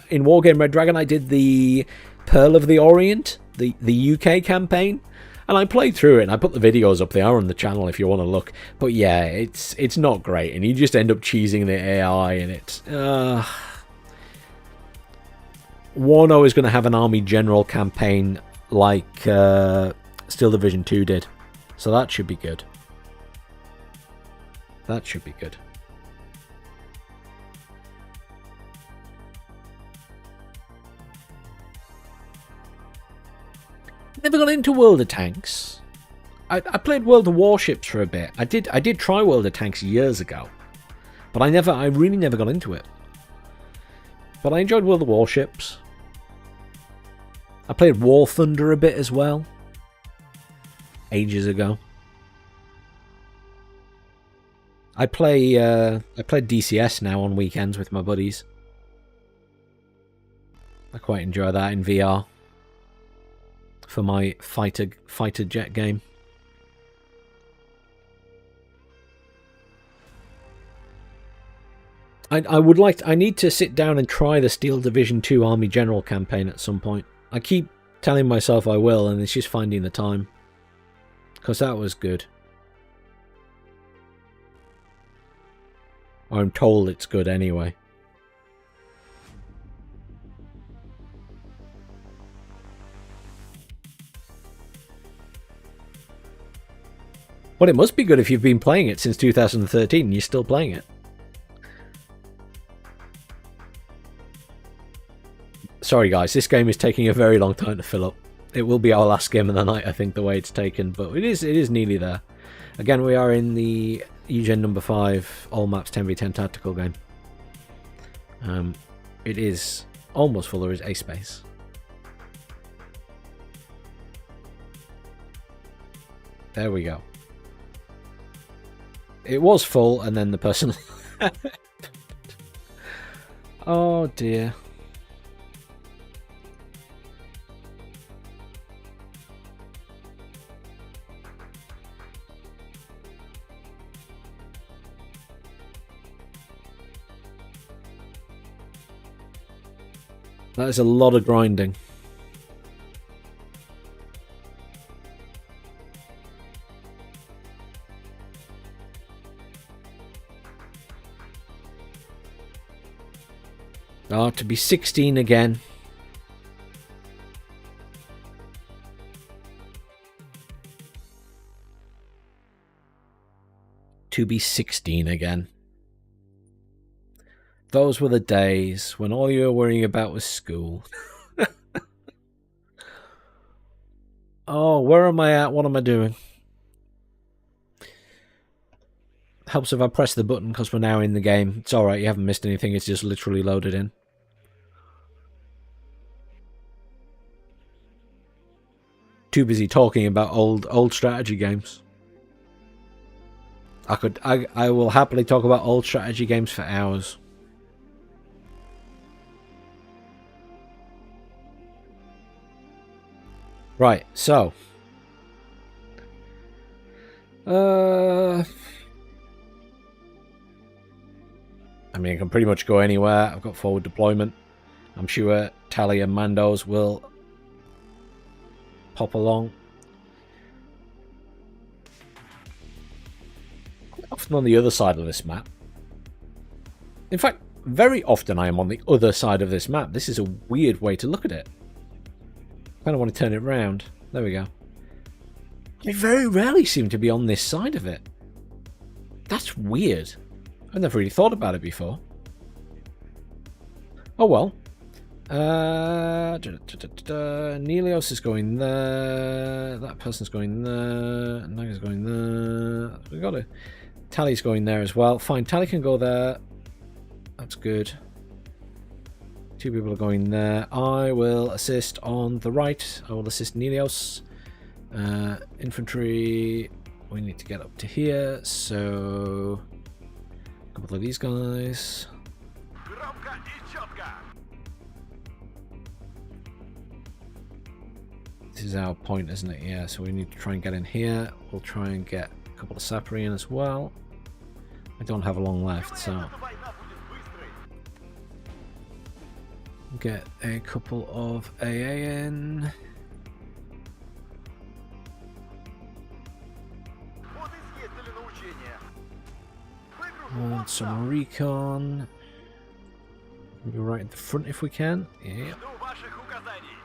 in Wargame Red Dragon I did the Pearl of the Orient, the UK campaign, and I played through it, and I put the videos up. They are on the channel if you want to look. But yeah, it's not great, and you just end up cheesing the AI, and it's WARNO is going to have an Army General campaign like Steel Division 2 did, so that should be good. That should be good. Never got into World of Tanks. I played World of Warships for a bit. I did try World of Tanks years ago, but I really never got into it. But I enjoyed World of Warships. I played War Thunder a bit as well, ages ago. I played DCS now on weekends with my buddies. I quite enjoy that in VR for my fighter jet game. I need to sit down and try the Steel Division 2 Army General campaign at some point. I keep telling myself I will, and it's just finding the time. Because that was good. I'm told it's good anyway. Well, it must be good if you've been playing it since 2013 and you're still playing it. Sorry guys, this game is taking a very long time to fill up. It will be our last game of the night, I think, the way it's taken, but it is nearly there. Again, we are in the EGen number 5 all maps 10v10 tactical game. It is almost full. There is a space. There we go. It was full, and then the person... Oh dear. That is a lot of grinding. Oh, to be 16 again. To be 16 again. Those were the days when all you were worrying about was school. Oh, where am I at? What am I doing? Helps if I press the button because we're now in the game. It's alright, you haven't missed anything. It's just literally loaded in. Too busy talking about old strategy games. I will happily talk about old strategy games for hours. Right, so I mean, I can pretty much go anywhere. I've got forward deployment. I'm sure Tally and Mandos will pop along. Often on the other side of this map. In fact, very often I am on the other side of this map. This is a weird way to look at it. I kind of want to turn it round. There we go. I very rarely seem to be on this side of it. That's weird. I've never really thought about it before. Oh well. Nelios is going there. That person's going there. Naga's going there. We got it. Tally's going there as well. Fine, Tally can go there. That's good. 2 people are going there. I will assist on the right. I will assist Nelios. Infantry. We need to get up to here. So a couple of these guys. This is our point, isn't it? Yeah, so we need to try and get in here. We'll try and get a couple of Sapri in as well. I don't have a long left, so get a couple of AA in. Want some recon. Maybe right at the front if we can. Yeah.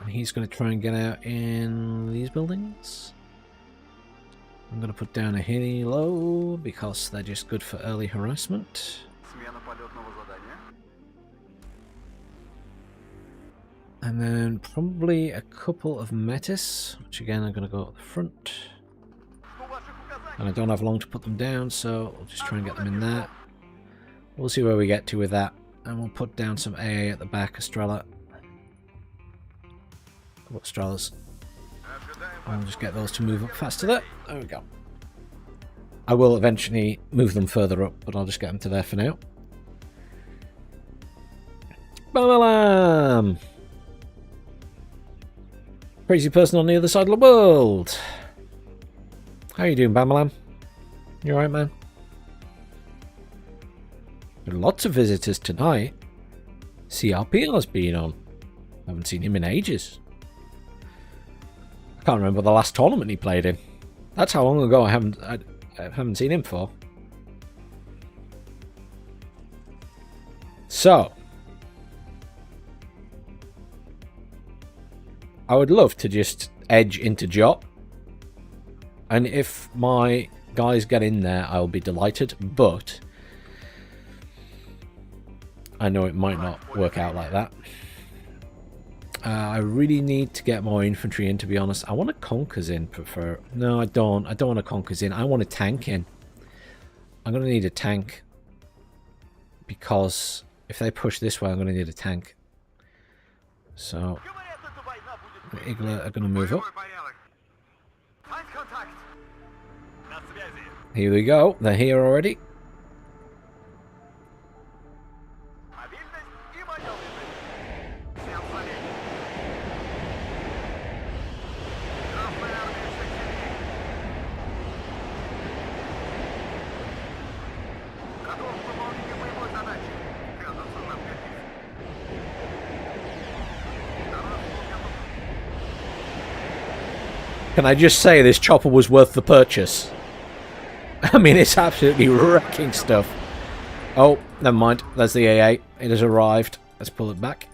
And he's going to try and get out in these buildings. I'm going to put down a helo because they're just good for early harassment. And then probably a couple of Metis, which again are going to go up the front. And I don't have long to put them down, so I'll just try and get them in there. We'll see where we get to with that. And we'll put down some AA at the back, Estrella. What Estrellas? I'll just get those to move up faster there. There we go. I will eventually move them further up, but I'll just get them to there for now. Bam! Crazy person on the other side of the world. How you doing, Bamalam? You alright, man? Lots of visitors tonight. CRPR's been on. Haven't seen him in ages. I can't remember the last tournament he played in. That's how long ago I haven't seen him for. So I would love to just edge into Jop. And if my guys get in there, I'll be delighted. But I know it might not work out like that. I really need to get more infantry in, to be honest. I want a Conkers in. No, I don't. I don't want a Conkers in. I want a tank in. I'm going to need a tank. Because if they push this way, I'm going to need a tank. So, the Igla are going to move up. Боевой порядок. Find contact. На связи. Here we go. They're here already. Мобильность и маневренность. Всем залечь. Красная армия всех сильнее. Готов к выполнению боевой задачи. Прятаться нам годится. Второй взвод готов. Can I just say this chopper was worth the purchase? I mean, it's absolutely wrecking stuff. Oh, never mind. There's the AA. It has arrived. Let's pull it back.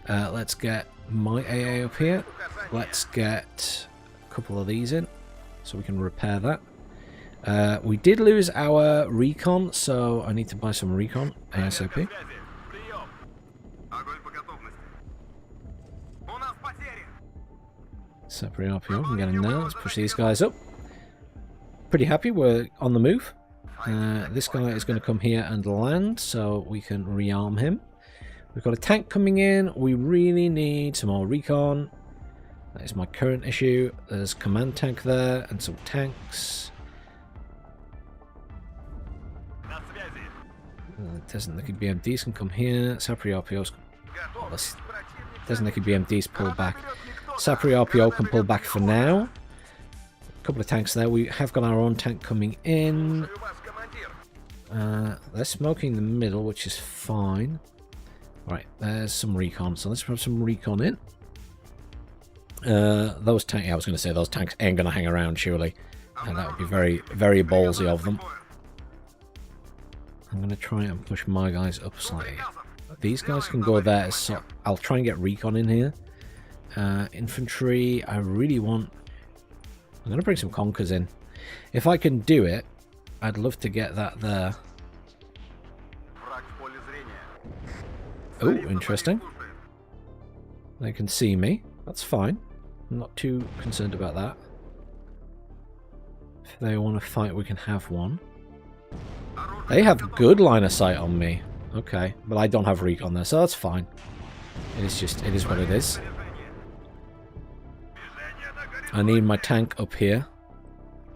Let's get my AA up here. Let's get a couple of these in so we can repair that. We did lose our recon, so I need to buy some recon ASAP. Связи. Прием. Огонь по готовности. У нас потери. Separate RPO. I'm getting there. Let's push these guys up. Pretty happy. We're on the move. This guy is going to come here and land, so we can rearm him. We've got a tank coming in. We really need some more recon. That is my current issue. There's command tank there and some tanks. На связи. Designated BMDs can come here. Sapri RPOs. Готов. Let's- Противник. Designated BMDs pull back. Sapri RPO can pull back for now. A couple of tanks there. We have got our own tank coming in. Слушаю вас, командир. They're smoking the middle, which is fine. Right, there's some recon. So let's put some recon in. Those tanks. Yeah, I was going to say those tanks ain't going to hang around, surely. And that would be very, very ballsy of them. I'm going to try and push my guys up slightly. These guys can go there. So I'll try and get recon in here. Infantry. I really want. I'm going to bring some conkers in. If I can do it, I'd love to get that there. Враг в поле зрения. Oh, interesting. They can see me. That's fine. I'm not too concerned about that. If they want to fight, we can have one. They have good line of sight on me. Okay, but I don't have recon there, so that's fine. It is what it is. I need my tank up here.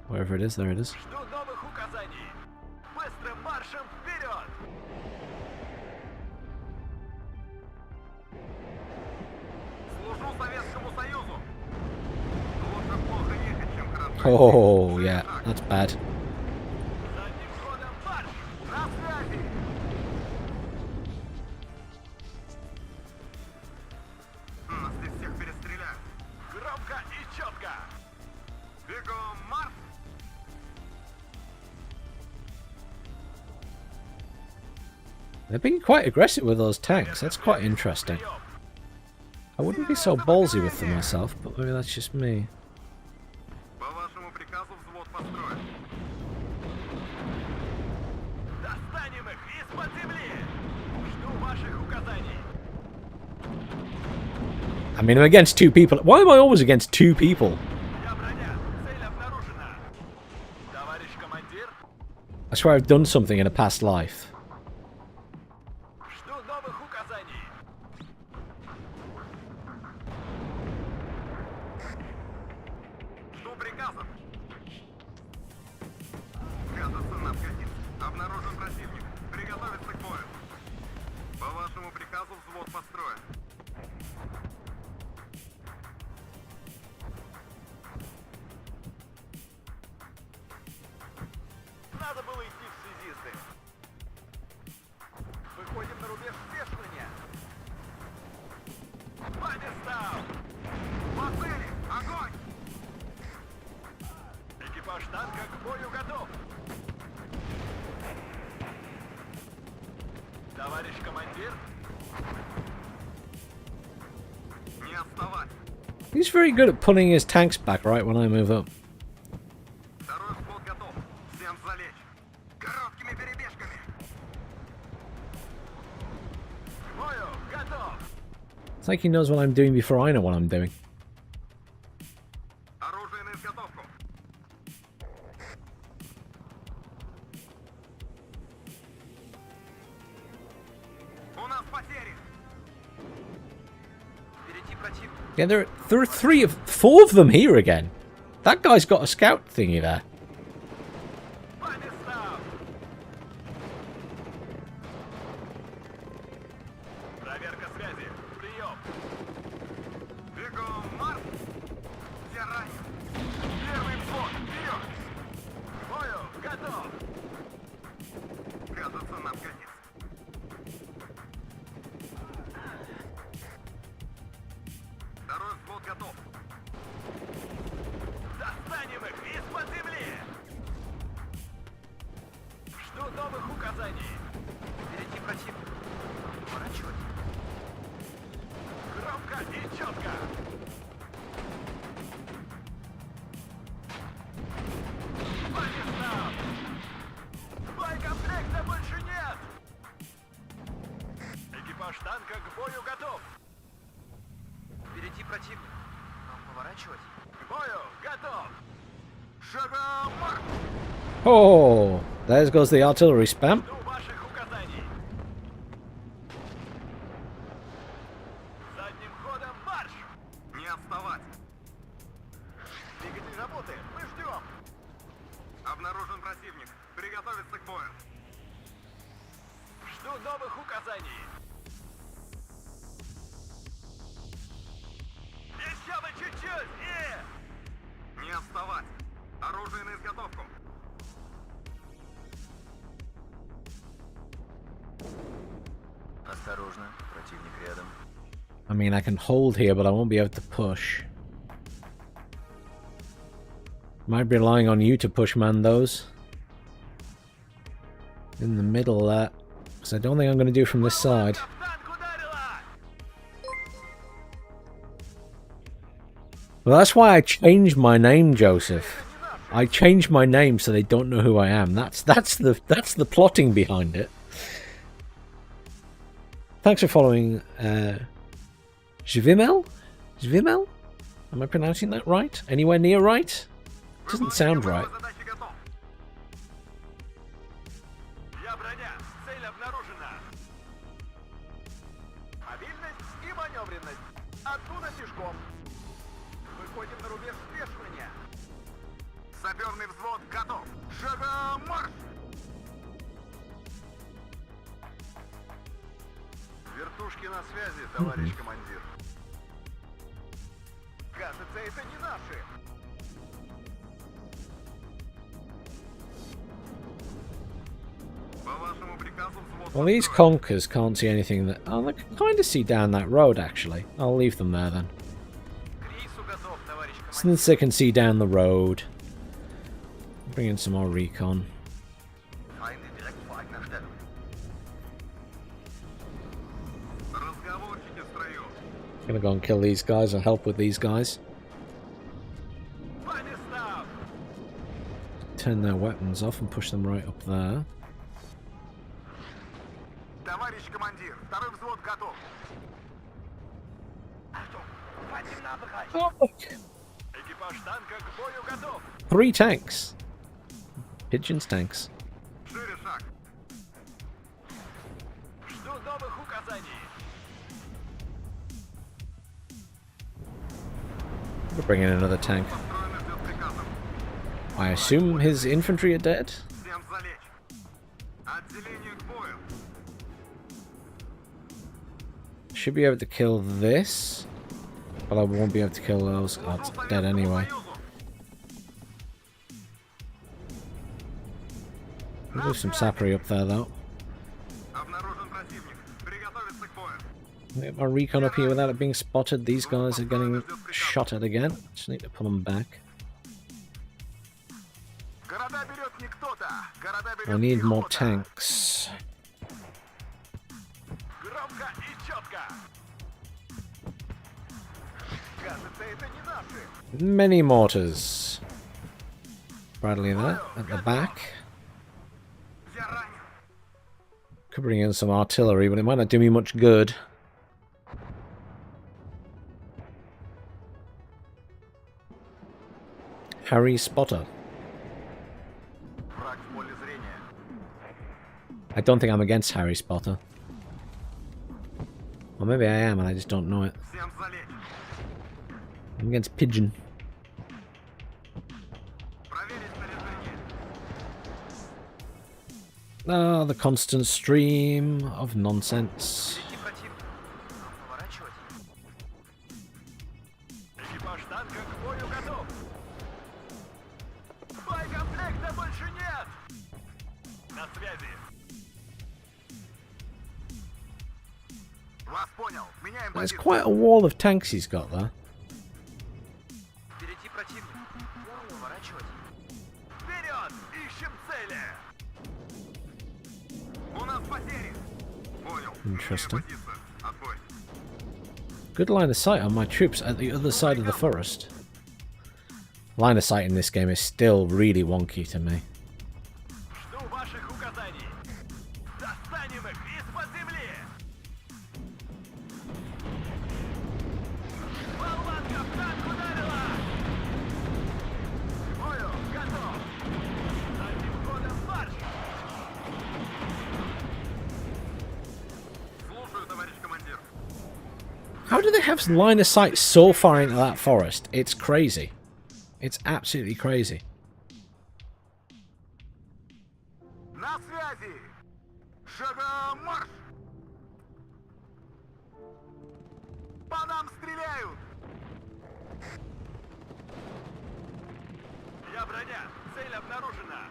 Wherever it is, there it is. Жду новых указаний. Быстрым маршем вперед. Служу Советскому Союзу. Лучше плохо ехать, чем хорошо. Oh, yeah, that's bad. Задним ходом марш. На связи. Нас здесь всех перестреляют. Громко и четко. Бегом марш. They're being quite aggressive with those tanks. That's quite interesting. Прием. I wouldn't be so ballsy with them myself, but maybe that's just me. По вашему приказу взвод построен. Достанем их из-под земли. Жду ваших указаний. I mean, I'm against two people. Why am I always against two people? Я броня. Цель обнаружена. Товарищ командир. I swear I've done something in a past life. Жду новых указаний. Жду приказов. Прятаться нам годится. Обнаружен противник. Приготовиться к бою. По вашему приказу взвод построен. Надо было идти в связисты. Выходим на рубеж взвешивания. По местам. По цели! Огонь! Экипаж танка к бою готов. Товарищ командир. Не отставать! He's very good at pulling his tanks back right when I move up. Второй взвод готов. Всем залечь. Короткими перебежками. К бою готов. It's like he knows what I'm doing before I know what I'm doing. Оружие на изготовку. У нас потери. Впереди противник. Yeah, there are four of them here again. That guy's got a scout thingy there. По местам. Проверка связи. Прием. Бегом марш. Я ранен. Первый взвод. Вперед. К бою. Готов. Кажется, нам конец. Второй взвод готов. Достанем их из-под земли. Жду новых указаний. Впереди противник. Поворачивать. Громко и четко. По местам. Боекомплекта больше нет. Экипаж танка к бою готов. Впереди противник. Нам поворачивать. К бою готов. Шагом марш. Oh, there goes the artillery spam. Жду ваших указаний. Задним ходом марш. Не отставать. Двигатель работает. Мы ждем. Обнаружен противник. Приготовиться к бою. Жду новых указаний. Еще бы чуть-чуть и... Не отставать. Оружие на изготовку. Осторожно, противник рядом. I mean, I can hold here, but I won't be able to push. Might be relying on you to push Mandos. In the middle there. Because I don't think I'm going to do it from this side. Танк ударила! Well, that's why I changed my name, Joseph. I changed my name so they don't know who I am. That's the plotting behind it. Thanks for following, Zvimel? Zvimel? Am I pronouncing that right? Anywhere near right? Doesn't sound right. Задача готов. Я броня. Цель обнаружена. Мобильность и маневренность. Оттуда пешком. Выходим на рубеж спешивания. Саперный взвод готов. Шагом марш! Вертушки на связи, товарищ командир. Кажется, это не наши. По вашему приказу взвод... Well, these conkers can't see anything that... Oh, they can kind of see down that road, actually. I'll leave them there, then. К рейсу готов, товарищ командир. Since they can see down the road. Bring in some more recon. Feinde direkt vor eigener Stellung. Разговорчики в строю. Gonna go and kill these guys or help with these guys. По местам. Turn their weapons off and push them right up there. Товарищ командир, второй взвод готов. Achtung, Feind im Nahbereich. Экипаж танка к бою готов. 3 tanks. Pigeons tanks. Шире шаг. Жду новых указаний. We'll bring in another tank. Построено ждет приказов. I assume his infantry are dead? Всем залечь. Отделение к бою. Should be able to kill this. But I won't be able to kill those. Oh, it's dead anyway. We'll do some sappery up there though. Обнаружен противник. Приготовиться к бою. Get my recon up here without it being spotted. These guys are getting shot at again. Just need to pull them back. Города берет не кто-то. Города берет I need more пехота. tanks. Громко и четко. Кажется, это не наши. Many mortars. Bradley there at the back. Я ранен. Could bring in some artillery, but it might not do me much good. Harry Spotter. Враг в поле зрения. I don't think I'm against Harry Spotter. Or maybe I am and I just don't know it. Всем залечь. I'm against Pigeon. Проверить снаряжение. Ah, the constant stream of nonsense. Впереди противник. Нам поворачивать. Экипаж танка к бою готов. Боекомплекта больше нет. На связи. Вас понял. Меняем There's позицию. quite a wall of tanks he's got there. Впереди противник. Поворачивать. Вперед! Ищем цели! У нас потери. Понял. Interesting. Меняем позицию. Отбой. Good line of sight on my troops at the other side of the forest. Line of sight in this game is still really wonky to me. Жду ваших указаний. Достанем их из-под земли! Болванка в танк ударила! К бою готов! Задним ходом марш! Слушаю, товарищ командир. How do they have line of sight so far into that forest? It's crazy. It's absolutely crazy. На связи. Шагом марш. По нам стреляют. Я броня! Цель обнаружена!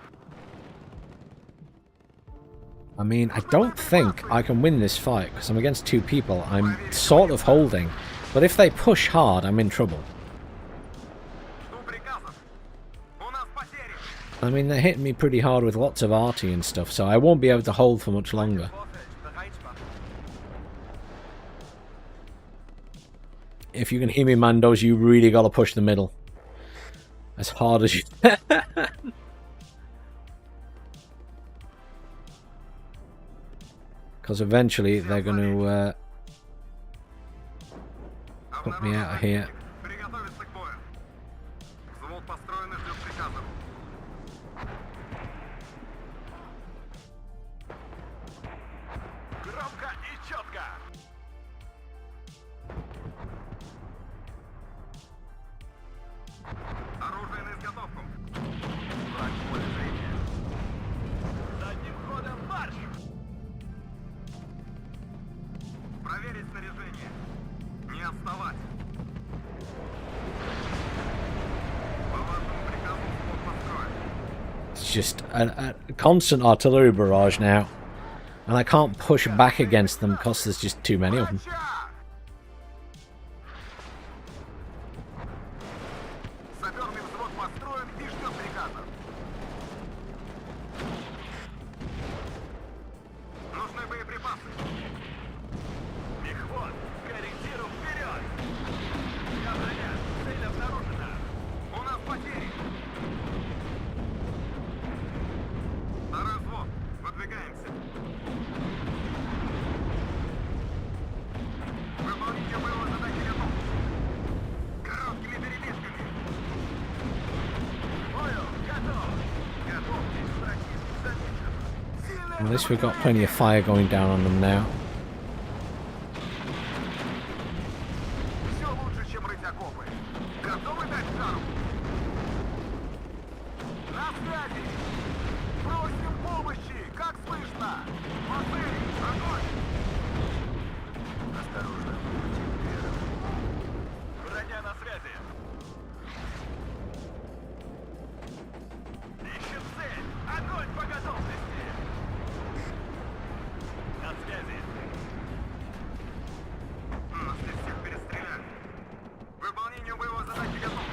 I mean, I don't think I can win this fight because I'm against two people. I'm sort of holding. But if they push hard, I'm in trouble. Жду приказов. У нас потери. I mean, they're hitting me pretty hard with lots of arty and stuff, so I won't be able to hold for much longer. If you can hear me, Mandos, you really gotta push the middle. As hard as you can. Because eventually they're gonna put me out of here. Приготовиться к бою. Взвод построен и ждет приказов. Громко и четко! Оружие на изготовку. Враг в поле зрения. Задним ходом марш! Проверить снаряжение. Не отставать. По вашему приказу взвод построен. It's just a constant artillery barrage now. And I can't push back against them because there's just too many of them. Врача! Саперный взвод построен и ждет приказов. Нужны боеприпасы. Мехвод, корректиру вперед! Я броня! Цель обнаружена! У нас потери. Второй взвод. Выдвигаемся. Выполнение боевой задачи готов. Короткими перебежками. К бою готов! Готовьтесь, противник замечен. Сильная At least we've got plenty of fire going down on them now. Все лучше, чем рыть окопы. Готовы дать жару? На связи! Просим помощи! Как слышно? Модель, огонь! Осторожно, противник рядом. Броня на связи! Ищем цель! Огонь по готовности! На связи! Нас здесь всех перестреляли. Выполнению боевой задачи готов.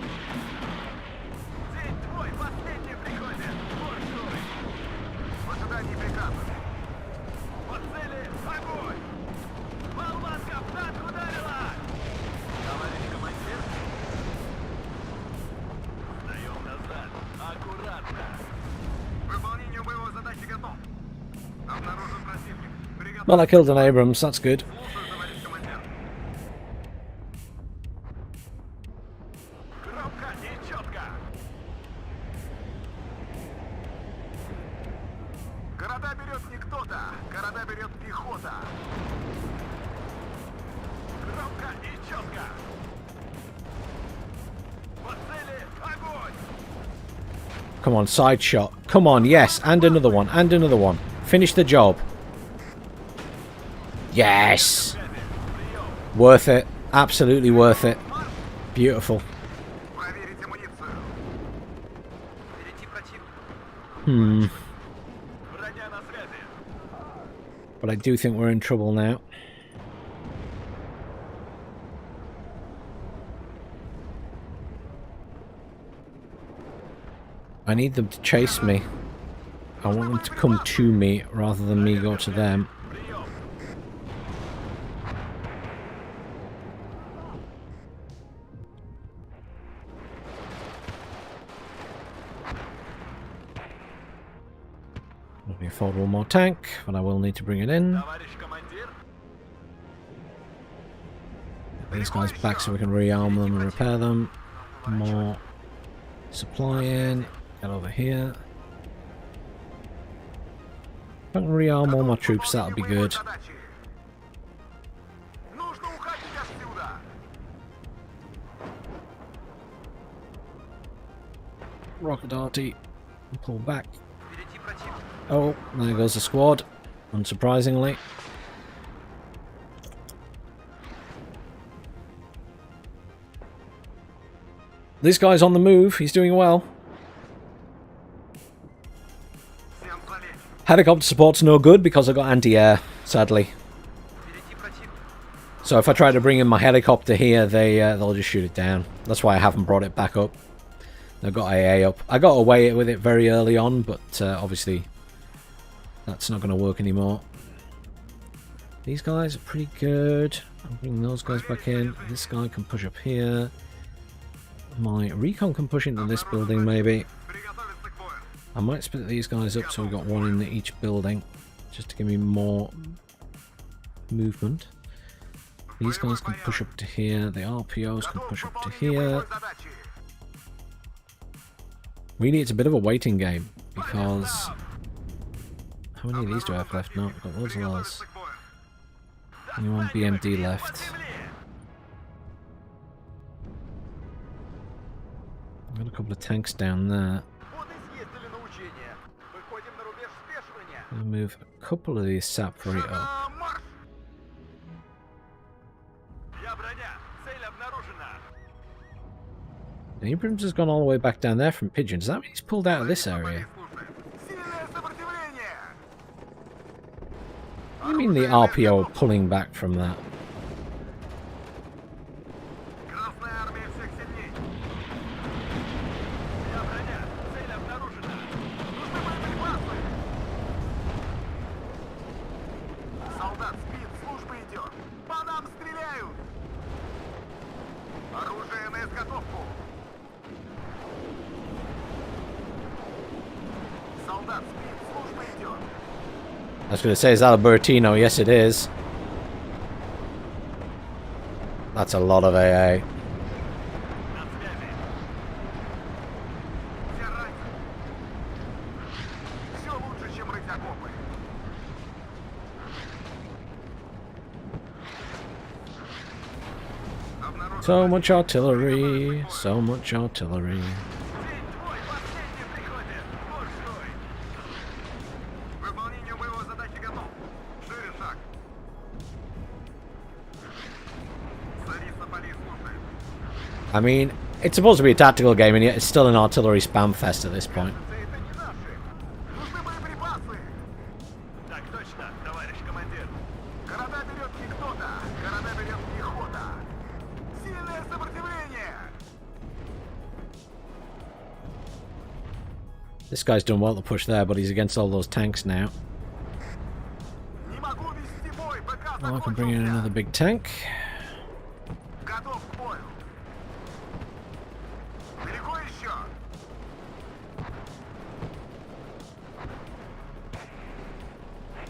День твой последний приходит! Буржуй! В ожидании приказа. По цели огонь! Болванка в танк ударила! Товарищ командир! Сдаем назад! Аккуратно! Выполнению боевой задачи готов. Обнаружен противник. Well, I killed an Abrams, that's good. Слушаю, товарищ командир. Громко и четко! пехота. Громко и четко. По цели огонь. Come on, side shot. Come on, yes. And another one. And another one. Finish the job. Yes. Worth it. Absolutely worth it. Beautiful. Проверить амуницию. Впереди противник. Броня на связи. But I do think we're in trouble now. I need them to chase me. I want them to come to me rather than me go to them. Прием. Let me afford one more tank, but I will need to bring it in. Товарищ командир. Get these guys back so we can rearm them and repair them. More supply in. Get over here. If I can rearm all my troops, that'll be good. Задачи. Нужно уходить отсюда. Rocket arty. Pull back. Впереди противник. Oh, there goes the squad. Unsurprisingly. This guy's on the move. He's doing well. Всем залечь. Helicopter support's no good because I got anti-air, sadly. Впереди противник. So if I try to bring in my helicopter here, they'll just shoot it down. That's why I haven't brought it back up. I've got AA up. I got away with it very early on, but obviously that's not going to work anymore. These guys are pretty good. I'll bring those guys back in. This guy can push up here. My recon can push into this building maybe. Приготовиться к бою. I might split these guys up so we've got one in each building, just to give me more movement. These guys can push up to here. The RPOs can push up to here. Задачи. Really, it's a bit of a waiting game because how many of these do I have left? No, I've got loads of those. Приготовиться к бою. Only one BMD left. I've got a couple of tanks down there. Вот и съездили на учение. Выходим на рубеж спешивания. I'll move a couple of these sap right up. А, марш! Я броня. Цель обнаружена. Abrams has gone all the way back down there from Pigeon. Does that mean he's pulled out of this area? Сильное сопротивление! What do you mean the RPO are pulling back from that? Красная армия всех сильней. Я броня. Цель обнаружена. Нужны боеприпасы! Солдат спит, служба идет. По нам стреляют! Оружие на изготовку! Солдат спит, служба идет. I was going to say, is that a Bertino? Yes, it is. That's a lot of AA. На связи. Все ранены. Все лучше, чем рыть окопы. Обнаружен So much artillery. So much artillery. День твой. Последний приходит. Буржуй. к выполнению боевой задачи готов. Шире шаг. Садись на поли службы. I mean, it's supposed to be a tactical game, and yet it's still an artillery spam fest at this point. Это не наши. Нужны боеприпасы. Так точно, товарищ командир. Города берет не кто-то. Города берет пехота. Сильное сопротивление. This guy's done well to push there, but he's against all those tanks now. Не могу вести бой, пока Oh, I can bring in закончился. another big tank. Готов к бою. Далеко еще?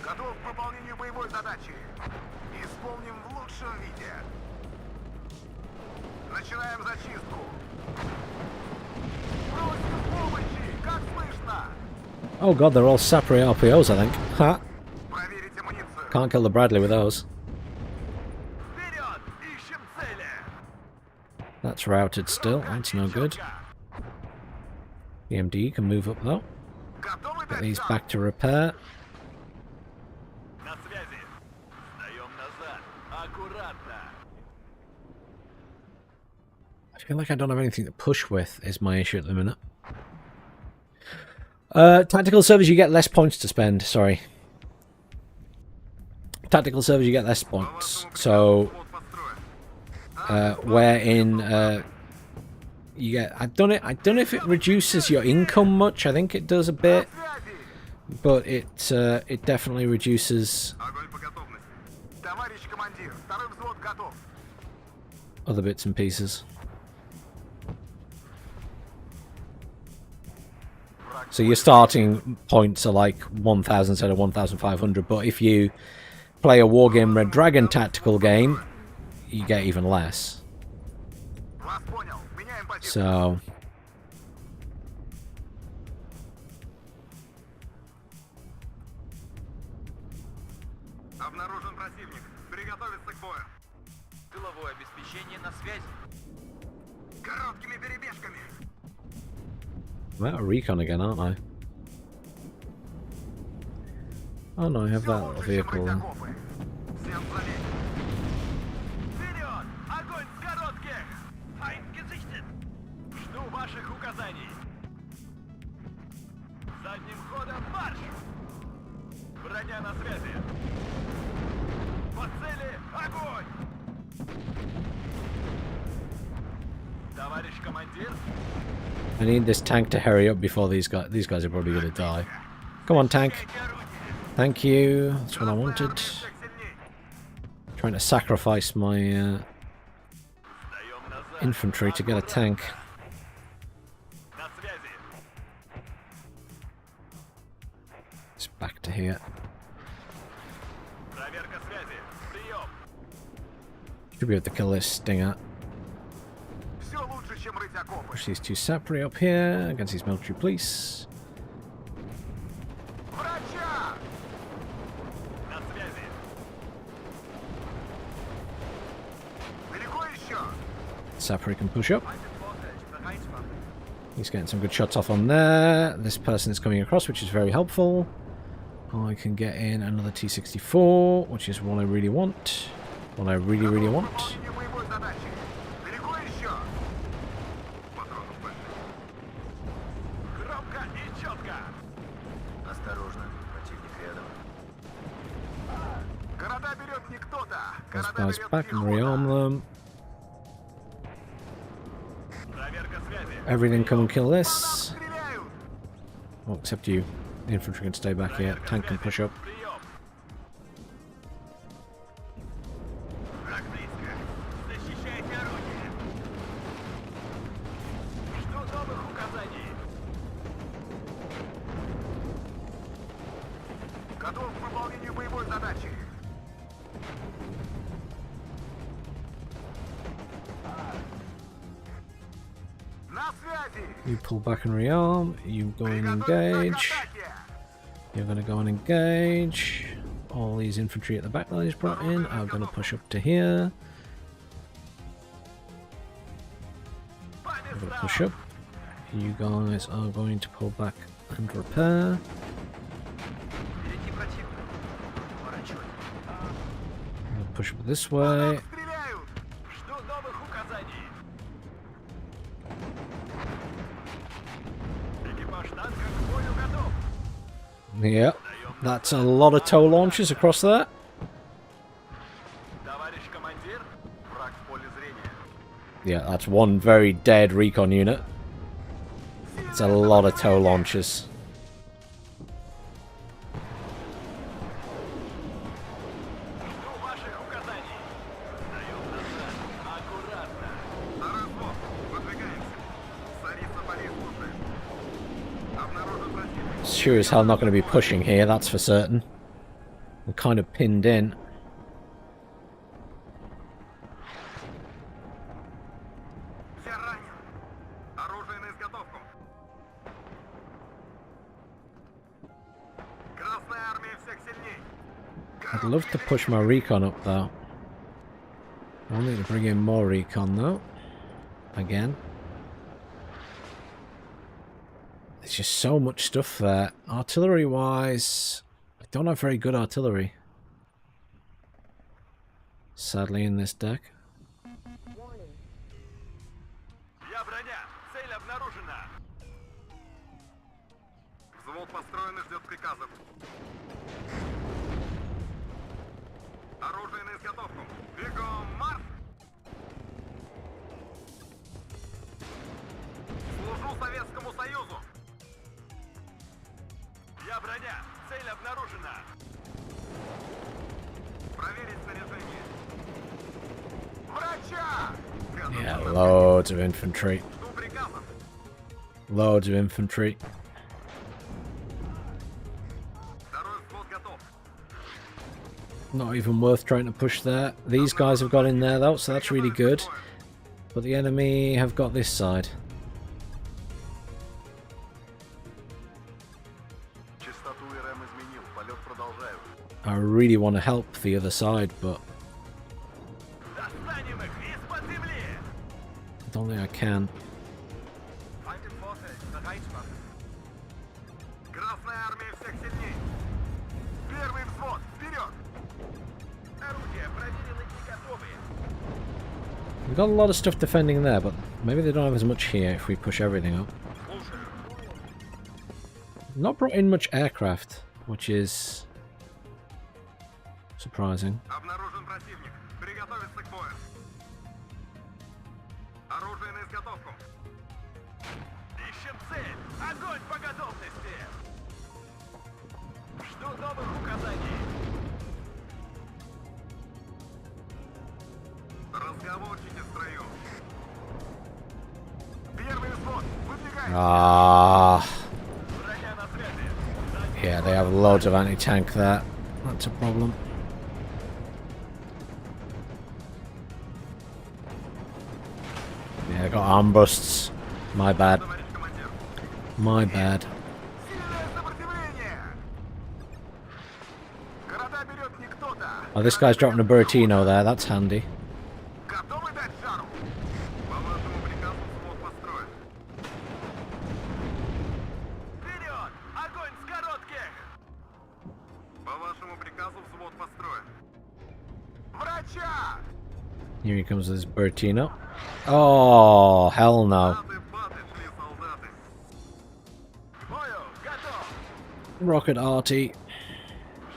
Готов к выполнению боевой задачи. Исполним в лучшем виде. Начинаем зачистку. Просим помощи, как слышно? Oh god, they're all Sapri RPOs, I think. Ha! Проверить амуницию. Can't kill the Bradley with those. Вперед! Ищем цели! That's routed still. That's no good. The MD can move up though. Готовы Get дать these залп? back to repair. На связи. Сдаем назад. Аккуратно. I feel like I don't have anything to push with is my issue at the minute. Tactical service, you get less points to spend. Sorry. Tactical service, you get less points. So, where in you get, I don't know if it reduces your income much. I think it does a bit, but it definitely reduces Огонь по готовности. Товарищ командир, второй взвод готов. other bits and pieces. So your starting points are like 1,000 instead of 1,500, but if you play a Wargame Red Dragon tactical game, you get even less. Вас понял. Меняем позицию. So, Обнаружен противник. Приготовиться к бою. Тыловое обеспечение на связи. Короткими перебежками. I'm out of recon again, aren't I? Oh no, I have that little vehicle. Окопы. Всем заметь. Вперед! Огонь с коротких! Файнд gesichtet! Жду ваших указаний. Задним ходом марш! Броня на связи. По цели огонь! Товарищ командир, I need this tank to hurry up before these guys are probably going to die. Come on, tank. эти орудия. Thank you. That's what I wanted. Всех сильней. Trying to sacrifice my Сдаем назад. infantry to get a tank. На связи. It's back to here. Проверка связи. Прием. Should be able to kill this stinger. Все лучше, чем рыть окопы. Push these two Sapri up here against these military police. Врача! На связи. Далеко еще? Sapri can push up. He's getting some good shots off on there. This person is coming across, which is very helpful. I can get in another T-64, which is what I really want. What I really want. Выполнение боевой задачи. Далеко еще? Патронов больше. Громко и четко. Осторожно, противник рядом. Города берет не кто-то. Those Города guys берет back and пехота. rearm them. Проверка связи. Everything come and kill По нам this. стреляют. Oh, except you. The infantry can stay back here. Tank can push up. Прием. Враг близко. Защищайте орудие. Жду новых указаний. Готов к выполнению боевой задачи. На связи. You pull back and rearm. You go and Приготовиться engage. к атаке. You're going to go and engage. All these infantry at the back that he's brought in are going to push up to here. По They're going to местам. push up. You guys are going to pull back and repair. Впереди противник. Поворачивай. Push up this По нам way. стреляют. Жду новых указаний. Экипаж танка к бою готов. Yep. That's a lot of tow launches across there. Товарищ командир, враг в поле зрения. Yeah, that's one very dead recon unit. It's a lot of tow launches. Жду ваших указаний. Сдаем назад. Аккуратно. На развод. Выдвигаемся. Царица Борис слушает. Обнаружен противник. Sure as hell not going to be pushing here, that's for certain. I'm kind of pinned in. Все ранен. Оружие на изготовку. Красная армия всех сильней. I'd love to push my recon up though. I need to bring in more recon though. Again. There's just so much stuff there. Artillery wise, I don't have very good artillery. Sadly in this deck. Я броня. Цель обнаружена. Взвод построен и ждет приказов. Оружие на изготовку. Бегом марш! Служу Советскому Союзу. Я броня. Цель обнаружена. Проверить снаряжение. Врача! Yeah, loads of infantry. Жду приказов. Loads of infantry. Второй взвод готов. Not even worth trying to push there. These guys have got in there though, so that's really good. But the enemy have got this side. Частоту РМ изменил. Полет продолжаю. I really want to help the other side, but Достанем их из-под земли! I don't think I can. Feind im Vorfeld, bereit machen. Красная армия всех сильней. Первый взвод, вперед! Орудие проверено и готовы. We've got a lot of stuff defending there, but maybe they don't have as much here if we push everything up. Слушаю. Not brought in much aircraft, which is surprising. Обнаружен противник. Приготовиться к бою. Оружие на изготовку. Ищем цель. Огонь по готовности. Жду новых указаний. Разговорчики в строю. Первый взвод, выдвигай. Ah, Броня на связи. yeah, they have loads of anti-tank there. That's a problem. Yeah, I got arm busts. My bad. Товарищ командир. My bad. Сильное сопротивление. Города берет не кто-то. Oh, this guy's dropping a Buratino there. That's handy. Готовы дать жару? По вашему приказу взвод построен. Вперед! Огонь с коротких! По вашему приказу взвод построен. Врача! Here he comes with his Buratino. Oh, hell no. Баты-баты шли солдаты. К бою! Готов! Rocket arty.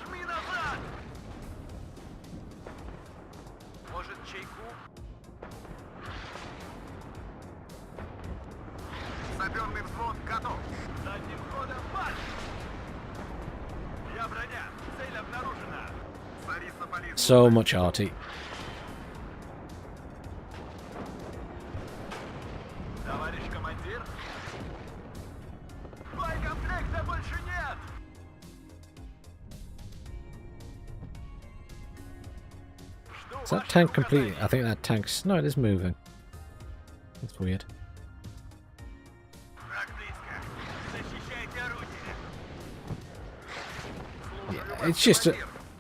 Жми назад! Может, чайку? Саперный взвод готов. Задним ходом марш! Я броня! Цель обнаружена! Царица полиции. So much arty. Товарищ командир? Боекомплекта больше нет! Жду Is that ваших tank complete? указаний. I think that tank's... No, it is moving. That's weird. Враг близко. Защищайте орудие. Yeah, it's just...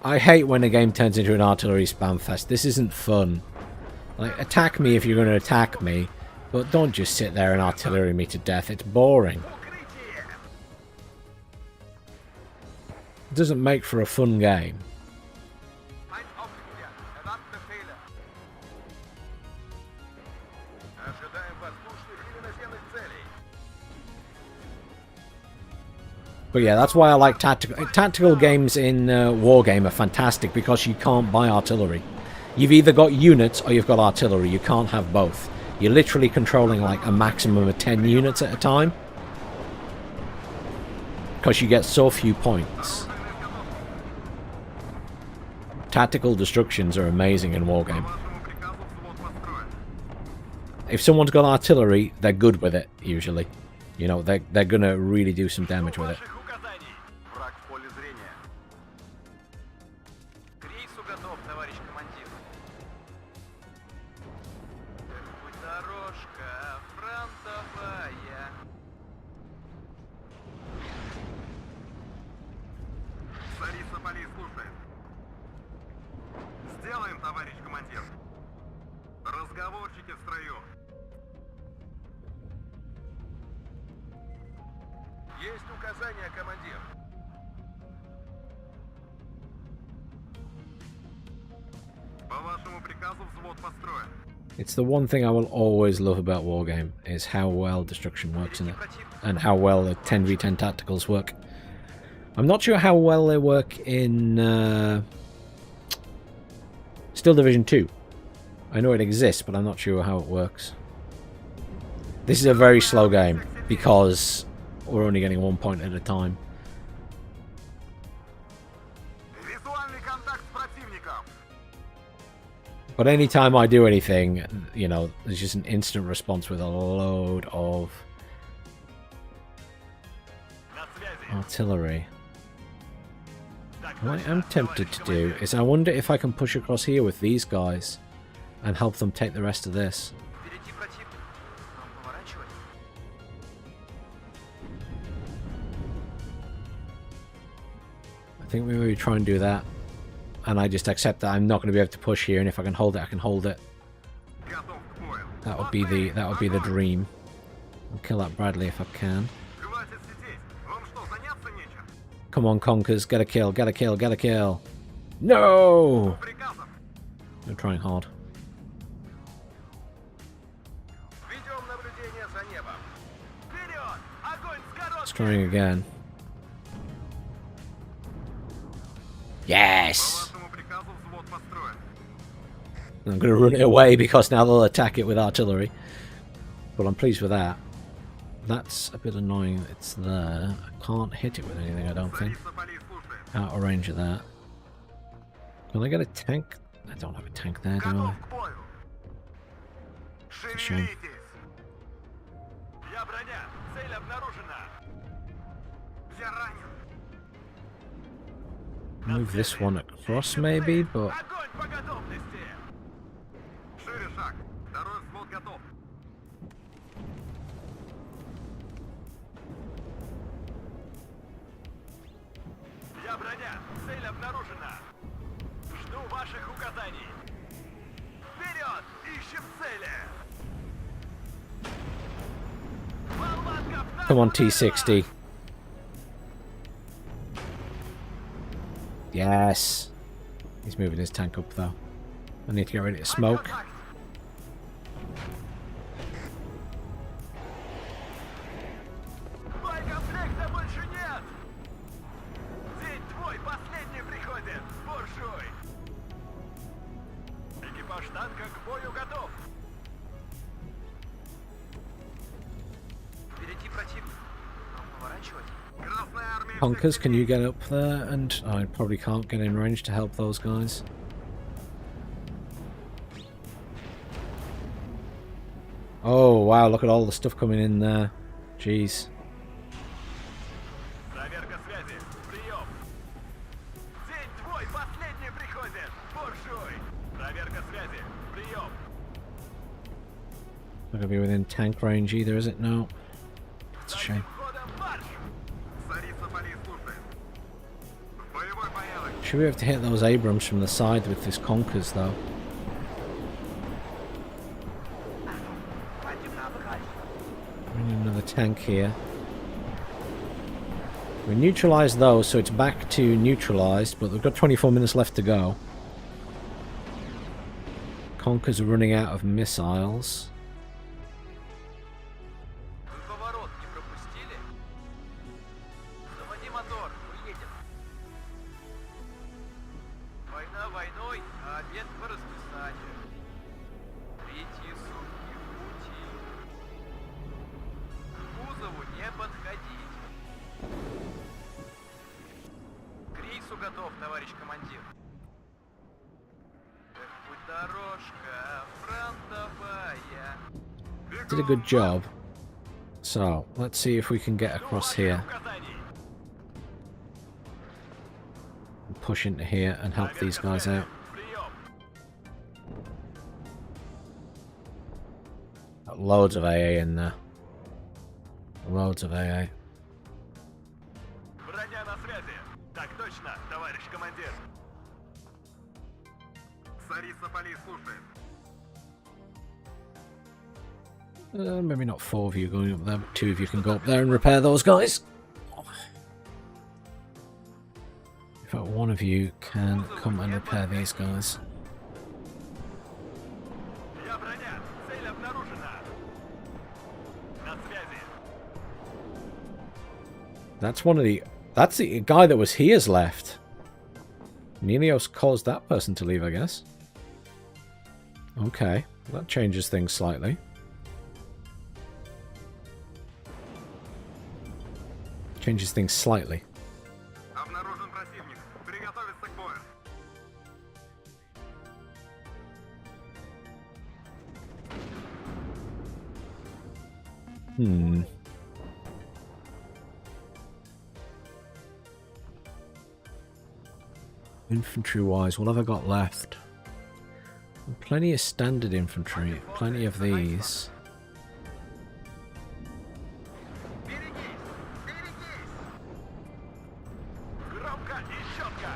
I hate when a game turns into an artillery spam fest. This isn't fun. Like, attack me if you're going to attack me, but don't just sit there and artillery me to death. It's boring. Укрытие! It doesn't make for a fun game. Feind aufgeklärt. Erwarten Befehle. Ожидаем воздушных или наземных целей. But yeah, that's why I like tactical games in Wargame are fantastic, because you can't buy artillery. You've either got units or you've got artillery. You can't have both. You're literally controlling like a maximum of 10 units at a time, because you get so few points. Tactical destructions are amazing in Wargame. По вашему приказу взвод построен. If someone's got artillery, they're good with it, usually. You know, they're gonna really do some damage with it. Ваших указаний. Враг в поле зрения. К рейсу готов, товарищ командир. Путь дорожка фронтовая. Царица полиции слушает. товарищ командир. Разговорчики в строю. Есть указания, командир. По вашему приказу взвод построен. It's the one thing I will always love about Wargame, is how well destruction works in it, and how well the 10v10 tacticals work. I'm not sure how well they work in Steel Division 2. I know it exists, but I'm not sure how it works. This is a very slow game, because we're only getting 1 point at a time. Визуальный контакт с противником. But anytime I do anything, you know, there's just an instant response with a load of artillery. What I am tempted to do is I wonder if I can push across here with these guys and help them take the rest of this. Впереди противник. Нам поворачивать. I think we maybe try and do that. And I just accept that I'm not going to be able to push here, and if I can hold it, I can hold it. Готов к бою. That would be the dream. I'll kill that Bradley if I can. Хватит сидеть. Вам что, заняться нечем? Come on, Conkers, get a kill, get a kill, get a kill. No! Приказом. They're trying hard. Ведем наблюдение за небом. Вперед! Огонь с коротким! It's trying again. Yes! По вашему приказу взвод построен. I'm going to run it away because now they'll attack it with artillery. But I'm pleased with that. That's a bit annoying that it's there. I can't hit it with anything, I don't think. Царица полей слушает. Out of range of that. Can I get a tank? I don't have a tank there, do I? Готов к бою. shame. Шевелитесь. Я броня. Цель обнаружена. Я ранен. Move this one across maybe, but Огонь по готовности. Шире шаг. Второй взвод готов. Я броня. Цель обнаружена. Жду ваших указаний. Вперед! Ищем цели. Болванка в come on нашу T60. Yes. He's moving his tank up though. I need to get ready to smoke. контакт. Боекомплекта больше нет. День твой последний приходит. Буржуй. Экипаж танка к бою готов. Впереди противник. Нам поворачивать. Красная армия. Conkers, can you get up there? And I probably can't get in range to help those guys. Oh wow, look at all the stuff coming in there. Jeez. Проверка связи. Прием. День твой последний приходит. Буржуй. Проверка связи. Прием. Not gonna be within tank range either, is it? No. It's a shame. Ходом марш. Царица полей слушает. В боевой порядок. Should we have to hit those Abrams from the side with this Conkers though? Пойдем на обыграть. We need another tank here. We neutralised those, so it's back to neutralised, but we've got 24 minutes left to go. Conkers are running out of missiles. Вы поворот не пропустили? Заводи мотор, уедем. Война войной, а обед по расписанию. Третьи сутки в пути. К кузову не подходить. К рейсу готов, товарищ командир. Эх, будь дорожка фронтовая. Did a good job. So, let's see if we can get across here. Push into here and help these guys out. Got loads of AA in there. Loads of AA. Броня на связи. Так точно, товарищ командир. Царица полей слушает. Maybe not 4 of you going up there, but 2 of you can go up there and repair those guys. In fact, 1 of you can come and repair these guys. Я броня. Цель обнаружена. На связи. That's one of the... That's the guy that was here's left. Nelios caused that person to leave, I guess. Okay, that changes things slightly. Changes things slightly. Обнаружен противник. Приготовиться к бою. Infantry-wise, what have I got left? Plenty of standard infantry, plenty of these. Берегись! Берегись! Громко и четко.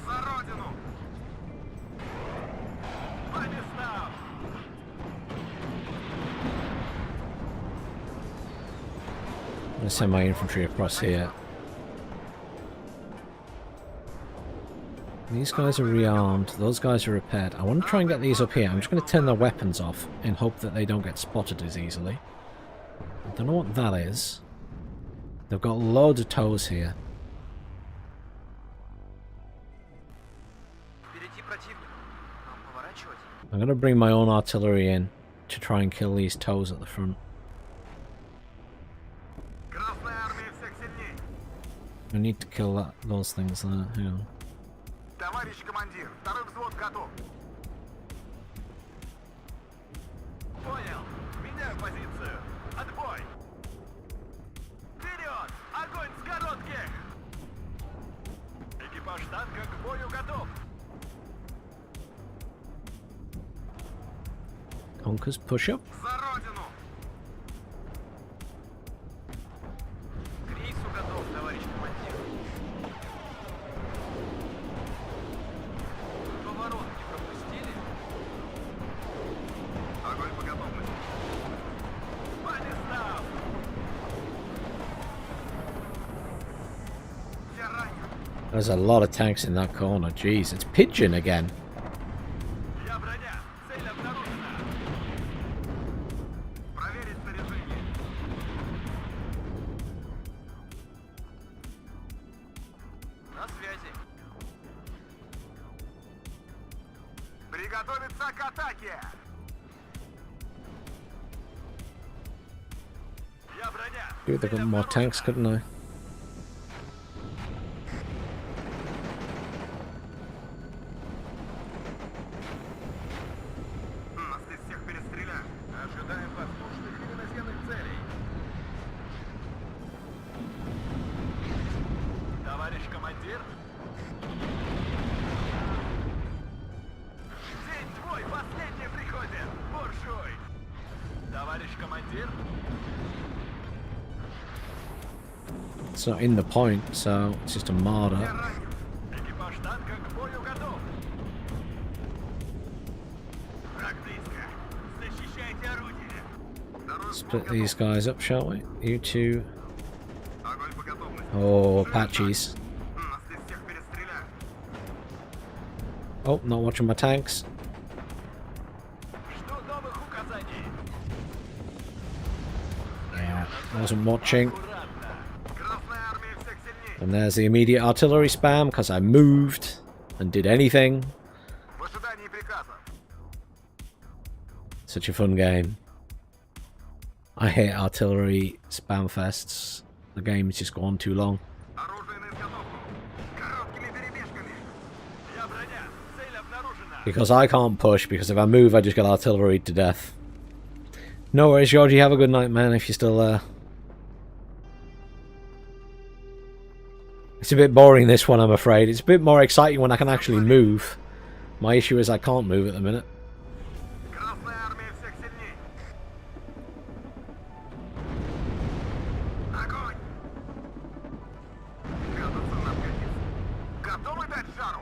За родину! По местам. I'm going to send my infantry across here. These guys are rearmed, those guys are repaired. I want to try and get these up here. I'm just going to turn their weapons off in hope that they don't get spotted as easily. I don't know what that is. They've got loads of toes here. Впереди противник. Нам поворачивать? I'm going to bring my own artillery in to try and kill these toes at the front. Красная армия всех сильней. I need to kill those things there. Hang on. Товарищ командир, второй взвод готов. Понял. Меняю позицию. Отбой. Вперед! Огонь с коротких! Экипаж танка к бою готов. Conkers push up. За родину! К рейсу готов, товарищ командир. Поворот не пропустили? Огонь по готовности. По местам! Я ранен. There's a lot of tanks in that corner. Jeez, it's Pigeon again. Я броня. Цель обнаружена. Проверить снаряжение. На связи. Приготовиться к атаке! Я броня. Dude, they've got more tanks, couldn't I? Нас здесь всех перестреляют. Ожидаем воздушных или наземных целей. Товарищ командир. День твой, последний приходит. Буржуй. Товарищ командир. It's not in the point, so it's just a martyr. Я ранен. Экипаж танка к бою готов. Враг близко. Защищайте орудие. Второй взвод Split готов. these guys up, shall we? You two. Огонь по готовности. Oh, Apaches. Нас здесь всех перестреляют. Oh, not watching my tanks. Жду новых указаний. Yeah, I wasn't watching. Аккуратно. Красная армия всех сильней. And there's the immediate artillery spam because I moved and did anything. В ожидании приказа. Such a fun game. I hate artillery spam fests. The game's just gone too long. Оружие на изготовку. Короткими перебежками. Я броня. Цель обнаружена. Because I can't push, because if I move I just get artilleried to death. No worries, Georgie, have a good night, man, if you're still there. It's a bit boring, this one, I'm afraid. It's a bit more exciting when I can actually move. My issue is I can't move at the minute. Красная армия всех сильней. Огонь! Приготовиться на обгониться. Готовы дать жару?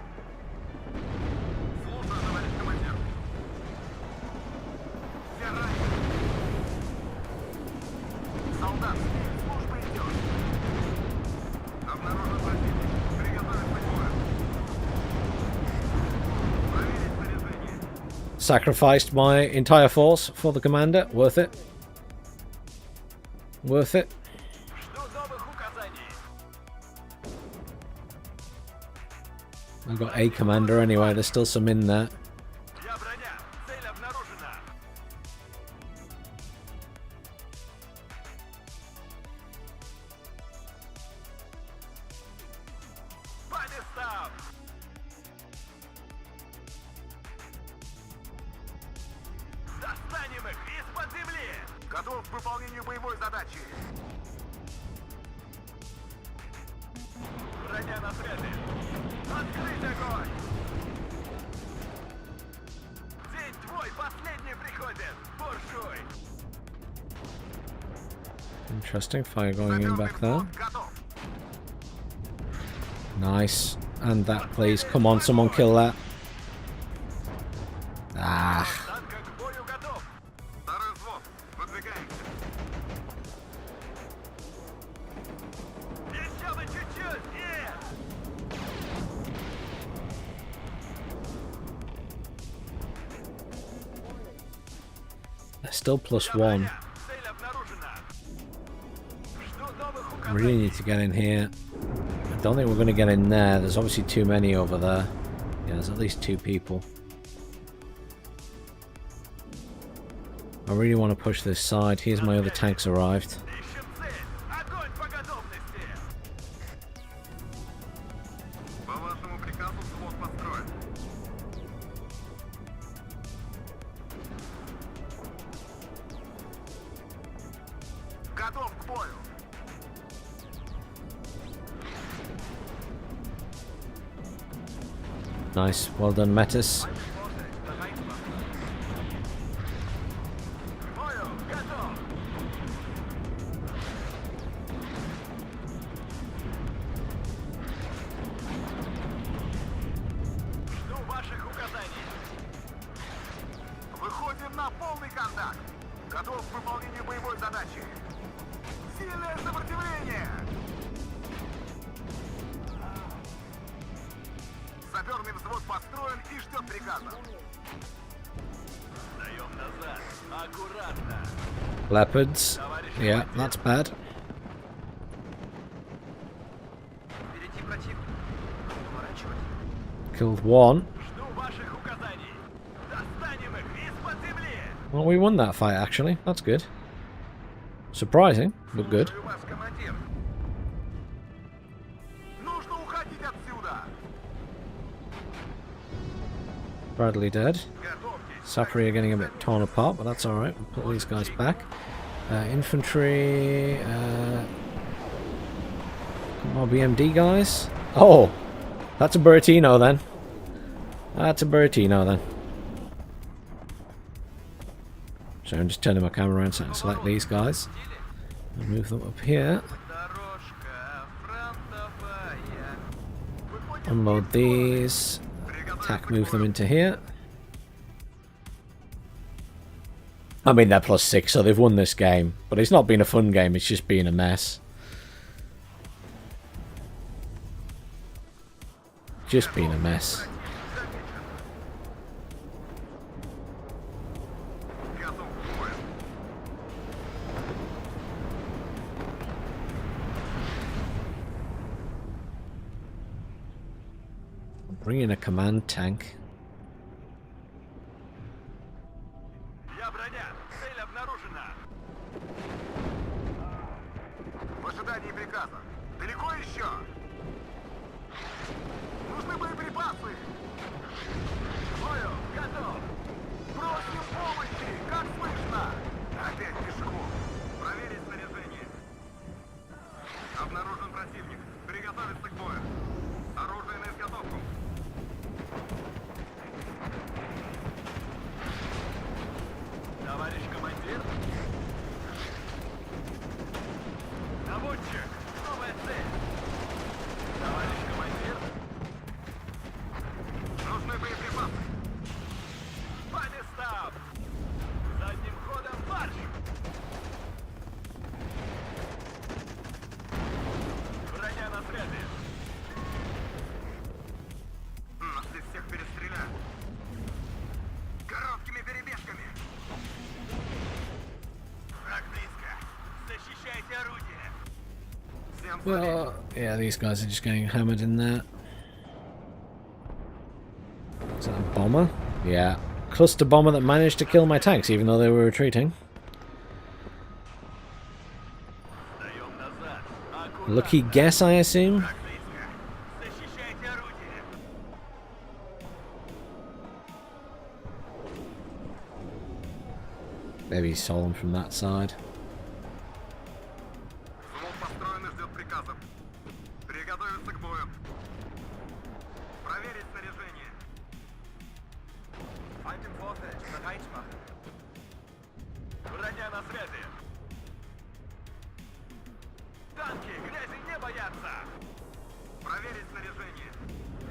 Слушаю, товарищ командир. Все ранены. Солдат, служба идет. Обнаружен противник. Приготовить к бою. Проверить снаряжение. Sacrificed my entire force for the commander. Worth it. Worth it. Жду новых указаний. I've got a commander anyway. There's still some in there. Я броня. Цель обнаружена. По местам. Достанем их из-под земли. Готов к выполнению боевой задачи. Броня на связи. Открыть огонь. День твой последний приходит. Буржуй. Interesting. Fire going in back there. Готов. Nice. And that, please. Come on, someone kill that. Ah. Танка к бою готов. Второй взвод. Выдвигаемся. Еще бы чуть-чуть. Нет. They're still +1. Цель обнаружена. Жду новых I указаний. really need to get in here. I don't think we're going to get in there. There's obviously too many over there. Yeah, there's at least 2 people. I really want to push this side. Here's my other tanks arrived. Ищем цель. Огонь по готовности. По вашему приказу взвод построен. Готов к бою. Nice. Well done, Metis. К бою готов. Жду ваших указаний. Выходим на полный контакт. Готов к выполнению боевой задачи. Сильное сопротивление. Саперный взвод построен и ждет приказа. Даем назад. Аккуратно. Leopards. Yeah, that's bad. Впереди противник. Поворачивать. Killed 1. Жду ваших указаний. Достанем их из-под земли. Well, we won that fight, actually. That's good. Surprising, but good. Слушаю вас, командир. Нужно уходить отсюда. Bradley dead. Готовьтесь. Sapri are getting a bit torn apart, but that's alright. We'll put these guys back. Infantry. More BMD guys. Oh! That's a Buratino then. That's a Buratino then. So I'm just turning my camera around so I can select these guys. And move them up here. Дорожка фронтовая. Unload these. Attack, move them into here. I mean, they're +6, so they've won this game. But it's not been a fun game, it's just been a mess. Just been a mess. Готов к бою. Bring in a command tank. Я броня. Цель обнаружена. В ожидании приказа. Далеко еще? Нужны боеприпасы. Бою готов. Просим помощи. Как слышно? Опять пешком. Проверить снаряжение. Обнаружен противник. Приготовиться к бою. Оружие на изготовку. Well, yeah, these guys are just getting hammered in there. Is that a bomber? Yeah. Cluster bomber that managed to kill my tanks even though they were retreating. Даем назад. Lucky guess, I assume? Отлично. Защищайте орудие. Maybe he saw them from that side. Взвод построен и ждет приказов. Приготовиться к бою. Проверить снаряжение. Один Vorfeld. Bereit machen. Броня на связи. Танки грязи не боятся. Проверить снаряжение.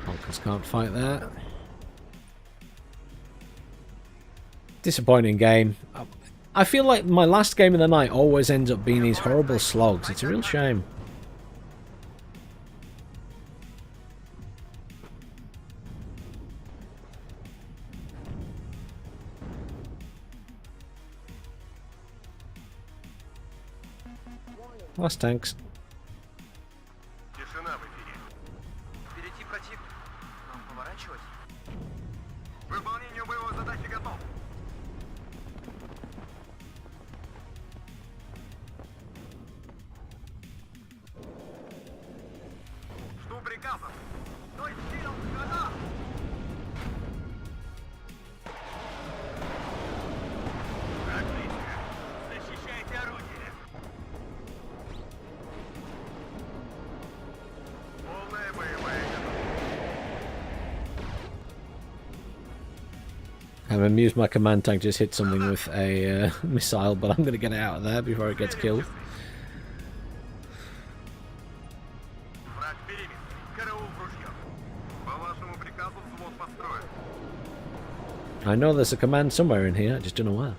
Falcons can't fight there. Disappointing game. I feel like my last game of the night always ends up being these horrible slogs. It's a real shame. Lost tanks. Тишина в эфире. Впереди противник. Нам поворачивать. К выполнению боевой задачи готов. Жду приказов. Стой силом, сюда! Отлично. Защищайте орудие. Полная боевая готовность. I'm amused my command tank just hit something with a missile, but I'm going to get it out of there before it gets killed. Враг периметр. Караул в ружье. По вашему приказу взвод построен. I know there's a command somewhere in here, I just don't know where.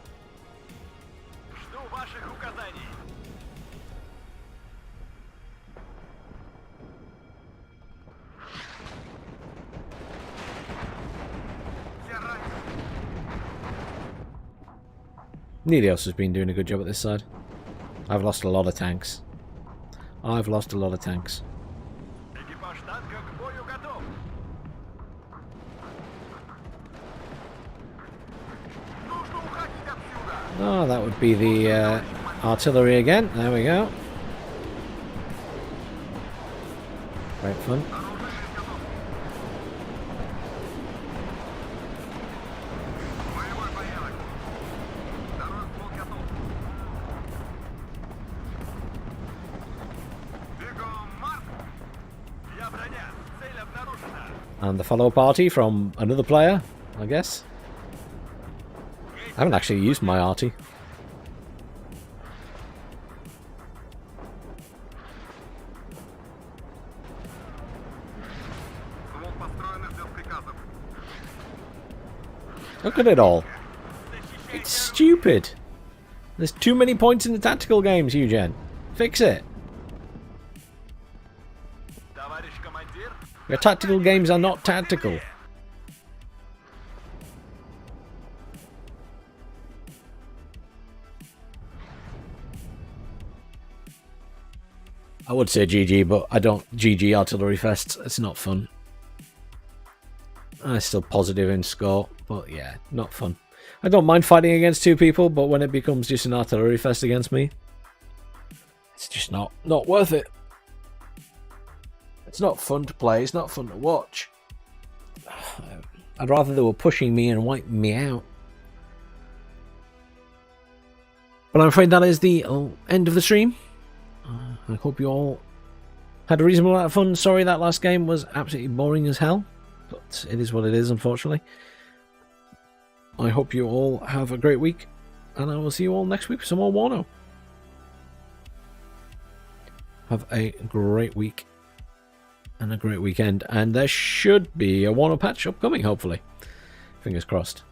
Жду ваших указаний. Я ранен. Nelios has been doing a good job at this side. I've lost a lot of tanks. I've lost a lot of tanks. Экипаж танка к бою готов. Нужно уходить отсюда. Oh, that would be the artillery again. There we go. Great fun. Оружие готово. Боевой порядок. Второй взвод готов. Бегом марш! Я броня. Цель обнаружена. And the follow party from another player, I guess. I haven't actually used my arty. Взвод построен и ждет приказов. Look at it all. It's stupid. There's too many points in the tactical games, Eugen. Fix it. Товарищ командир. Your tactical games are not tactical. I would say GG, but I don't GG artillery fests. It's not fun. I'm still positive in score, but yeah, not fun. I don't mind fighting against two people, but when it becomes just an artillery fest against me, it's just not worth it. It's not fun to play. It's not fun to watch. I'd rather they were pushing me and wiping me out. But I'm afraid that is the end of the stream. I hope you all had a reasonable amount of fun. Sorry that last game was absolutely boring as hell, but it is what it is, unfortunately. I hope you all have a great week, and I will see you all next week for some more WARNO. Have a great week and a great weekend, and there should be a WARNO patch upcoming, hopefully. Fingers crossed.